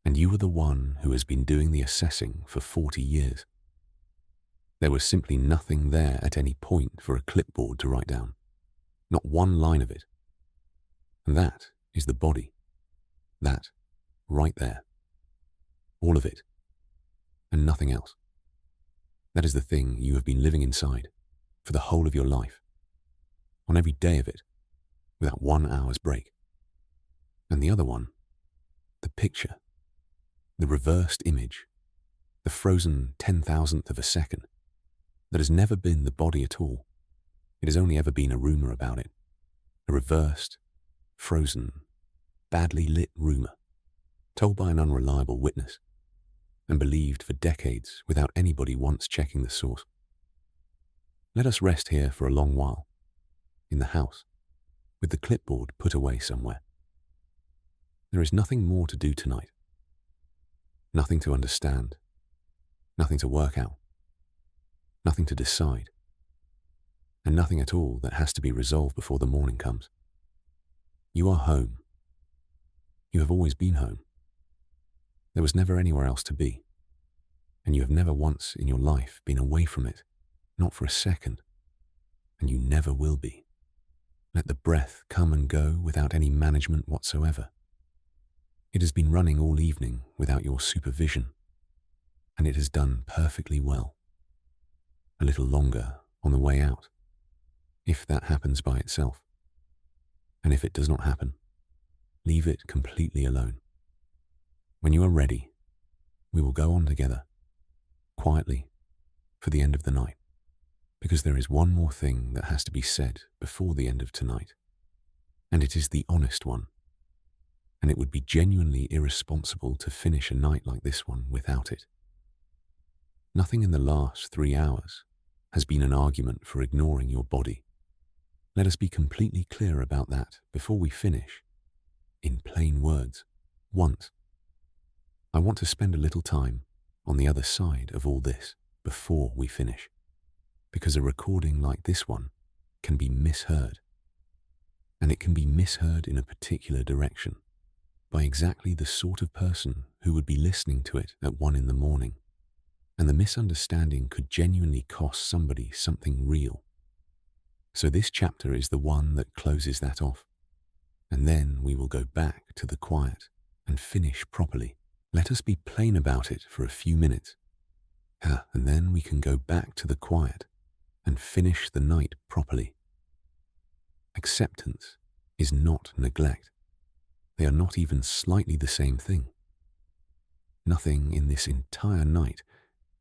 and you are the one who has been doing the assessing for 40 years. There was simply nothing there at any point for a clipboard to write down. Not one line of it. And that is the body. That, right there. All of it. And nothing else. That is the thing you have been living inside for the whole of your life. On every day of it, without 1 hour's break. And the other one, the picture, the reversed image, the frozen 10,000th of a second, that has never been the body at all. It has only ever been a rumor about it. A reversed, frozen, badly lit rumor, told by an unreliable witness, and believed for decades without anybody once checking the source. Let us rest here for a long while, in the house, with the clipboard put away somewhere. There is nothing more to do tonight. Nothing to understand, nothing to work out, nothing to decide, and nothing at all that has to be resolved before the morning comes. You are home, You have always been home. There was never anywhere else to be, and you have never once in your life been away from it, not for a second, and you never will be. Let the breath come and go without any management whatsoever. It has been running all evening without your supervision, and it has done perfectly well. A little longer on the way out, if that happens by itself. And if it does not happen, leave it completely alone. When you are ready, we will go on together, quietly, for the end of the night, because there is one more thing that has to be said before the end of tonight, and it is the honest one, and it would be genuinely irresponsible to finish a night like this one without it. Nothing in the last 3 hours has been an argument for ignoring your body. Let us be completely clear about that before we finish. In plain words, once. I want to spend a little time on the other side of all this before we finish, because a recording like this one can be misheard, and it can be misheard in a particular direction by exactly the sort of person who would be listening to it at 1 a.m, and the misunderstanding could genuinely cost somebody something real. So this chapter is the one that closes that off, and then we will go back to the quiet and finish properly. Let us be plain about it for a few minutes, and then we can go back to the quiet and finish the night properly. Acceptance is not neglect. They are not even slightly the same thing. Nothing in this entire night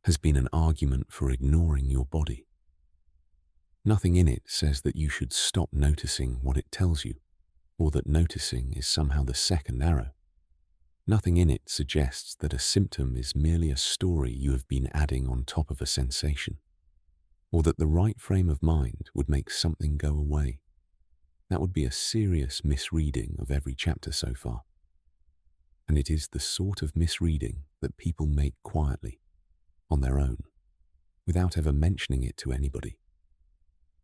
has been an argument for ignoring your body. Nothing in it says that you should stop noticing what it tells you, or that noticing is somehow the second arrow. Nothing in it suggests that a symptom is merely a story you have been adding on top of a sensation, or that the right frame of mind would make something go away. That would be a serious misreading of every chapter so far. And it is the sort of misreading that people make quietly, on their own, without ever mentioning it to anybody,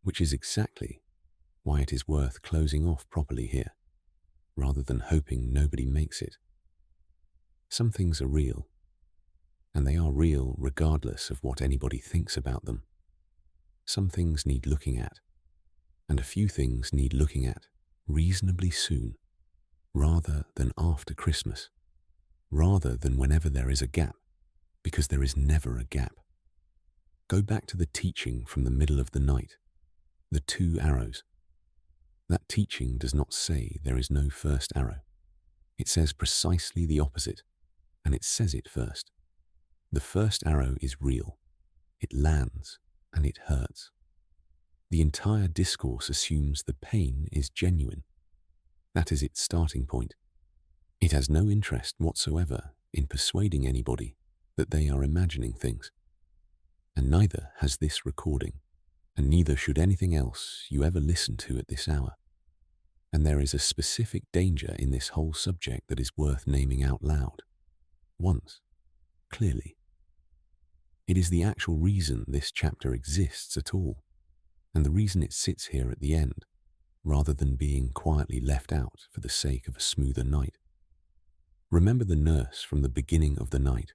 which is exactly why it is worth closing off properly here, rather than hoping nobody makes it. Some things are real, and they are real regardless of what anybody thinks about them. Some things need looking at, and a few things need looking at reasonably soon, rather than after Christmas, rather than whenever there is a gap, because there is never a gap. Go back to the teaching from the middle of the night, the 2 arrows. That teaching does not say there is no first arrow. It says precisely the opposite, and it says it first. The first arrow is real. It lands, and it hurts. The entire discourse assumes the pain is genuine. That is its starting point. It has no interest whatsoever in persuading anybody that they are imagining things. And neither has this recording, and neither should anything else you ever listen to at this hour. And there is a specific danger in this whole subject that is worth naming out loud. Once, clearly. It is the actual reason this chapter exists at all, and the reason it sits here at the end, rather than being quietly left out for the sake of a smoother night. Remember the nurse from the beginning of the night,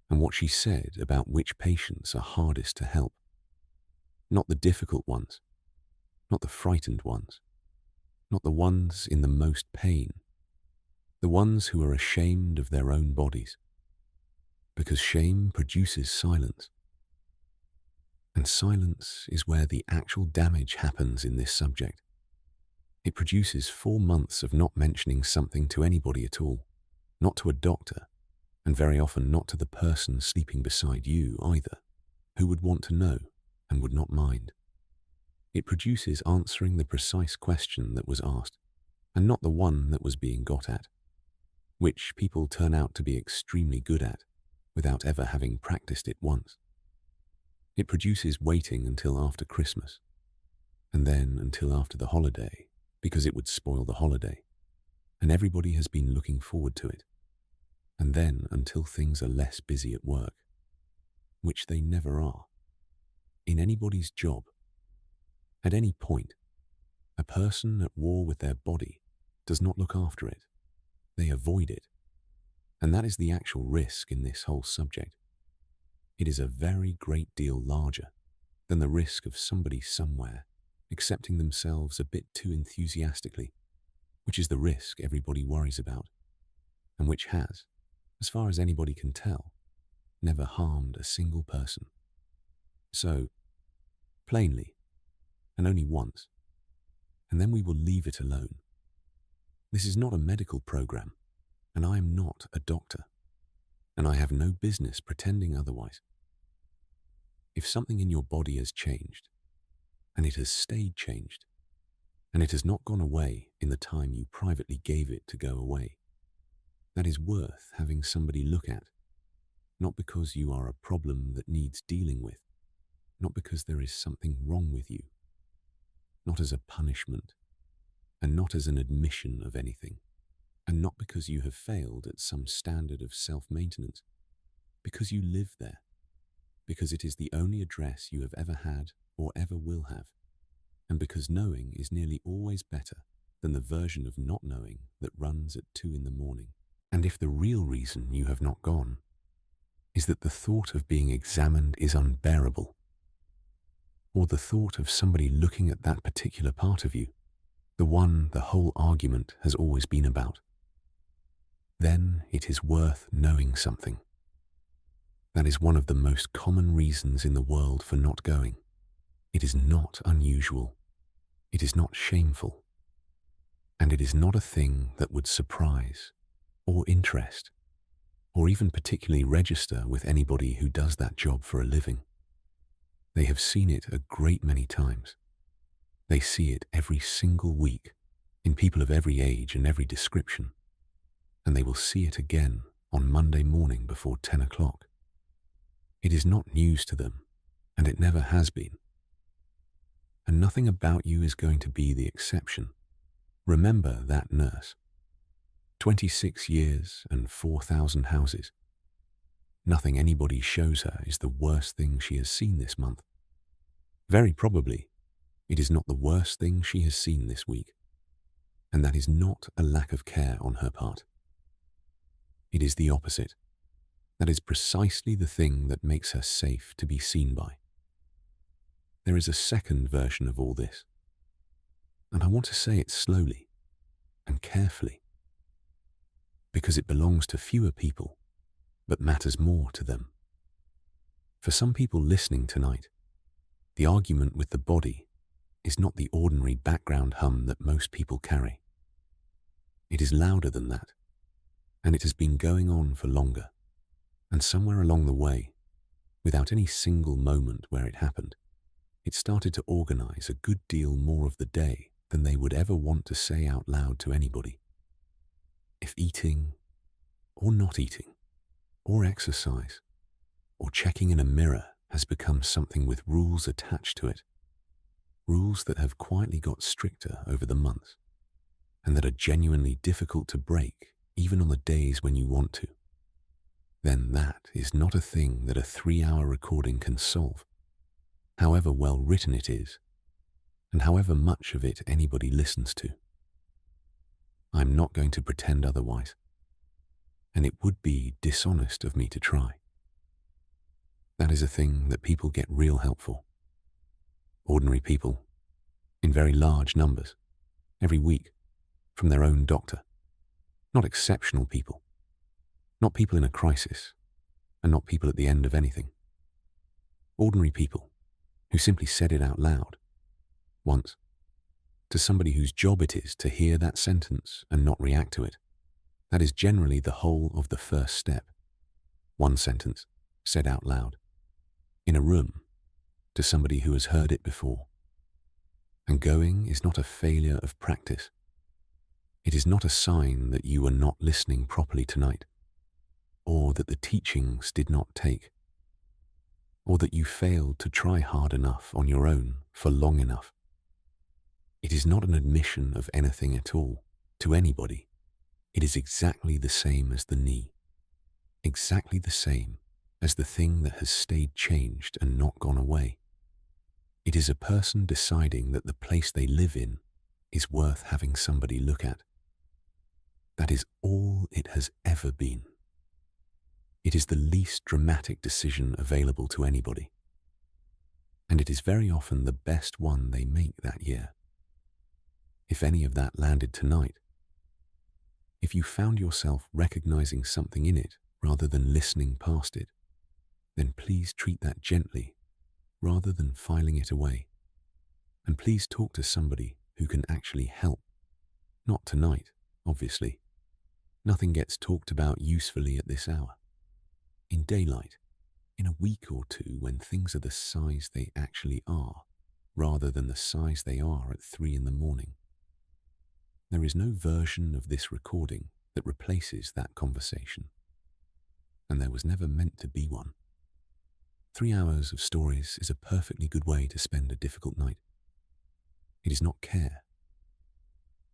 and what she said about which patients are hardest to help. Not the difficult ones, not the frightened ones, not the ones in the most pain, the ones who are ashamed of their own bodies, because shame produces silence. And silence is where the actual damage happens in this subject. It produces 4 months of not mentioning something to anybody at all, not to a doctor, and very often not to the person sleeping beside you either, who would want to know and would not mind. It produces answering the precise question that was asked, and not the one that was being got at, which people turn out to be extremely good at, without ever having practiced it once. It produces waiting until after Christmas, and then until after the holiday, because it would spoil the holiday, and everybody has been looking forward to it, and then until things are less busy at work, which they never are. In anybody's job, at any point, a person at war with their body does not look after it. They avoid it. And that is the actual risk in this whole subject. It is a very great deal larger than the risk of somebody somewhere accepting themselves a bit too enthusiastically, which is the risk everybody worries about, and which has, as far as anybody can tell, never harmed a single person. So, plainly, and only once, and then we will leave it alone. This is not a medical program, and I am not a doctor, and I have no business pretending otherwise. If something in your body has changed, and it has stayed changed, and it has not gone away in the time you privately gave it to go away, that is worth having somebody look at, not because you are a problem that needs dealing with, not because there is something wrong with you, not as a punishment, and not as an admission of anything, and not because you have failed at some standard of self-maintenance, because you live there, because it is the only address you have ever had or ever will have, and because knowing is nearly always better than the version of not knowing that runs at 2 a.m. And if the real reason you have not gone is that the thought of being examined is unbearable, or the thought of somebody looking at that particular part of you, the one the whole argument has always been about, then it is worth knowing something. That is one of the most common reasons in the world for not going. It is not unusual. It is not shameful. And it is not a thing that would surprise or interest or even particularly register with anybody who does that job for a living. They have seen it a great many times. They see it every single week in people of every age and every description, and they will see it again on Monday morning before 10 o'clock. It is not news to them, and it never has been. And nothing about you is going to be the exception. Remember that nurse. 26 years and 4,000 houses. Nothing anybody shows her is the worst thing she has seen this month. Very probably, it is not the worst thing she has seen this week. And that is not a lack of care on her part. It is the opposite. That is precisely the thing that makes her safe to be seen by. There is a second version of all this, and I want to say it slowly and carefully, because it belongs to fewer people, but matters more to them. For some people listening tonight, the argument with the body is not the ordinary background hum that most people carry. It is louder than that, and it has been going on for longer, and somewhere along the way, without any single moment where it happened, it started to organize a good deal more of the day than they would ever want to say out loud to anybody. If eating, or not eating, or exercise, or checking in a mirror has become something with rules attached to it, rules that have quietly got stricter over the months, and that are genuinely difficult to break even on the days when you want to, then that is not a thing that a 3-hour recording can solve, however well written it is, and however much of it anybody listens to. I'm not going to pretend otherwise, and it would be dishonest of me to try. That is a thing that people get real help for. Ordinary people, in very large numbers, every week, from their own doctor. Not exceptional people. Not people in a crisis, and not people at the end of anything. Ordinary people who simply said it out loud, once, to somebody whose job it is to hear that sentence and not react to it. That is generally the whole of the first step. One sentence, said out loud, in a room, to somebody who has heard it before. And going is not a failure of practice. It is not a sign that you were not listening properly tonight, or that the teachings did not take, or that you failed to try hard enough on your own for long enough. It is not an admission of anything at all, to anybody. It is exactly the same as the knee, exactly the same as the thing that has stayed changed and not gone away. It is a person deciding that the place they live in is worth having somebody look at. That is all it has ever been. It is the least dramatic decision available to anybody, and it is very often the best one they make that year. If any of that landed tonight, if you found yourself recognizing something in it rather than listening past it, then please treat that gently rather than filing it away. And please talk to somebody who can actually help. Not tonight, obviously. Nothing gets talked about usefully at this hour. In daylight, in a week or two when things are the size they actually are, rather than the size they are at 3 in the morning. There is no version of this recording that replaces that conversation. And there was never meant to be one. 3 hours of stories is a perfectly good way to spend a difficult night. It is not care,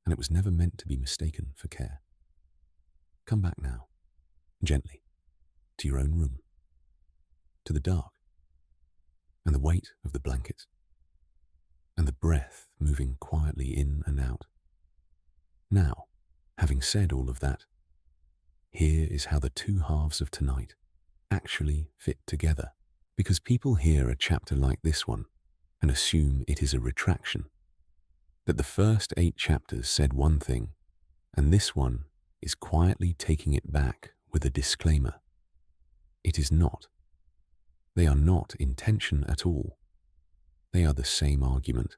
and it was never meant to be mistaken for care. Come back now, gently, to your own room, to the dark, and the weight of the blankets, and the breath moving quietly in and out. Now, having said all of that, here is how the two halves of tonight actually fit together, because people hear a chapter like this one and assume it is a retraction, that the first 8 chapters said one thing, and this one is quietly taking it back with a disclaimer. It is not. They are not in tension at all. They are the same argument,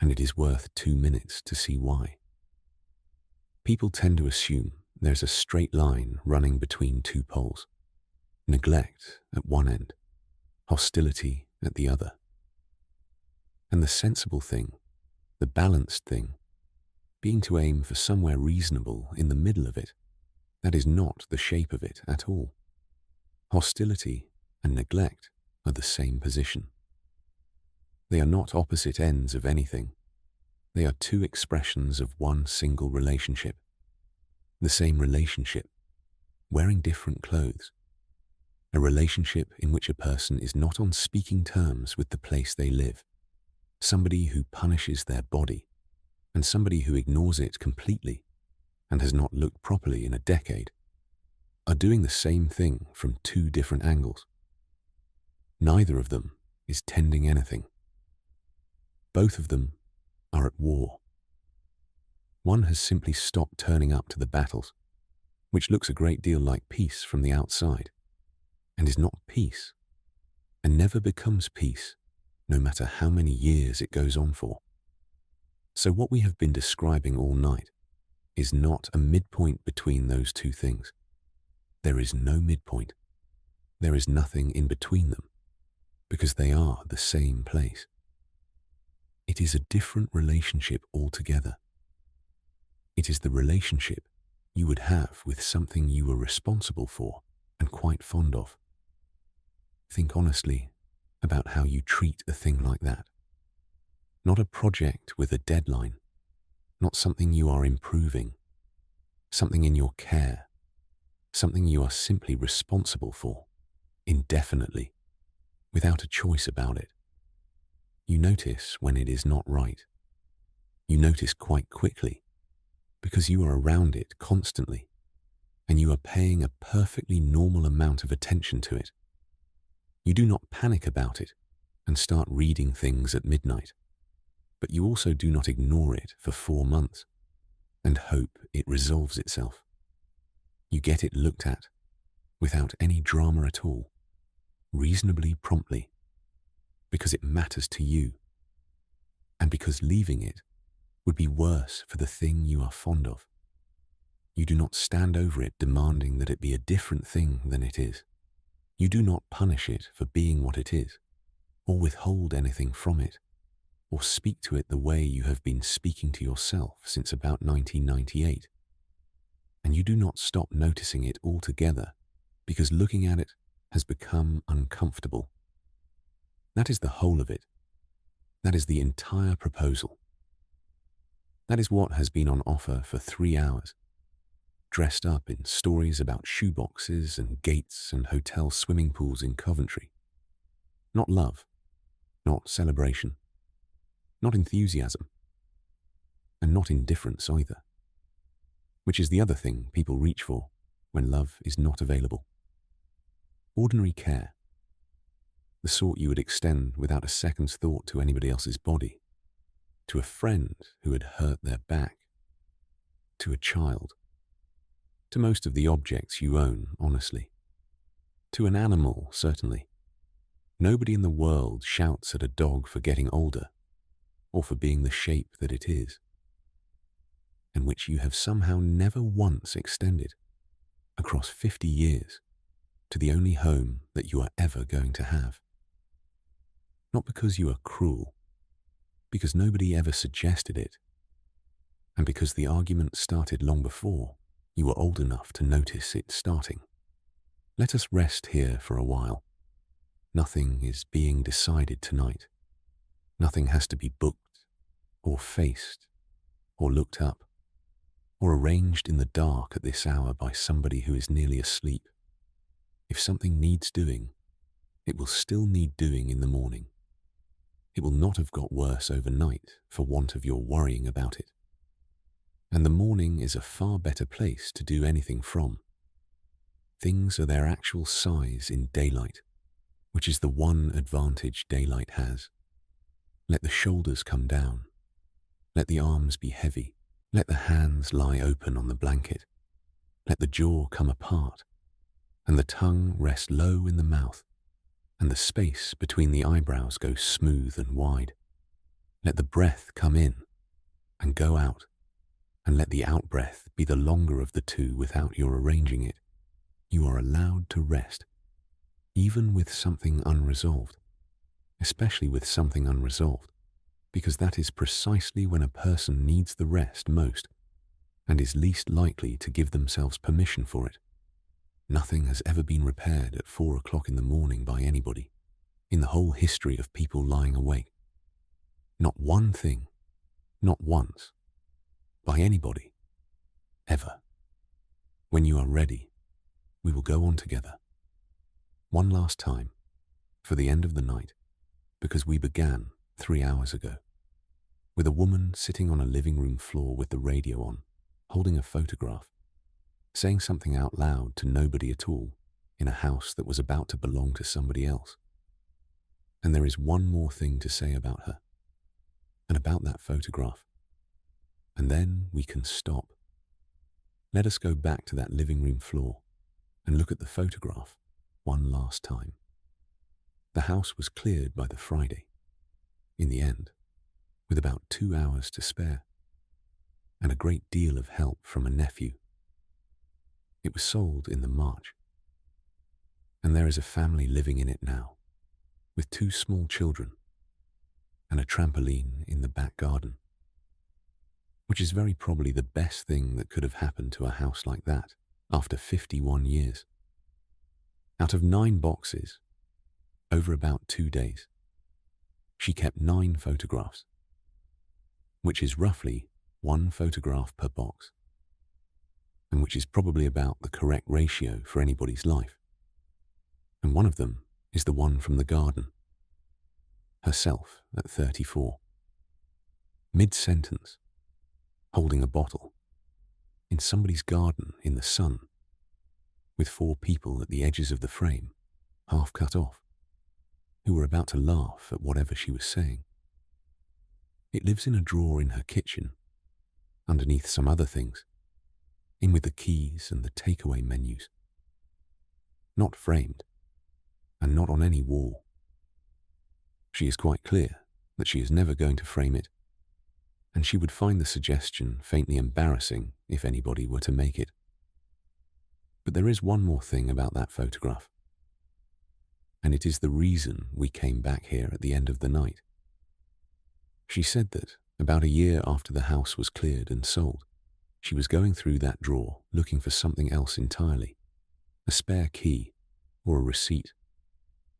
and it is worth 2 minutes to see why. People tend to assume there's a straight line running between 2 poles, neglect at one end, hostility at the other. And the sensible thing, the balanced thing, being to aim for somewhere reasonable in the middle of it, that is not the shape of it at all. Hostility and neglect are the same position. They are not opposite ends of anything. They are 2 expressions of one single relationship. The same relationship, wearing different clothes. A relationship in which a person is not on speaking terms with the place they live. Somebody who punishes their body, and somebody who ignores it completely and has not looked properly in a decade, are doing the same thing from 2 different angles. Neither of them is tending anything. Both of them are at war. One has simply stopped turning up to the battles, which looks a great deal like peace from the outside, and is not peace, and never becomes peace, no matter how many years it goes on for. So what we have been describing all night is not a midpoint between those 2 things. There is no midpoint. There is nothing in between them, because they are the same place. It is a different relationship altogether. It is the relationship you would have with something you were responsible for and quite fond of. Think honestly about how you treat a thing like that. Not a project with a deadline, not something you are improving, something in your care, something you are simply responsible for, indefinitely, without a choice about it. You notice when it is not right. You notice quite quickly, because you are around it constantly, and you are paying a perfectly normal amount of attention to it. You do not panic about it and start reading things at midnight, but you also do not ignore it for 4 months and hope it resolves itself. You get it looked at, without any drama at all, reasonably promptly, because it matters to you, and because leaving it would be worse for the thing you are fond of. You do not stand over it demanding that it be a different thing than it is. You do not punish it for being what it is, or withhold anything from it, or speak to it the way you have been speaking to yourself since about 1998. And you do not stop noticing it altogether because looking at it has become uncomfortable. That is the whole of it. That is the entire proposal. That is what has been on offer for 3 hours, dressed up in stories about shoeboxes and gates and hotel swimming pools in Coventry. Not love, not celebration, not enthusiasm, and not indifference either. which is the other thing people reach for when love is not available. Ordinary care, the sort you would extend without a second's thought to anybody else's body, to a friend who had hurt their back, to a child, to most of the objects you own, honestly, to an animal, certainly. Nobody in the world shouts at a dog for getting older or for being the shape that it is, and which you have somehow never once extended across 50 years to the only home that you are ever going to have. Not because you are cruel, because nobody ever suggested it, and because the argument started long before you were old enough to notice it starting. Let us rest here for a while. Nothing is being decided tonight. Nothing has to be booked, or faced, or looked up, or arranged in the dark at this hour by somebody who is nearly asleep. If something needs doing, it will still need doing in the morning. It will not have got worse overnight for want of your worrying about it. And the morning is a far better place to do anything from. Things are their actual size in daylight, which is the one advantage daylight has. Let the shoulders come down. Let the arms be heavy. Let the hands lie open on the blanket. Let the jaw come apart, and the tongue rest low in the mouth, and the space between the eyebrows go smooth and wide. Let the breath come in and go out, and let the out-breath be the longer of the two without your arranging it. You are allowed to rest, even with something unresolved, especially with something unresolved, because that is precisely when a person needs the rest most and is least likely to give themselves permission for it. Nothing has ever been repaired at 4 o'clock in the morning by anybody in the whole history of people lying awake. Not one thing, not once, by anybody, ever. When you are ready, we will go on together. One last time, for the end of the night, because we began 3 hours ago, with a woman sitting on a living room floor with the radio on, holding a photograph, saying something out loud to nobody at all in a house that was about to belong to somebody else. And there is one more thing to say about her, and about that photograph. And then we can stop. Let us go back to that living room floor and look at the photograph one last time. The house was cleared by the Friday, in the end, with about 2 hours to spare, and a great deal of help from a nephew. It was sold in the March, and there is a family living in it now, with 2 small children, and a trampoline in the back garden, which is very probably the best thing that could have happened to a house like that after 51 years. Out of 9 boxes, over about 2 days, she kept 9 photographs, which is roughly 1 photograph per box, and which is probably about the correct ratio for anybody's life. And one of them is the one from the garden, herself at 34, mid-sentence, holding a bottle, in somebody's garden in the sun, with 4 people at the edges of the frame, half cut off, who were about to laugh at whatever she was saying. It lives in a drawer in her kitchen, underneath some other things, in with the keys and the takeaway menus. Not framed, and not on any wall. She is quite clear that she is never going to frame it, and she would find the suggestion faintly embarrassing if anybody were to make it. But there is one more thing about that photograph, and it is the reason we came back here at the end of the night. She said that about a year after the house was cleared and sold, she was going through that drawer looking for something else entirely, a spare key or a receipt,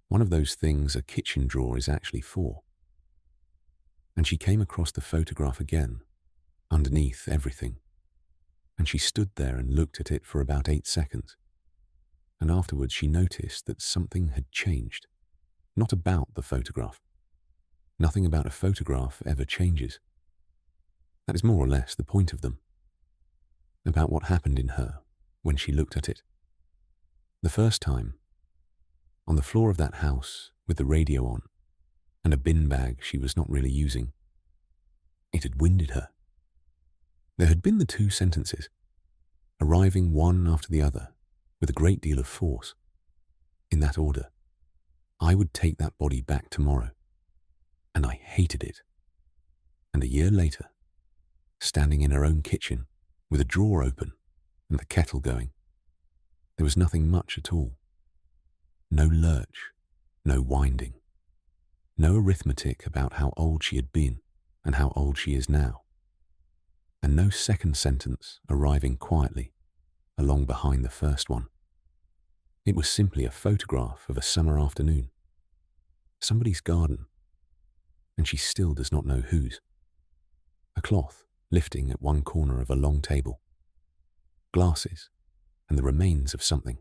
one of those things a kitchen drawer is actually for. And she came across the photograph again, underneath everything, and she stood there and looked at it for about 8 seconds. And afterwards she noticed that something had changed, not about the photograph. Nothing about a photograph ever changes. That is more or less the point of them. about what happened in her when she looked at it. The first time, on the floor of that house with the radio on and a bin bag she was not really using, it had winded her. There had been the two sentences, arriving one after the other with a great deal of force, in that order. I would take that body back tomorrow, and I hated it. And a year later, standing in her own kitchen with a drawer open and the kettle going, there was nothing much at all. No lurch, no winding, no arithmetic about how old she had been and how old she is now, and no second sentence arriving quietly along behind the first one. It was simply a photograph of a summer afternoon, somebody's garden, and she still does not know whose. A cloth lifting at one corner of a long table, glasses and the remains of something,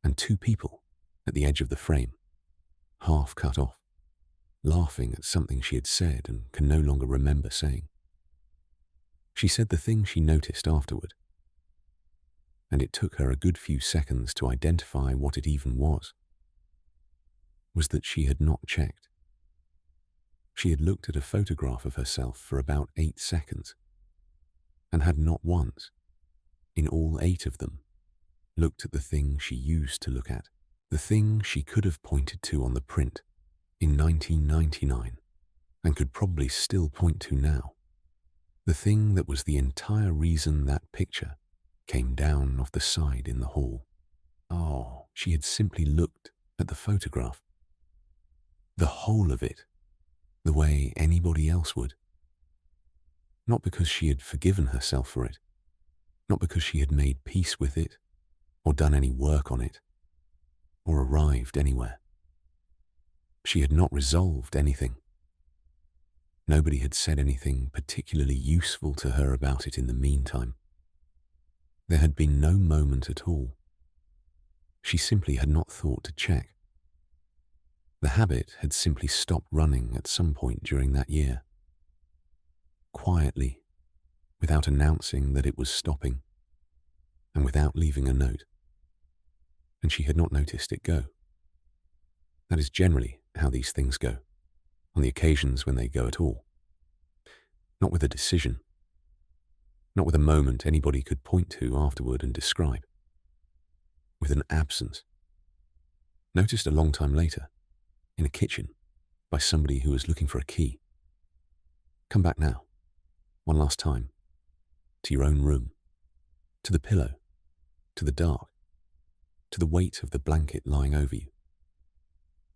and two people at the edge of the frame, half cut off, laughing at something she had said and can no longer remember saying. She said the thing she noticed afterward, and it took her a good few seconds to identify what it even was that she had not checked. She had looked at a photograph of herself for about 8 seconds, and had not once, in all 8 of them, looked at the thing she used to look at, the thing she could have pointed to on the print in 1999 and could probably still point to now, the thing that was the entire reason that picture came down off the side in the hall. Oh, she had simply looked at the photograph, the whole of it, the way anybody else would. Not because she had forgiven herself for it, not because she had made peace with it, or done any work on it, or arrived anywhere. She had not resolved anything. Nobody had said anything particularly useful to her about it in the meantime. There had been no moment at all. She simply had not thought to check. The habit had simply stopped running at some point during that year. Quietly, without announcing that it was stopping, and without leaving a note. And she had not noticed it go. That is generally how these things go, on the occasions when they go at all. Not with a decision, not with a moment anybody could point to afterward and describe. With an absence. Noticed a long time later, in a kitchen, by somebody who was looking for a key. Come back now, one last time, to your own room, to the pillow, to the dark, to the weight of the blanket lying over you,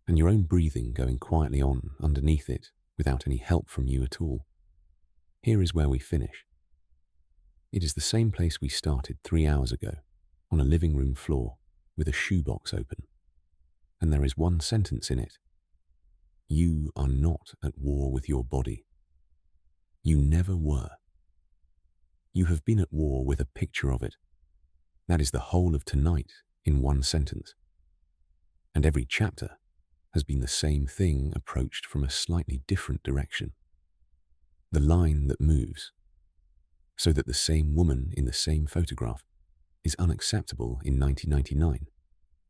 and your own breathing going quietly on underneath it without any help from you at all. Here is where we finish. It is the same place we started 3 hours ago, on a living room floor with a shoebox open, and there is one sentence in it. You are not at war with your body. You never were. You have been at war with a picture of it. That is the whole of tonight in one sentence. And every chapter has been the same thing approached from a slightly different direction. The line that moves, so that the same woman in the same photograph is unacceptable in 1999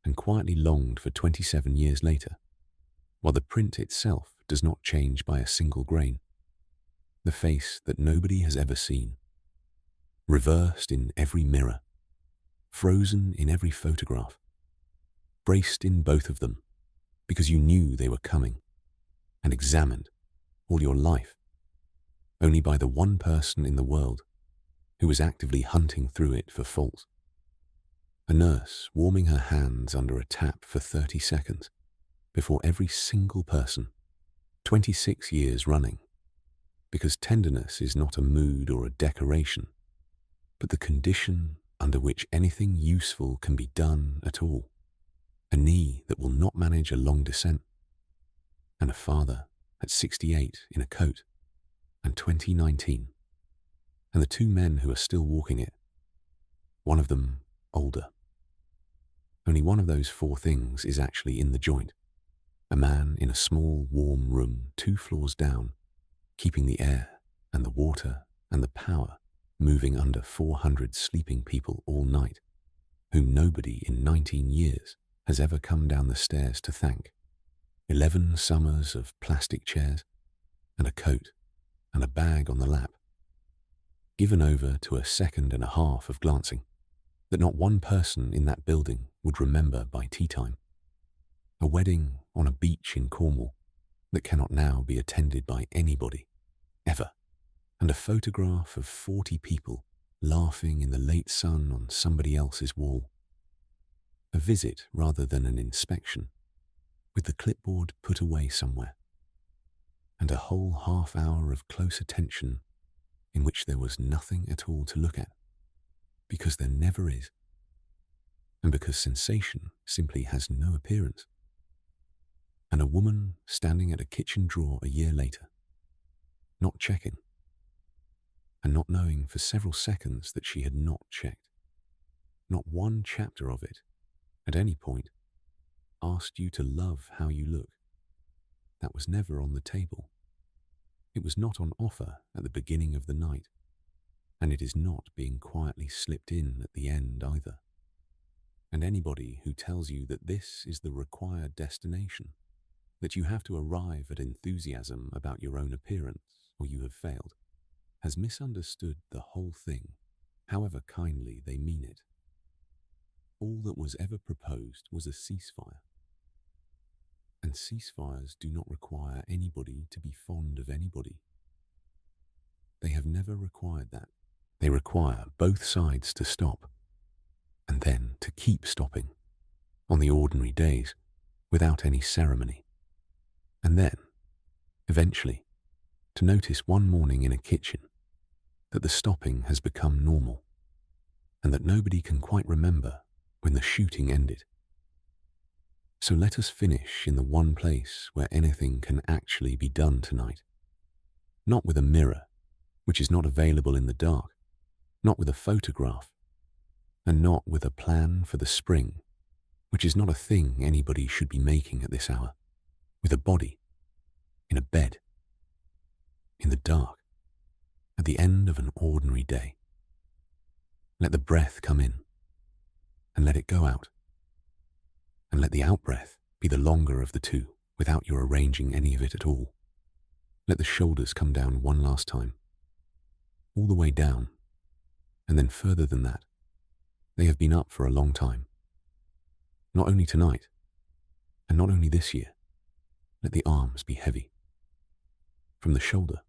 and quietly longed for 27 years later, while the print itself does not change by a single grain. The face that nobody has ever seen, reversed in every mirror, frozen in every photograph, braced in both of them because you knew they were coming, and examined all your life, only by the one person in the world who was actively hunting through it for faults. A nurse warming her hands under a tap for 30 seconds before every single person, 26 years running, because tenderness is not a mood or a decoration, but the condition under which anything useful can be done at all. A knee that will not manage a long descent, and a father at 68 in a coat, and 2019, and the two men who are still walking it, one of them older. Only one of those 4 things is actually in the joint. A man in a small, warm room 2 floors down, keeping the air and the water and the power moving under 400 sleeping people all night, whom nobody in 19 years has ever come down the stairs to thank. 11 summers of plastic chairs and a coat and a bag on the lap, given over to a second and a half of glancing that not one person in that building would remember by tea time. A wedding on a beach in Cornwall that cannot now be attended by anybody, ever, and a photograph of 40 people laughing in the late sun on somebody else's wall. A visit rather than an inspection, with the clipboard put away somewhere, and a whole half hour of close attention in which there was nothing at all to look at, because there never is, and because sensation simply has no appearance. And a woman standing at a kitchen drawer a year later, not checking, and not knowing for several seconds that she had not checked. Not one chapter of it, at any point, asked you to love how you look. That was never on the table. It was not on offer at the beginning of the night, and it is not being quietly slipped in at the end either. And anybody who tells you that this is the required destination, that you have to arrive at enthusiasm about your own appearance or you have failed, has misunderstood the whole thing, however kindly they mean it. All that was ever proposed was a ceasefire. And ceasefires do not require anybody to be fond of anybody. They have never required that. They require both sides to stop, and then to keep stopping, on the ordinary days, without any ceremony. And then, eventually, to notice one morning in a kitchen that the stopping has become normal, and that nobody can quite remember when the shooting ended. So let us finish in the one place where anything can actually be done tonight. Not with a mirror, which is not available in the dark, not with a photograph, and not with a plan for the spring, which is not a thing anybody should be making at this hour, with a body, in a bed, in the dark, at the end of an ordinary day. Let the breath come in, and let it go out, and let the out-breath be the longer of the two without your arranging any of it at all. Let the shoulders come down one last time, all the way down, and then further than that. They have been up for a long time. Not only tonight, and not only this year. Let the arms be heavy. From the shoulder,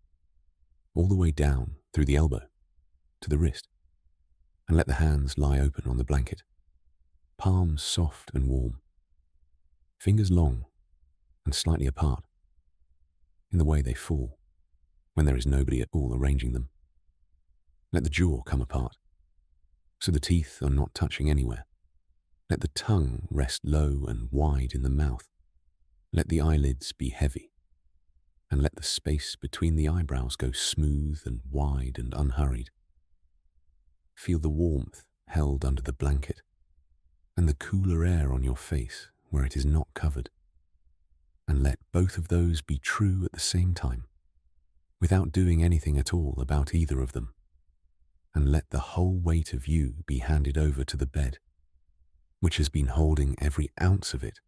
all the way down through the elbow, to the wrist, and let the hands lie open on the blanket, palms soft and warm, fingers long and slightly apart, in the way they fall, when there is nobody at all arranging them. Let the jaw come apart, so the teeth are not touching anywhere. Let the tongue rest low and wide in the mouth. Let the eyelids be heavy, and let the space between the eyebrows go smooth and wide and unhurried. Feel the warmth held under the blanket, and the cooler air on your face where it is not covered. And let both of those be true at the same time, without doing anything at all about either of them. And let the whole weight of you be handed over to the bed, which has been holding every ounce of it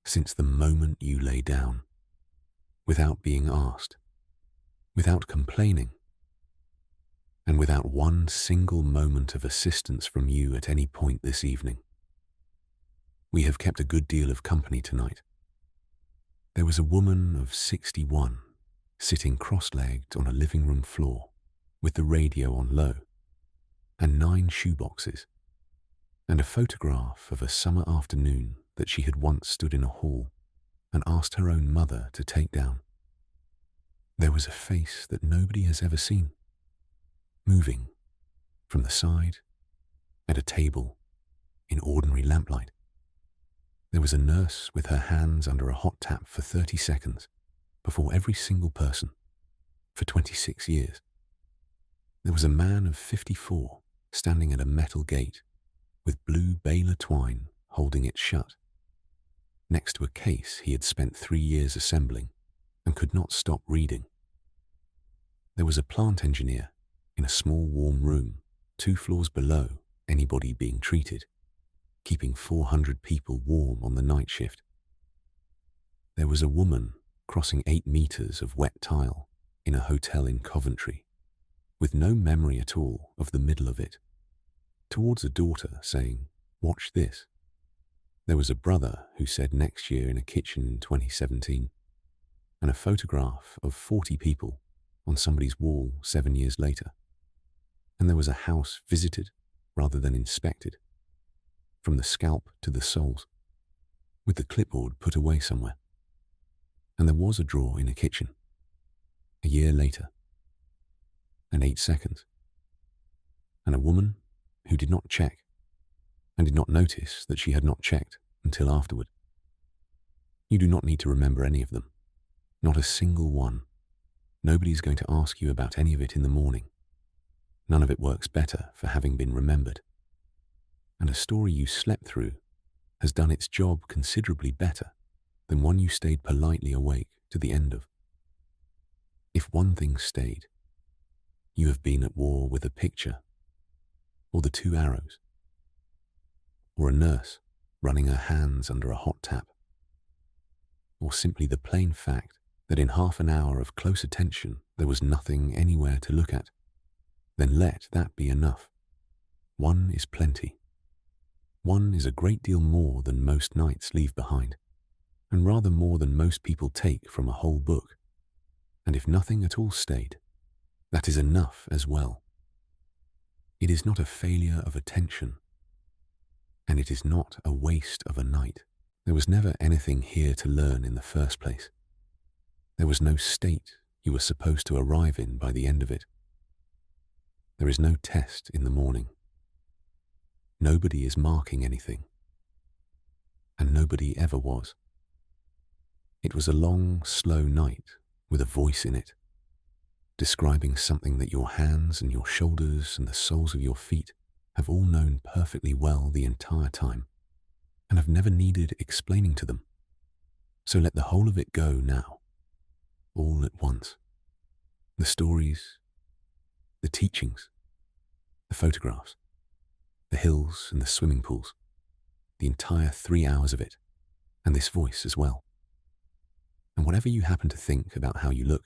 since the moment you lay down, without being asked, without complaining, and without one single moment of assistance from you at any point this evening. We have kept a good deal of company tonight. There was a woman of 61 sitting cross-legged on a living room floor with the radio on low, and 9 shoeboxes, and a photograph of a summer afternoon that she had once stood in a hall and asked her own mother to take down. There was a face that nobody has ever seen, moving from the side, at a table, in ordinary lamplight. There was a nurse with her hands under a hot tap for 30 seconds before every single person, for 26 years. There was a man of 54 standing at a metal gate with blue baler twine holding it shut, next to a case he had spent 3 years assembling and could not stop reading. There was a plant engineer in a small warm room, 2 floors below anybody being treated, keeping 400 people warm on the night shift. There was a woman crossing 8 meters of wet tile in a hotel in Coventry, with no memory at all of the middle of it, towards a daughter saying, "Watch this." There was a brother who said next year in a kitchen in 2017, and a photograph of 40 people on somebody's wall 7 years later. And there was a house visited rather than inspected, from the scalp to the soles, with the clipboard put away somewhere. And there was a drawer in a kitchen, a year later, and 8 seconds. And a woman who did not check, and did not notice that she had not checked until afterward. You do not need to remember any of them, not a single one. Nobody is going to ask you about any of it in the morning. None of it works better for having been remembered. And a story you slept through has done its job considerably better than one you stayed politely awake to the end of. If one thing stayed, you have been at war with a picture, or the 2 arrows, or a nurse running her hands under a hot tap, or simply the plain fact that in half an hour of close attention there was nothing anywhere to look at, then let that be enough. One is plenty. One is a great deal more than most nights leave behind, and rather more than most people take from a whole book. And if nothing at all stayed, that is enough as well. It is not a failure of attention, and it is not a waste of a night. There was never anything here to learn in the first place. There was no state you were supposed to arrive in by the end of it. There is no test in the morning. Nobody is marking anything, and nobody ever was. It was a long, slow night with a voice in it, describing something that your hands and your shoulders and the soles of your feet have all known perfectly well the entire time, and have never needed explaining to them. So let the whole of it go now, all at once. The stories, the teachings, the photographs, the hills and the swimming pools, the entire 3 hours of it, and this voice as well. And whatever you happen to think about how you look,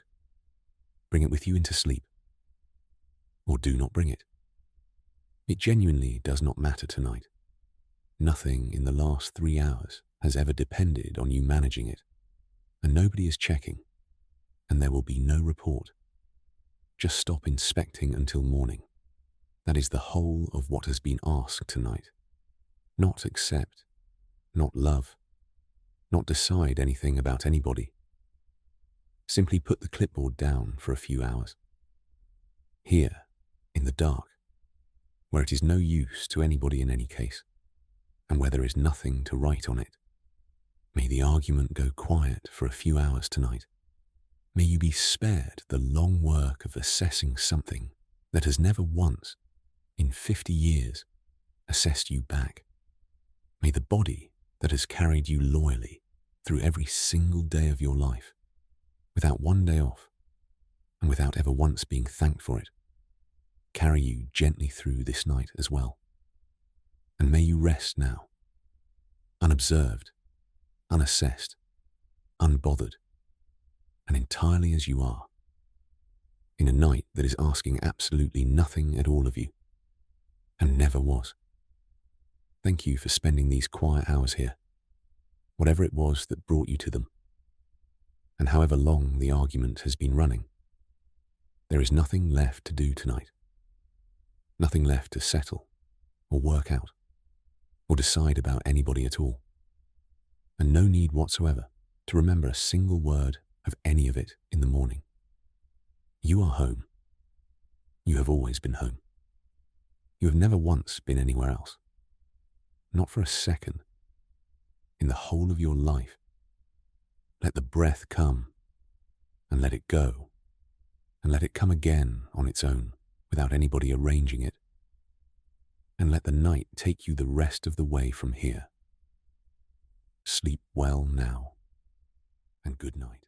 bring it with you into sleep, or do not bring it. It genuinely does not matter tonight. Nothing in the last 3 hours has ever depended on you managing it, and nobody is checking, and there will be no report. Just stop inspecting until morning. That is the whole of what has been asked tonight. Not accept, not love, not decide anything about anybody. Simply put the clipboard down for a few hours. Here, in the dark, where it is no use to anybody in any case, and where there is nothing to write on it. May the argument go quiet for a few hours tonight. May you be spared the long work of assessing something that has never once, in 50 years, assessed you back. May the body that has carried you loyally through every single day of your life, without one day off, and without ever once being thanked for it, carry you gently through this night as well. And may you rest now, unobserved, unassessed, unbothered, and entirely as you are, in a night that is asking absolutely nothing at all of you, and never was. Thank you for spending these quiet hours here, whatever it was that brought you to them. And however long the argument has been running, there is nothing left to do tonight. Nothing left to settle, or work out, or decide about anybody at all. And no need whatsoever to remember a single word of any of it in the morning. You are home. You have always been home. You have never once been anywhere else. Not for a second. In the whole of your life. Let the breath come, and let it go, and let it come again on its own without anybody arranging it. And let the night take you the rest of the way from here. Sleep well now, and good night.